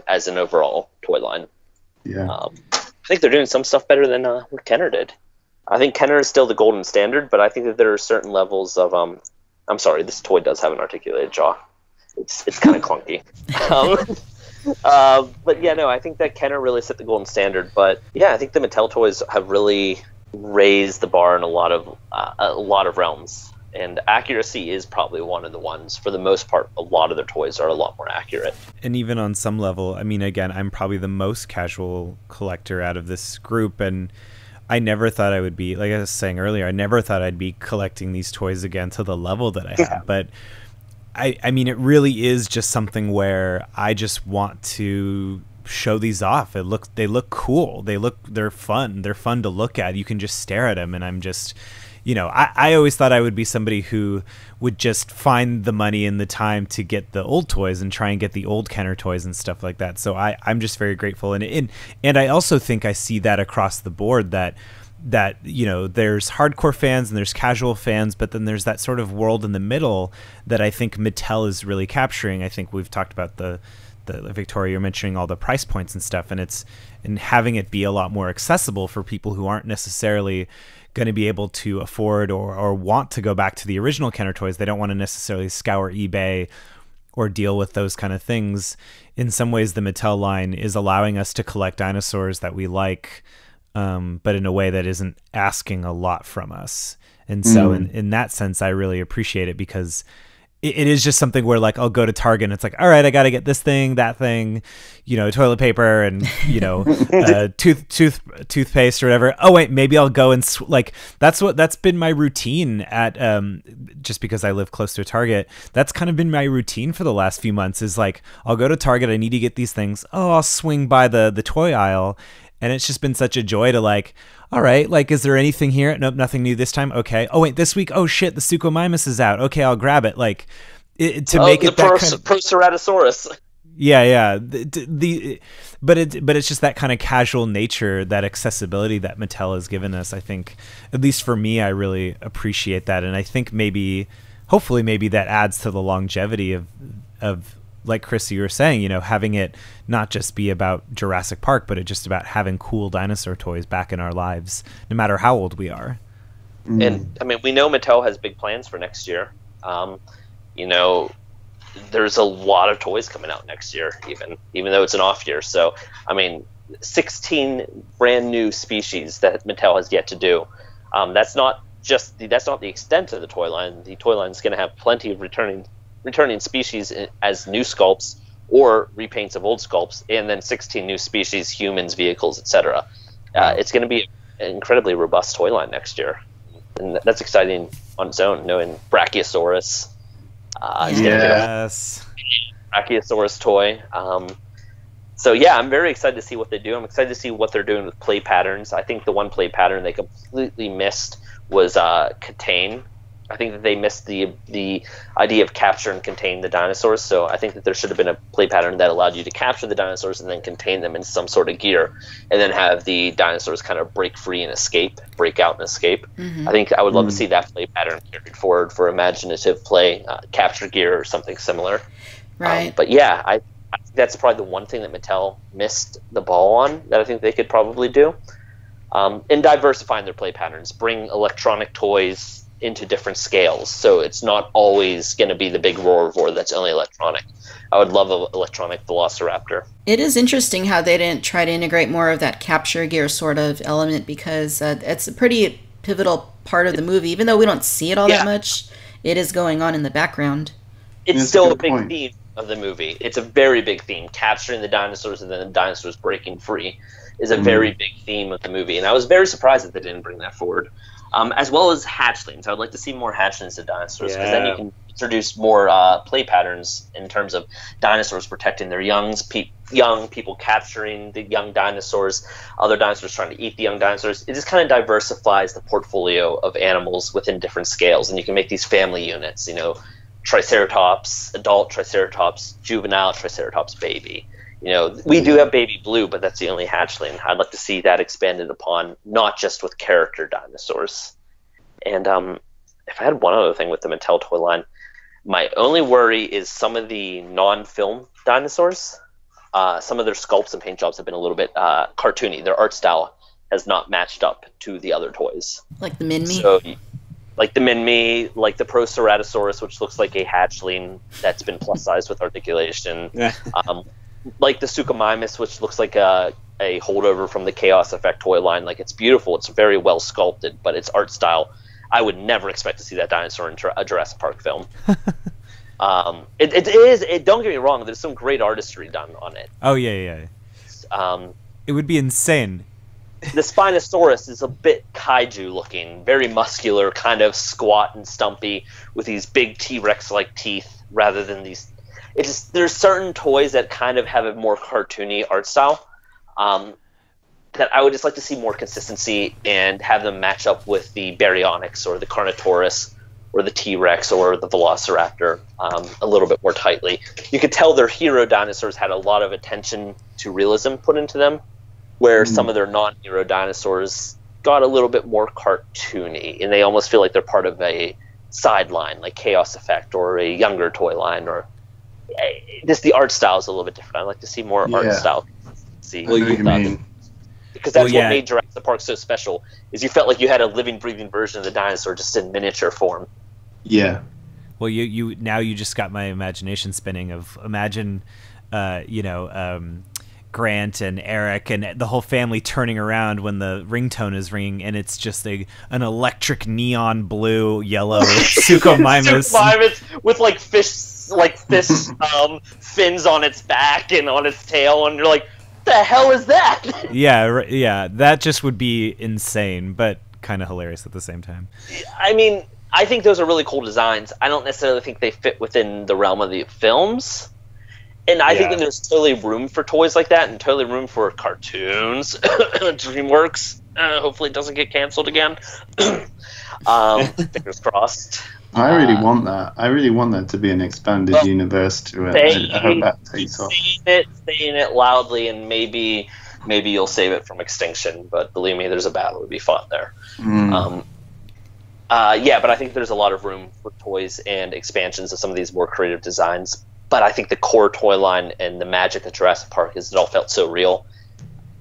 Speaker 3: as an overall toy line.
Speaker 4: Yeah.
Speaker 3: I think they're doing some stuff better than what Kenner did. I think Kenner is still the golden standard, but I think that there are certain levels of I'm sorry, this toy does have an articulated jaw. It's kind of clunky. But yeah, no, I think that Kenner really set the golden standard. But yeah, I think the Mattel toys have really raised the bar in a lot of realms. And accuracy is probably one of the ones. For the most part, a lot of their toys are a lot more accurate.
Speaker 2: And even on some level, I mean, again, I'm probably the most casual collector out of this group, and I never thought I would be, like I was saying earlier, I never thought I'd be collecting these toys again to the level that I have. But I mean, it really is just something where I just want to show these off. They look cool. They're fun. They're fun to look at. You can just stare at them, and I'm just, you know, I always thought I would be somebody who would just find the money and the time to get the old toys and try and get the old Kenner toys and stuff like that. So I'm just very grateful. And I also think I see that across the board, that, you know, there's hardcore fans and there's casual fans, but then there's that sort of world in the middle that I think Mattel is really capturing. I think we've talked about the Victoria, you're mentioning all the price points and stuff, and having it be a lot more accessible for people who aren't necessarily going to be able to afford or want to go back to the original Kenner toys. They don't want to necessarily scour eBay or deal with those kind of things. In some ways, the Mattel line is allowing us to collect dinosaurs that we like, but in a way that isn't asking a lot from us. And so in that sense, I really appreciate it, because it is just something where, like, I'll go to Target and it's like, all right, I got to get this thing, that thing, you know, toilet paper and, you know, toothpaste or whatever. Oh wait, maybe I'll go and that's been my routine at, just because I live close to a Target. That's kind of been my routine for the last few months, is like, I'll go to Target. I need to get these things. Oh, I'll swing by the toy aisle. And it's just been such a joy to, like, all right, like, is there anything here? Nope, nothing new this time. Okay. Oh wait, this week, oh shit, the Suchomimus is out. Okay, I'll grab it. Like, to make it that kind of
Speaker 3: Proceratosaurus.
Speaker 2: Yeah. But it's just that kind of casual nature, that accessibility that Mattel has given us. I think, at least for me, I really appreciate that, and I think hopefully that adds to the longevity of. Like Chris, you were saying, you know, having it not just be about Jurassic Park, but it just about having cool dinosaur toys back in our lives, no matter how old we are.
Speaker 3: And I mean, we know Mattel has big plans for next year. You know, there's a lot of toys coming out next year, even though it's an off year. So, I mean, 16 brand new species that Mattel has yet to do. That's not the extent of the toy line. The toy line is going to have plenty of returning species as new sculpts or repaints of old sculpts, and then 16 new species, humans, vehicles, etc. It's going to be an incredibly robust toy line next year, and that's exciting on its own. Knowing Brachiosaurus,
Speaker 2: Yes,
Speaker 3: Brachiosaurus toy. So yeah, I'm very excited to see what they do. I'm excited to see what they're doing with play patterns. I think the one play pattern they completely missed was contain. I think that they missed the idea of capture and contain the dinosaurs. So I think that there should have been a play pattern that allowed you to capture the dinosaurs and then contain them in some sort of gear, and then have the dinosaurs kind of break free and escape, break out and escape. I think I would love to see that play pattern carried forward for imaginative play, capture gear or something similar.
Speaker 1: Right.
Speaker 3: But yeah, I think that's probably the one thing that Mattel missed the ball on that I think they could probably do. And diversifying their play patterns, bring electronic toys into different scales, so it's not always going to be the big Roarvor that's only electronic. I would love an electronic Velociraptor.
Speaker 1: It is interesting how they didn't try to integrate more of that capture gear sort of element, because it's a pretty pivotal part of the movie. Even though we don't see it all that much, it is going on in the background.
Speaker 3: It's still a big theme of the movie. It's a very big theme. Capturing the dinosaurs and then the dinosaurs breaking free is a very big theme of the movie, and I was very surprised that they didn't bring that forward. As well as hatchlings. I would like to see more hatchlings of dinosaurs, because then you can introduce more play patterns in terms of dinosaurs protecting their young people capturing the young dinosaurs, other dinosaurs trying to eat the young dinosaurs. It just kind of diversifies the portfolio of animals within different scales, and you can make these family units, you know, Triceratops, adult Triceratops, juvenile Triceratops, baby. You know, we do have Baby Blue, but that's the only hatchling. I'd like to see that expanded upon, not just with character dinosaurs. And if I had one other thing with the Mattel toy line, my only worry is some of the non-film dinosaurs. Some of their sculpts and paint jobs have been a little bit cartoony. Their art style has not matched up to the other toys.
Speaker 1: Like the Min-Me?
Speaker 3: So, like the Min-Me, like the Proceratosaurus, which looks like a hatchling that's been plus-sized with articulation. Like the Suchomimus, which looks like a holdover from the Chaos Effect toy line. Like, it's beautiful. It's very well sculpted, but its art style, I would never expect to see that dinosaur in a Jurassic Park film. It is. Don't get me wrong. There's some great artistry done on it.
Speaker 2: Oh, yeah. It would be insane.
Speaker 3: The Spinosaurus is a bit kaiju looking, very muscular, kind of squat and stumpy, with these big T-Rex-like teeth rather than these... there's certain toys that kind of have a more cartoony art style that I would just like to see more consistency and have them match up with the Baryonyx or the Carnotaurus or the T-Rex or the Velociraptor a little bit more tightly. You could tell their hero dinosaurs had a lot of attention to realism put into them, where some of their non-hero dinosaurs got a little bit more cartoony, and they almost feel like they're part of a sideline, like Chaos Effect or a younger toy line, or just the art style is a little bit different. I'd like to see more art style. Because that's what made Jurassic Park so special, is you felt like you had a living, breathing version of the dinosaur just in miniature form.
Speaker 4: Yeah.
Speaker 2: Well, you now you just got my imagination spinning. Imagine, Grant and Eric and the whole family turning around when the ringtone is ringing, and it's just an electric neon blue yellow Suchomimus.
Speaker 3: Suchomimus with fish fins on its back and on its tail, and you're like, the hell is that?
Speaker 2: Yeah, that just would be insane, but kind of hilarious at the same time.
Speaker 3: I mean, I think those are really cool designs. I don't necessarily think they fit within the realm of the films. And I think that there's totally room for toys like that, and totally room for cartoons. DreamWorks, hopefully it doesn't get canceled again. Fingers crossed.
Speaker 4: I really want that. I really want that to be an expanded universe to it. I hope that takes off.
Speaker 3: Saying it loudly, and maybe you'll save it from extinction. But believe me, there's a battle to be fought there. But I think there's a lot of room for toys and expansions of some of these more creative designs. But I think the core toy line and the magic of Jurassic Park is it all felt so real.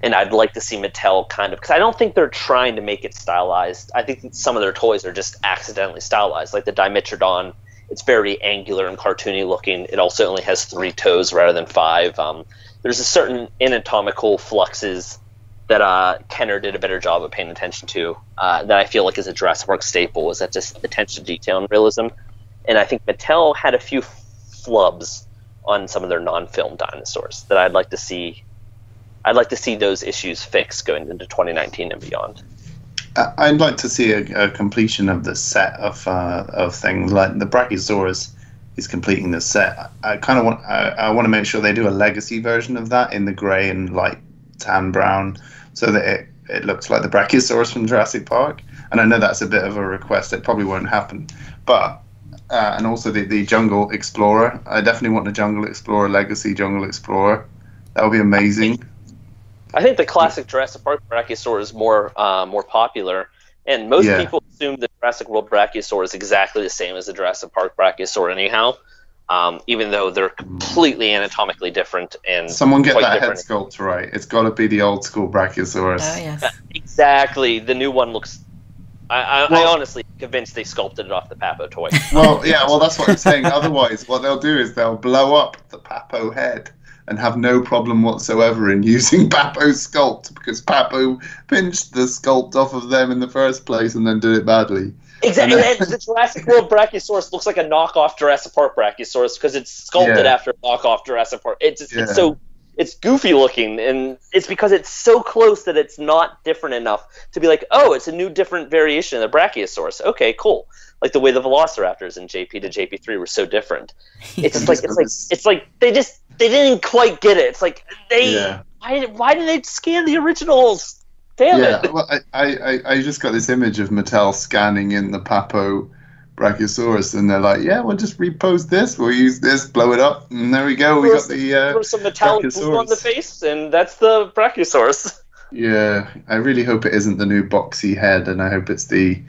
Speaker 3: And I'd like to see Mattel because I don't think they're trying to make it stylized. I think some of their toys are just accidentally stylized. Like the Dimetrodon It's very angular and cartoony looking. It also only has 3 toes rather than 5. There's a certain anatomical fluxes that Kenner did a better job of paying attention to that I feel like is a Jurassic Park staple, is that just attention to detail and realism. And I think Mattel had a few flubs on some of their non-film dinosaurs that I'd like to see. I'd like to see those issues fixed going into 2019 and beyond.
Speaker 4: I'd like to see a completion of the set of things. Like the Brachiosaurus is completing the set. I want to make sure they do a legacy version of that in the grey and light tan brown, so that it looks like the Brachiosaurus from Jurassic Park. And I know that's a bit of a request. It probably won't happen. But and also the Jungle Explorer. I definitely want the Jungle Explorer, Legacy Jungle Explorer. That would be amazing.
Speaker 3: I think the classic Jurassic Park Brachiosaur is more popular, and most people assume the Jurassic World Brachiosaur is exactly the same as the Jurassic Park Brachiosaur anyhow, even though they're completely anatomically different. And
Speaker 4: someone get that
Speaker 3: different.
Speaker 4: head sculpt right. It's got to be the old school Brachiosaurus.
Speaker 1: Oh, yes.
Speaker 3: Exactly. The new one looks... I honestly convinced they sculpted it off the Papo toy.
Speaker 4: Well, that's what I'm saying. Otherwise, what they'll do is they'll blow up the Papo head and have no problem whatsoever in using Papo's sculpt, because Papo pinched the sculpt off of them in the first place and then did it badly.
Speaker 3: Exactly. And the Jurassic World Brachiosaurus looks like a knockoff Jurassic Park Brachiosaurus because it's sculpted after a knockoff Jurassic Park. It's goofy looking, and it's because it's so close that it's not different enough to be like, oh, it's a new different variation of the Brachiosaurus. Okay, cool. Like the way the Velociraptors in JP to JP3 were so different. It's like they didn't quite get it. It's like why did they scan the originals? Damn it.
Speaker 4: Well, I just got this image of Mattel scanning in the Papo Brachiosaurus, and they're like, yeah, we'll just repose this, we'll use this, blow it up, and there we go. We got the
Speaker 3: some metallic glue on the face, and that's the Brachiosaurus.
Speaker 4: Yeah, I really hope it isn't the new boxy head, and I hope it's the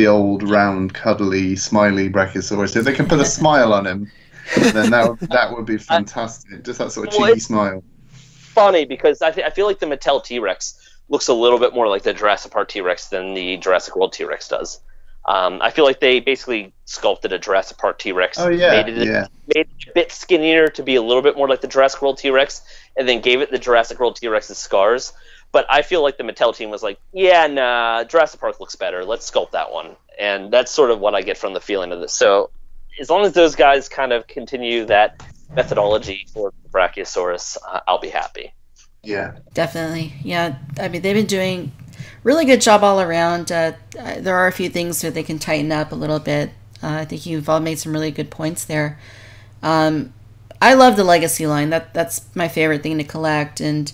Speaker 4: old round, cuddly, smiley Brachiosaurus. If they can put a smile on him, then that would be fantastic. Just that sort of cheeky smile.
Speaker 3: Funny, because I feel like the Mattel T-Rex looks a little bit more like the Jurassic Park T-Rex than the Jurassic World T-Rex does. I feel like they basically sculpted a Jurassic Park T-Rex, made it a bit skinnier to be a little bit more like the Jurassic World T-Rex, and then gave it the Jurassic World T-Rex's scars. But I feel like the Mattel team was like, yeah, nah, Jurassic Park looks better. Let's sculpt that one. And that's sort of what I get from the feeling of this. So as long as those guys kind of continue that methodology for Brachiosaurus, I'll be happy.
Speaker 4: Yeah.
Speaker 1: Definitely. Yeah. I mean, they've been doing really good job all around. There are a few things that they can tighten up a little bit. I think you've all made some really good points there. I love the Legacy line. That's my favorite thing to collect. And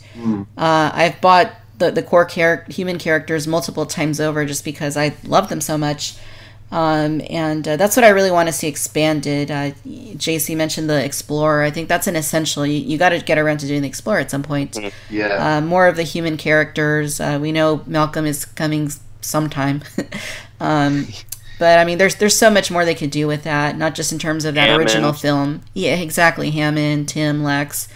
Speaker 1: I've bought the core human characters multiple times over just because I love them so much. And that's what I really want to see expanded. JC mentioned the Explorer. I think that's an essential. You got to get around to doing the Explorer at some point.
Speaker 4: Yeah.
Speaker 1: More of the human characters. We know Malcolm is coming sometime. But I mean, there's so much more they could do with that, not just in terms of that
Speaker 3: Hammond.
Speaker 1: Original film. Yeah, exactly. Hammond, Tim, Lex.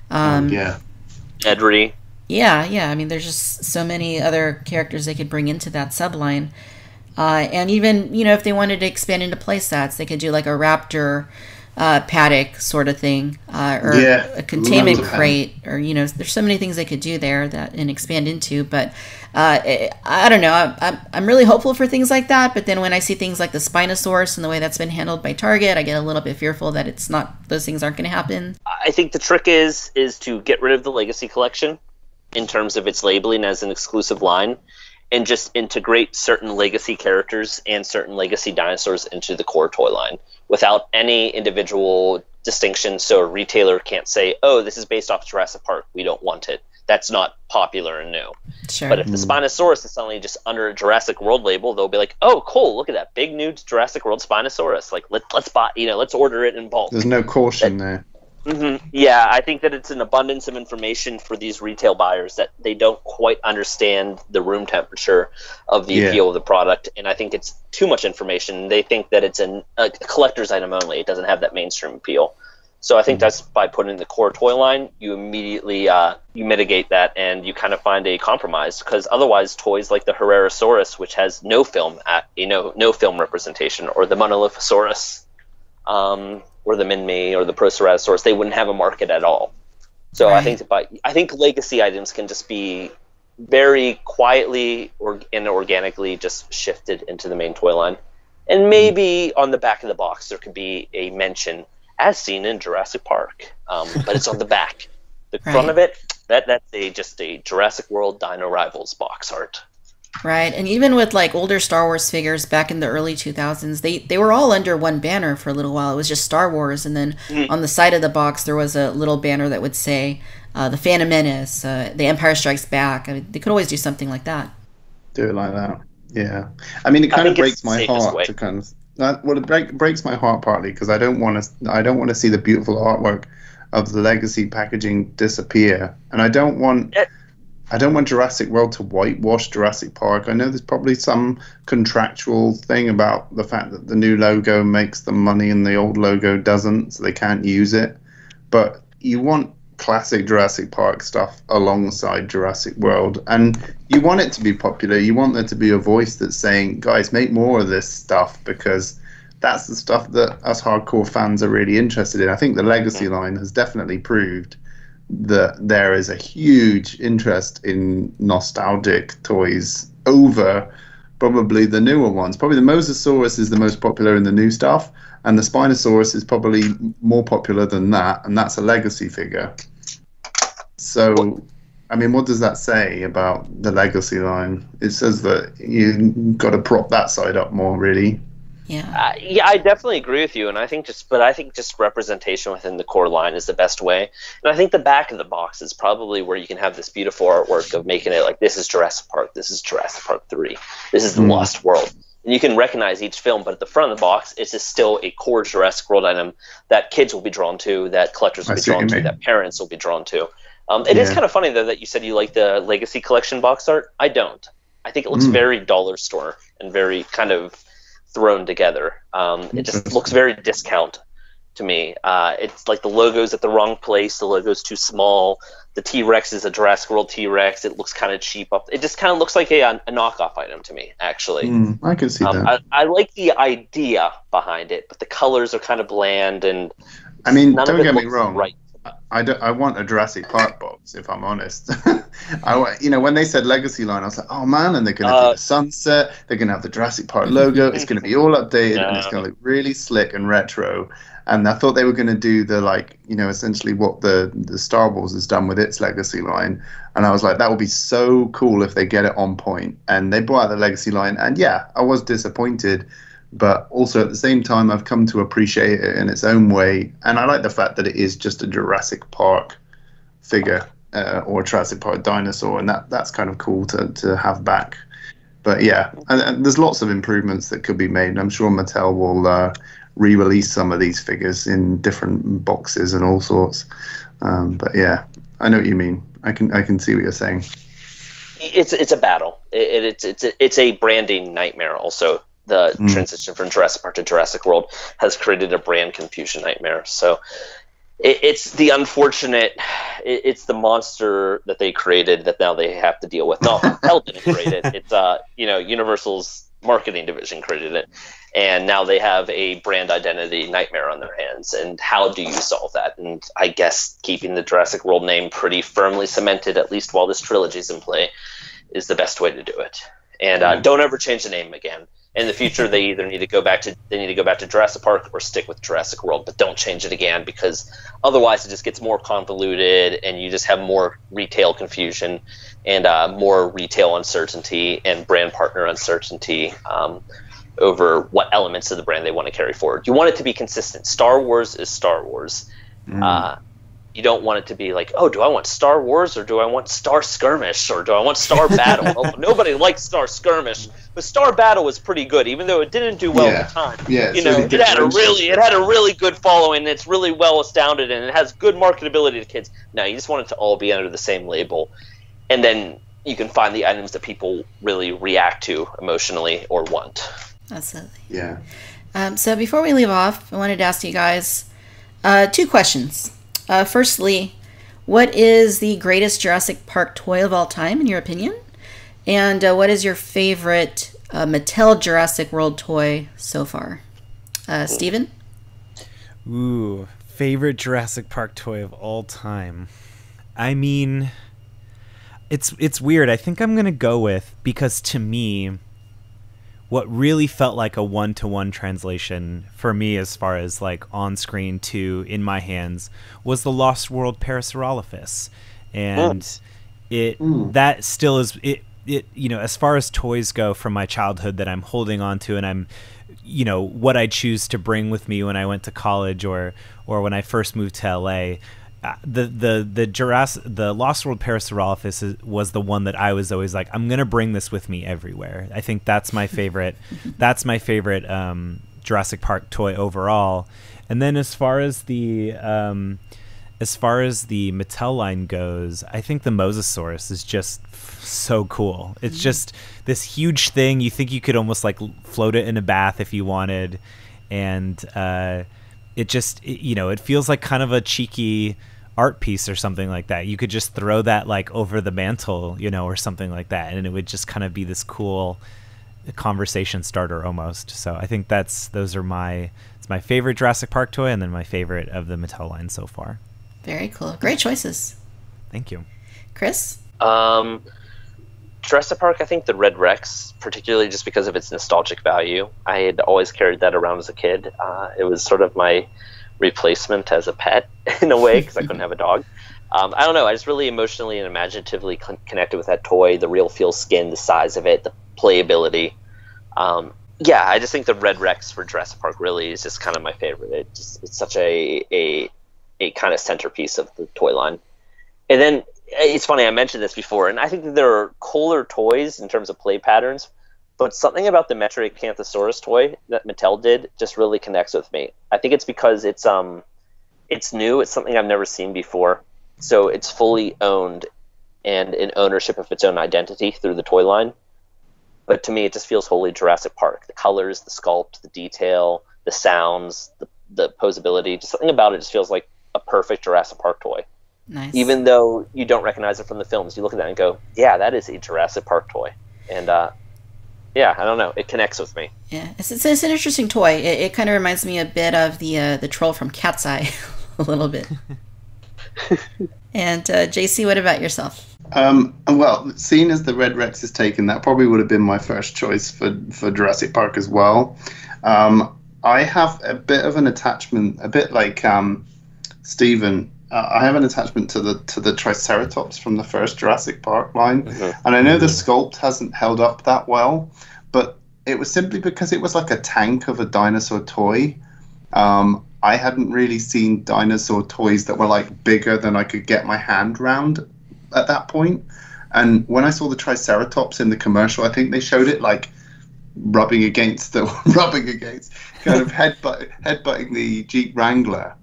Speaker 3: Edry.
Speaker 1: Yeah. I mean, there's just so many other characters they could bring into that subline. And even, if they wanted to expand into play sets, they could do like a raptor paddock sort of thing, or a containment crate, or there's so many things they could do there and expand into. But I don't know. I'm really hopeful for things like that. But then when I see things like the Spinosaurus and the way that's been handled by Target, I get a little bit fearful that those things aren't going to happen.
Speaker 3: I think the trick is to get rid of the Legacy collection in terms of its labeling as an exclusive line, and just integrate certain Legacy characters and certain Legacy dinosaurs into the core toy line without any individual distinction, so a retailer can't say, oh, this is based off Jurassic Park, we don't want it. That's not popular and new.
Speaker 1: Sure.
Speaker 3: But if the Spinosaurus is suddenly just under a Jurassic World label, they'll be like, oh, cool, look at that big new Jurassic World Spinosaurus. Like, let's buy, let's order it in bulk.
Speaker 4: There's no caution there.
Speaker 3: Mm-hmm. Yeah, I think that it's an abundance of information for these retail buyers that they don't quite understand the room temperature of the appeal of the product, and I think it's too much information. They think that it's a collector's item only. It doesn't have that mainstream appeal. So I think that's by putting the core toy line, you immediately you mitigate that, and you kind of find a compromise, because otherwise toys like the Herrerasaurus, which has no film no film representation, or the Monolithosaurus, or the Minmi or the Proceratosaurus, they wouldn't have a market at all. So
Speaker 1: Right.
Speaker 3: I think legacy items can just be very quietly and organically just shifted into the main toy line. And maybe on the back of the box there could be a mention as seen in Jurassic Park, but it's on the back. The front of it, that's just a Jurassic World Dino Rivals box art.
Speaker 1: Right. And even with like older Star Wars figures back in the early 2000s, they were all under one banner for a little while. It was just Star Wars. And then on the side of the box, there was a little banner that would say The Phantom Menace, The Empire Strikes Back. I mean, they could always do something like that.
Speaker 4: Do it like that. Yeah. I mean, it kind of breaks my heart to kind of. Well, it breaks my heart partly because I don't want to see the beautiful artwork of the legacy packaging disappear, and I don't want Jurassic World to whitewash Jurassic Park. I know there's probably some contractual thing about the fact that the new logo makes them money and the old logo doesn't, so they can't use it. But you want classic Jurassic Park stuff alongside Jurassic World, and you want it to be popular. You want there to be a voice that's saying, guys, make more of this stuff, because that's the stuff that us hardcore fans are really interested in. I think the legacy line has definitely proved that there is a huge interest in nostalgic toys over probably the newer ones. Probably the Mosasaurus is the most popular in the new stuff, and the Spinosaurus is probably more popular than that, and that's a legacy figure. So, I mean, what does that say about the legacy line? It says that you've got to prop that side up more, really.
Speaker 1: Yeah.
Speaker 3: Yeah, I definitely agree with you, and I think just representation within the core line is the best way. And I think the back of the box is probably where you can have this beautiful artwork of making it like, this is Jurassic Park, this is Jurassic Park 3, this is The Lost World. And you can recognize each film, but at the front of the box, it's just still a core Jurassic World item that kids will be drawn to, that collectors will be drawn to, that parents will be drawn to. It is kind of funny, though, that you said you like the Legacy Collection box art. I don't. I think it looks very dollar store and very kind of thrown together. It just looks very discount to me. It's like the logo's at the wrong place. The logo's too small. The T-Rex is a Jurassic World T-Rex. It looks kind of cheap up. It just kind of looks like a knockoff item to me, actually.
Speaker 4: I can see that.
Speaker 3: I like the idea behind it, but the colors are kind of bland, and
Speaker 4: I mean, don't get me wrong.
Speaker 3: Right.
Speaker 4: I want a Jurassic Park box, if I'm honest. When they said legacy line, I was like, oh man, and they're going to do the sunset, they're going to have the Jurassic Park logo, it's going to be all updated, and it's going to look really slick and retro. And I thought they were going to do essentially what the Star Wars has done with its legacy line. And I was like, that would be so cool if they get it on point. And they brought out the legacy line, and yeah, I was disappointed. But also at the same time, I've come to appreciate it in its own way. And I like the fact that it is just a Jurassic Park figure or a Jurassic Park dinosaur. And that's kind of cool to have back. But yeah, and there's lots of improvements that could be made. And I'm sure Mattel will re-release some of these figures in different boxes and all sorts. But yeah, I know what you mean. I can see what you're saying.
Speaker 3: It's a battle. It's a branding nightmare also. The transition from Jurassic Park to Jurassic World has created a brand confusion nightmare. So it's the unfortunate, it's the monster that they created that now they have to deal with. No, Mattel didn't create it. It's Universal's marketing division created it, and now they have a brand identity nightmare on their hands. And how do you solve that? And I guess keeping the Jurassic World name pretty firmly cemented, at least while this trilogy's in play, is the best way to do it. And don't ever change the name again. In the future, they either need to go back to Jurassic Park or stick with Jurassic World, but don't change it again, because otherwise it just gets more convoluted and you just have more retail confusion and more retail uncertainty and brand partner uncertainty over what elements of the brand they want to carry forward. You want it to be consistent. Star Wars is Star Wars. You don't want it to be like, oh, do I want Star Wars or do I want Star Skirmish or do I want Star Battle? Well, nobody likes Star Skirmish, but Star Battle was pretty good, even though it didn't do well at the time.
Speaker 4: Yeah,
Speaker 3: it had a really good following. It's really well astounded and it has good marketability to kids. No, you just want it to all be under the same label, and then you can find the items that people really react to emotionally or want.
Speaker 1: Absolutely.
Speaker 4: Yeah.
Speaker 1: So before we leave off, I wanted to ask you guys 2 questions. Firstly, what is the greatest Jurassic Park toy of all time, in your opinion? And what is your favorite Mattel Jurassic World toy so far? Steven?
Speaker 2: Ooh, favorite Jurassic Park toy of all time. I mean, it's weird. I think I'm gonna go with, because to me, what really felt like a one-to-one translation for me, as far as like on screen to in my hands, was the Lost World Parasaurolophus, and that still is it. You know, as far as toys go from my childhood that I'm holding on to, and I'm, you know, what I choose to bring with me when I went to college or when I first moved to LA. The Lost World Parasaurolophus was the one that I was always like, I'm gonna bring this with me everywhere. I think that's my favorite. That's my favorite Jurassic Park toy overall. And then as far as the Mattel line goes, I think the Mosasaurus is just so cool. It's just this huge thing. You think you could almost like float it in a bath if you wanted, and it feels like kind of a cheeky art piece or something like that. You could just throw that like over the mantle, or something like that, and it would just kind of be this cool conversation starter almost. So I think it's my favorite Jurassic Park toy, and then my favorite of the Mattel line so far.
Speaker 1: Very cool. Great choices.
Speaker 2: Thank you.
Speaker 1: Chris?
Speaker 3: Jurassic Park, I think the Red Rex, particularly just because of its nostalgic value. I had always carried that around as a kid. It was sort of my replacement as a pet in a way, because I couldn't have a dog. I don't know. I just really emotionally and imaginatively connected with that toy, the real feel skin, the size of it, the playability. I just think the Red Rex for Jurassic Park really is just kind of my favorite. It's such a kind of centerpiece of the toy line. And then it's funny, I mentioned this before, and I think that there are cooler toys in terms of play patterns, but something about the Metriacanthosaurus toy that Mattel did just really connects with me. I think it's because it's new, it's something I've never seen before, so it's fully owned and in ownership of its own identity through the toy line. But to me, it just feels wholly Jurassic Park. The colors, the sculpt, the detail, the sounds, the posability, just something about it just feels like a perfect Jurassic Park toy.
Speaker 1: Nice.
Speaker 3: Even though you don't recognize it from the films, you look at that and go, yeah, that is a Jurassic Park toy. And I don't know, it connects with me.
Speaker 1: Yeah, it's an interesting toy. It kind of reminds me a bit of the troll from Cat's Eye, a little bit. And JC, what about yourself?
Speaker 4: Well, seeing as the Red Rex is taken, that probably would have been my first choice for Jurassic Park as well. I have a bit of an attachment, a bit like Stephen. I have an attachment to the Triceratops from the first Jurassic Park line, and I know the sculpt hasn't held up that well, but it was simply because it was like a tank of a dinosaur toy. I hadn't really seen dinosaur toys that were like bigger than I could get my hand round at that point. And when I saw the Triceratops in the commercial, I think they showed it like rubbing against, kind of headbutting the Jeep Wrangler.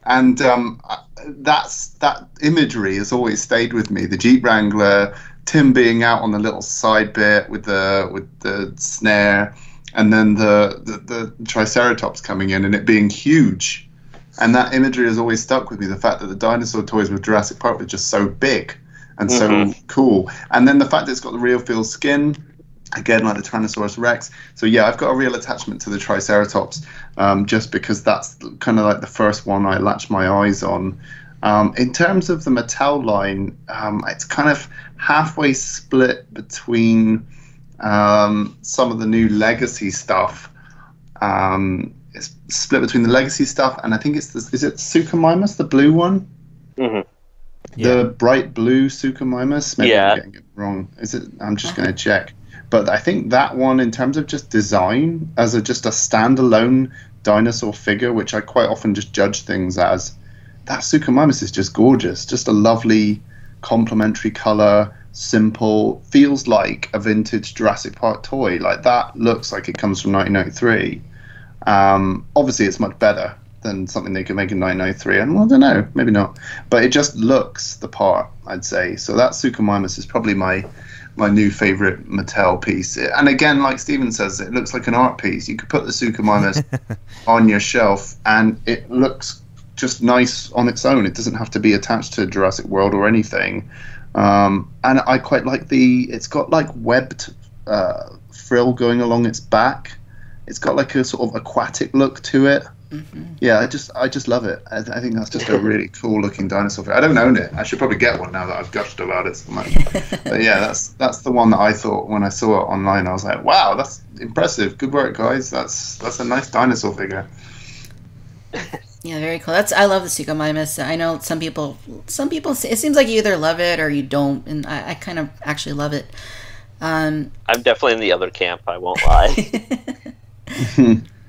Speaker 4: And that imagery has always stayed with me. The Jeep Wrangler, Tim being out on the little side bit with the snare, and then the Triceratops coming in and it being huge. And that imagery has always stuck with me. The fact that the dinosaur toys with Jurassic Park were just so big and so cool. And then the fact that it's got the real feel skin, again, like the Tyrannosaurus Rex. So yeah, I've got a real attachment to the Triceratops, just because that's kind of like the first one I latched my eyes on. In terms of the Mattel line, it's kind of halfway split between some of the new Legacy stuff. It's split between the Legacy stuff, and I think is it Suchomimus, the blue one?
Speaker 2: Yeah.
Speaker 4: The bright blue Suchomimus? Maybe I'm getting it wrong. Is it? I'm just going to check. But I think that one, in terms of just design, as just a standalone dinosaur figure, which I quite often just judge things as, that Suchomimus is just gorgeous. Just a lovely complementary color, simple, feels like a vintage Jurassic Park toy. Like, that looks like it comes from 1993. Obviously, it's much better than something they could make in 1993. And, well, I don't know, maybe not. But it just looks the part, I'd say. So that Suchomimus is probably my new favorite Mattel piece. And again, like Steven says, it looks like an art piece. You could put the Suchomimus on your shelf and it looks just nice on its own. It doesn't have to be attached to Jurassic World or anything. And I quite like it's got like webbed frill going along its back. It's got like a sort of aquatic look to it. Yeah, I just love it. I think that's just a really cool looking dinosaur. I don't own it. I should probably get one now that I've gushed about it so much. But yeah, that's the one that I thought when I saw it online. I was like, wow, that's impressive. Good work, guys. That's a nice dinosaur figure.
Speaker 1: Yeah, very cool. I love the Suchomimus. I know some people say, it seems like you either love it or you don't, and I kind of actually love it.
Speaker 3: I'm definitely in the other camp, I won't lie.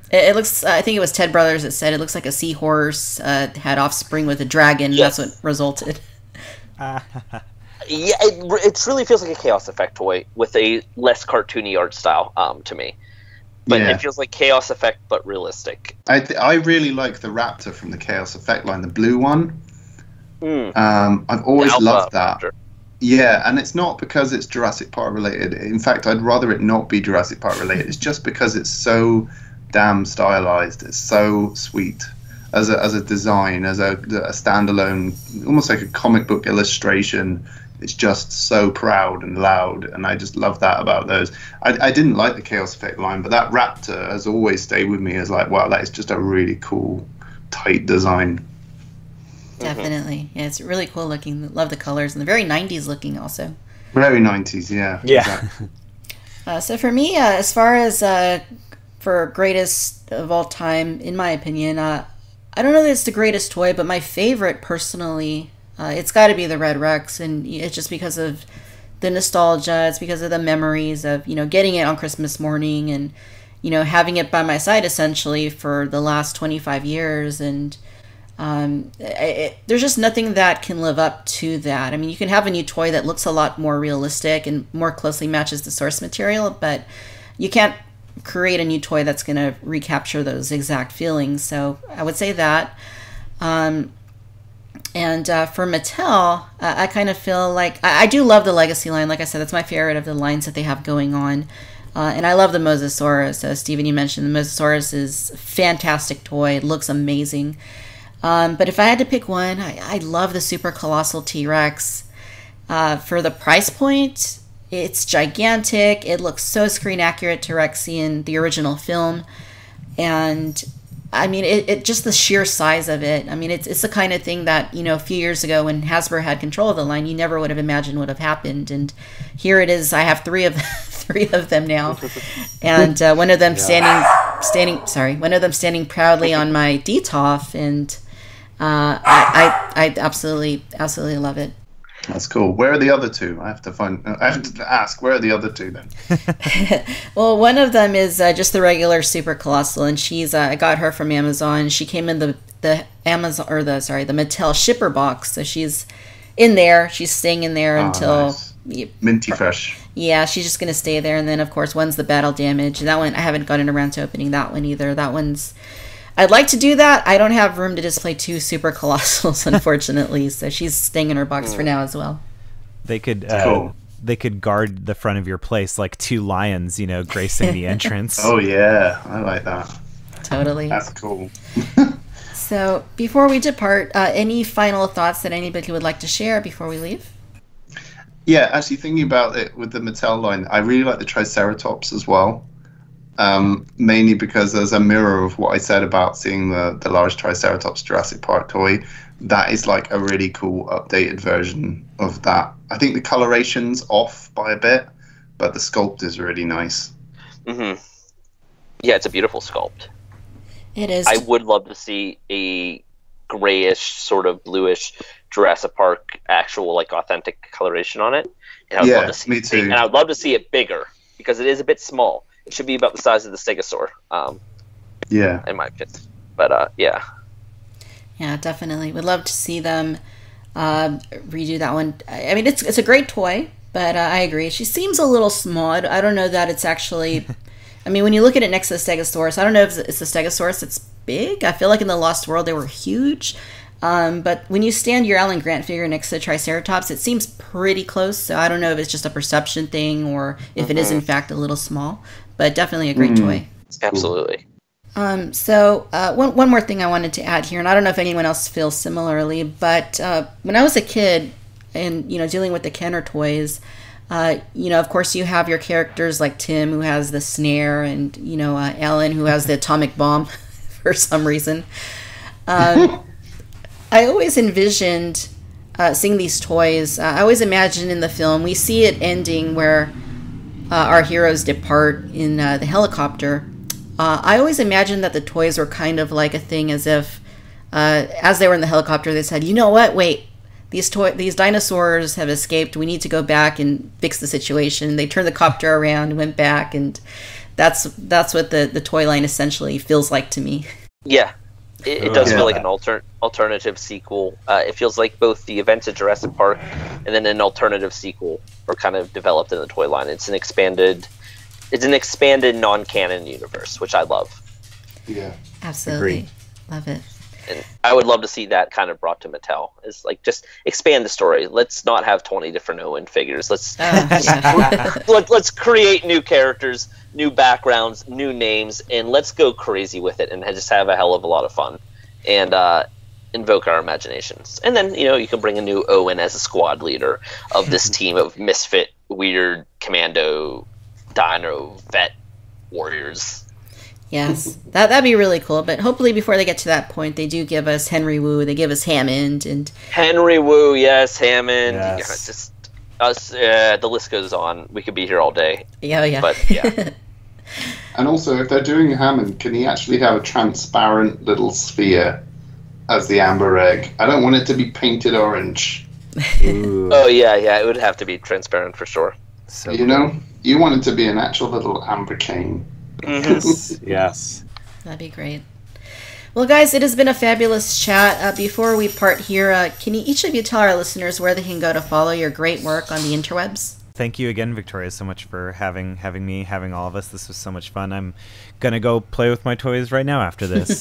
Speaker 1: It looks, I think it was Ted Brothers that said it looks like a seahorse had offspring with a dragon.
Speaker 3: Yes.
Speaker 1: That's what resulted.
Speaker 3: Yeah, it really feels like a Chaos Effect toy with a less cartoony art style to me. But
Speaker 4: Yeah.
Speaker 3: it feels like Chaos Effect, but realistic.
Speaker 4: I really like the Raptor from the Chaos Effect line, the blue one. I've always
Speaker 3: Alpha
Speaker 4: loved that.
Speaker 3: Raptor.
Speaker 4: Yeah, and it's not because it's Jurassic Park related. In fact, I'd rather it not be Jurassic Park related. It's just because it's so damn stylized. It's so sweet as a design, as a standalone, almost like a comic book illustration. It's just so proud and loud, and I just love that about those. I didn't like the Chaos Effect line, but that Raptor has always stayed with me as like, wow, that is just a really cool, tight design.
Speaker 1: Definitely. Yeah, it's really cool looking. Love the colors and the very 90s looking also.
Speaker 4: Very 90s, yeah.
Speaker 2: Yeah.
Speaker 4: Exactly.
Speaker 1: So for me, as far as for greatest of all time, in my opinion, I don't know that it's the greatest toy, but my favorite personally, it's got to be the Red Rex, and it's just because of the nostalgia. It's because of the memories of getting it on Christmas morning and having it by my side essentially for the last 25 years, and there's just nothing that can live up to that. I mean, you can have a new toy that looks a lot more realistic and more closely matches the source material, but you can't create a new toy that's going to recapture those exact feelings. So I would say that. And for Mattel, I kind of feel like I do love the Legacy line. Like I said, that's my favorite of the lines that they have going on. And I love the Mosasaurus. Stephen, you mentioned the Mosasaurus is a fantastic toy. It looks amazing. But if I had to pick one, I love the Super Colossal T-Rex. For the price point, it's gigantic. It looks so screen accurate to Rexian, the original film. And I mean, it just the sheer size of it. I mean, it's the kind of thing that, a few years ago when Hasbro had control of the line, you never would have imagined would have happened. And here it is. I have three of them now. And one of them standing proudly on my DTOF, and I absolutely love it.
Speaker 4: That's cool. Where are the other two? I have to ask, where are the other two then?
Speaker 1: Well, one of them is just the regular Super Colossal, and she's I got her from Amazon. She came in the Amazon the Mattel shipper box, so she's in there. She's staying in there until
Speaker 4: nice. Minty fresh.
Speaker 1: Yeah, she's just gonna stay there, and then of course one's the battle damage. That one I haven't gotten around to opening that one either. That one's I'd like to do that. I don't have room to display two Super Colossals, unfortunately, so she's staying in her box for now as well.
Speaker 2: They could
Speaker 4: Cool.
Speaker 2: they could guard the front of your place like two lions, gracing the entrance.
Speaker 4: Oh yeah, I like that.
Speaker 1: Totally.
Speaker 4: That's cool.
Speaker 1: So before we depart, any final thoughts that anybody would like to share before we leave?
Speaker 4: Yeah, actually thinking about it with the Mattel line, I really like the Triceratops as well. Mainly because there's a mirror of what I said about seeing the large Triceratops Jurassic Park toy. That is like a really cool updated version of that. I think the coloration's off by a bit, but the sculpt is really nice.
Speaker 3: Mm-hmm. Yeah, it's a beautiful sculpt.
Speaker 1: It is.
Speaker 3: I would love to see a grayish, sort of bluish Jurassic Park actual, like, authentic coloration on it. And I would love to see
Speaker 4: me too.
Speaker 3: And I would love to see it bigger, because it is a bit small. It should be about the size of the Stegosaur,
Speaker 4: Yeah.
Speaker 3: in my opinion. But, yeah.
Speaker 1: Yeah, definitely. Would love to see them redo that one. I mean, it's a great toy, but I agree. She seems a little small. I don't know that it's actually... I mean, when you look at it next to the Stegosaurus, I don't know if it's the Stegosaurus that's big. I feel like in the Lost World they were huge. But when you stand your Alan Grant figure next to the Triceratops, it seems pretty close. So I don't know if it's just a perception thing or if it is in fact a little small. But definitely a great toy.
Speaker 3: Absolutely.
Speaker 1: So one more thing I wanted to add here, and I don't know if anyone else feels similarly, but when I was a kid and, dealing with the Kenner toys, of course you have your characters like Tim, who has the snare, and, Ellen, who has the atomic bomb for some reason. I always envisioned seeing these toys. I always imagined in the film, we see it ending where our heroes depart in the helicopter. I always imagined that the toys were kind of like a thing as if, as they were in the helicopter, they said, you know what, wait, these dinosaurs have escaped. We need to go back and fix the situation. They turned the copter around and went back, and that's what the toy line essentially feels like to me.
Speaker 3: Yeah, it does feel like an alternative sequel. It feels like both the events of Jurassic Park and then an alternative sequel were kind of developed in the toy line. It's an expanded non-canon universe, which I love.
Speaker 4: Yeah,
Speaker 1: absolutely.
Speaker 2: Agreed.
Speaker 1: Love it.
Speaker 3: And I would love to see that kind of brought to Mattel. Is like, just expand the story. Let's not have 20 different Owen figures. Let's create new characters, new backgrounds, new names, and let's go crazy with it and just have a hell of a lot of fun and invoke our imaginations. And then, you can bring a new Owen as a squad leader of this team of misfit, weird commando, dino, vet warriors.
Speaker 1: Yes, that'd be really cool. But hopefully before they get to that point, they do give us Henry Wu, they give us Hammond. And
Speaker 3: Henry Wu, yes, Hammond.
Speaker 2: Yes.
Speaker 3: The list goes on. We could be here all day.
Speaker 1: Yeah.
Speaker 3: But, yeah.
Speaker 4: And also, if they're doing Hammond, can he actually have a transparent little sphere as the amber egg? I don't want it to be painted orange.
Speaker 3: Oh, yeah, it would have to be transparent for sure.
Speaker 2: So
Speaker 4: you want it to be an actual little amber cane.
Speaker 2: Yes.
Speaker 1: That'd be great. Well, guys, it has been a fabulous chat. Before we part here, can each of you tell our listeners where they can go to follow your great work on the interwebs?
Speaker 2: Thank you again, Victoria, so much for having me, having all of us. This was so much fun. I'm gonna go play with my toys right now after this.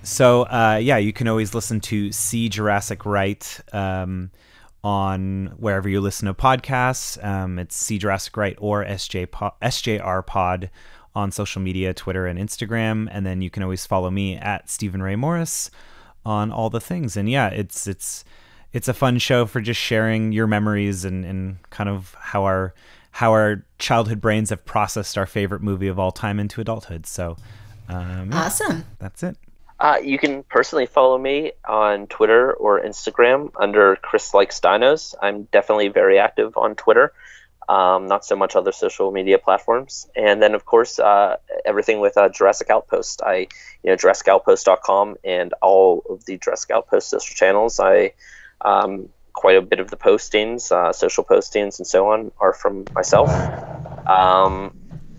Speaker 2: So you can always listen to See Jurassic Right on wherever you listen to podcasts. It's See Jurassic Right or SJR Pod on social media, Twitter and Instagram. And then you can always follow me at Stephen Ray Morris on all the things. And yeah, it's a fun show for just sharing your memories and kind of how our childhood brains have processed our favorite movie of all time into adulthood. So
Speaker 1: awesome.
Speaker 2: That's it.
Speaker 3: You can personally follow me on Twitter or Instagram under Chris Likes Dinos. I'm definitely very active on Twitter, not so much other social media platforms. And then, of course, everything with Jurassic Outpost. JurassicOutpost.com and all of the Jurassic Outpost social channels. Quite a bit of the postings, social postings and so on, are from myself.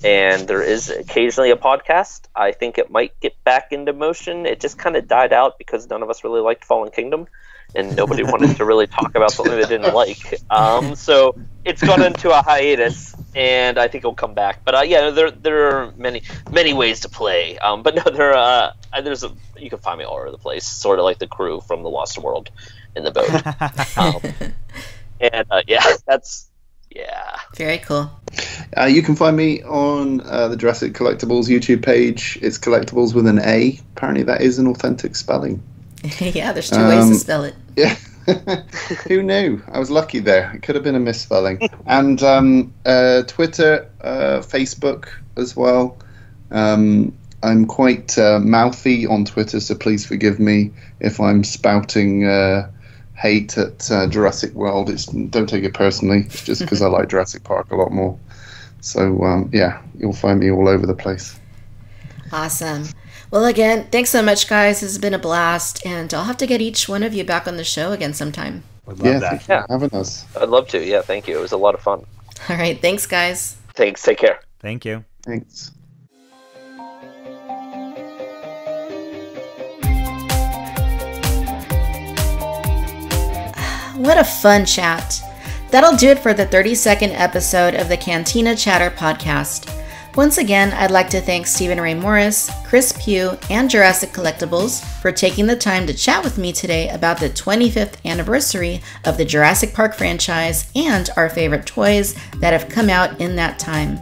Speaker 3: And there is occasionally a podcast. I think it might get back into motion. It just kind of died out because none of us really liked Fallen Kingdom, and nobody wanted to really talk about something they didn't like. So it's gone into a hiatus, and I think it'll come back. But there are many ways to play. But no, you can find me all over the place, sort of like the crew from The Lost World in the boat. Yeah.
Speaker 1: Very cool.
Speaker 4: You can find me on the Jurassic Collectables YouTube page. It's Collectables with an A. Apparently that is an authentic spelling.
Speaker 1: Yeah, there's two ways to spell it.
Speaker 4: Yeah. Who knew? I was lucky there. It could have been a misspelling. And Twitter, Facebook as well. I'm quite mouthy on Twitter, so please forgive me if I'm spouting hate at Jurassic World. Don't take it personally. It's just because I like Jurassic Park a lot more. So you'll find me all over the place.
Speaker 1: Awesome. Well, again, thanks so much, guys. This has been a blast, and I'll have to get each one of you back on the show again sometime.
Speaker 2: Would love that.
Speaker 4: Thank you for having us.
Speaker 3: I'd love to. Yeah, thank you. It was a lot of fun.
Speaker 1: All right, thanks, guys.
Speaker 3: Thanks. Take care.
Speaker 2: Thank you.
Speaker 4: Thanks.
Speaker 1: What a fun chat. That'll do it for the 32nd episode of the Cantina Chatter Podcast. Once again, I'd like to thank Stephen Ray Morris, Chris Pugh, and Jurassic Collectables for taking the time to chat with me today about the 25th anniversary of the Jurassic Park franchise and our favorite toys that have come out in that time.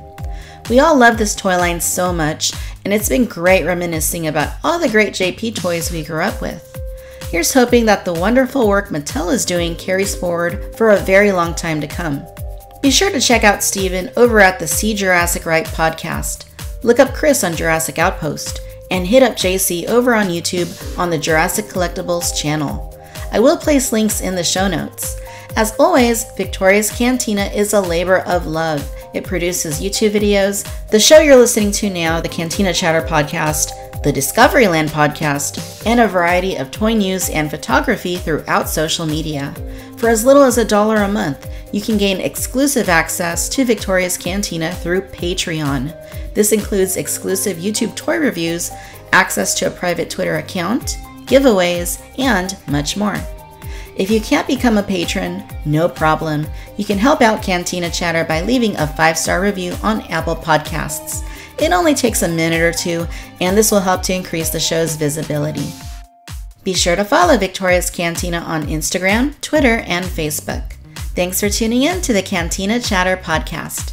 Speaker 1: We all love this toy line so much, and it's been great reminiscing about all the great JP toys we grew up with. Here's hoping that the wonderful work Mattel is doing carries forward for a very long time to come. Be sure to check out Steven over at the See Jurassic Right podcast. Look up Chris on Jurassic Outpost, and hit up JC over on YouTube on the Jurassic Collectables channel. I will place links in the show notes. As always, Victoria's Cantina is a labor of love. It produces YouTube videos, the show you're listening to now, the Cantina Chatter Podcast, the Discoveryland Podcast, and a variety of toy news and photography throughout social media. For as little as $1 a month, you can gain exclusive access to Victoria's Cantina through Patreon. This includes exclusive YouTube toy reviews, access to a private Twitter account, giveaways, and much more. If you can't become a patron, no problem. You can help out Cantina Chatter by leaving a 5-star review on Apple Podcasts. It only takes a minute or two, and this will help to increase the show's visibility. Be sure to follow Victoria's Cantina on Instagram, Twitter, and Facebook. Thanks for tuning in to the Cantina Chatter Podcast.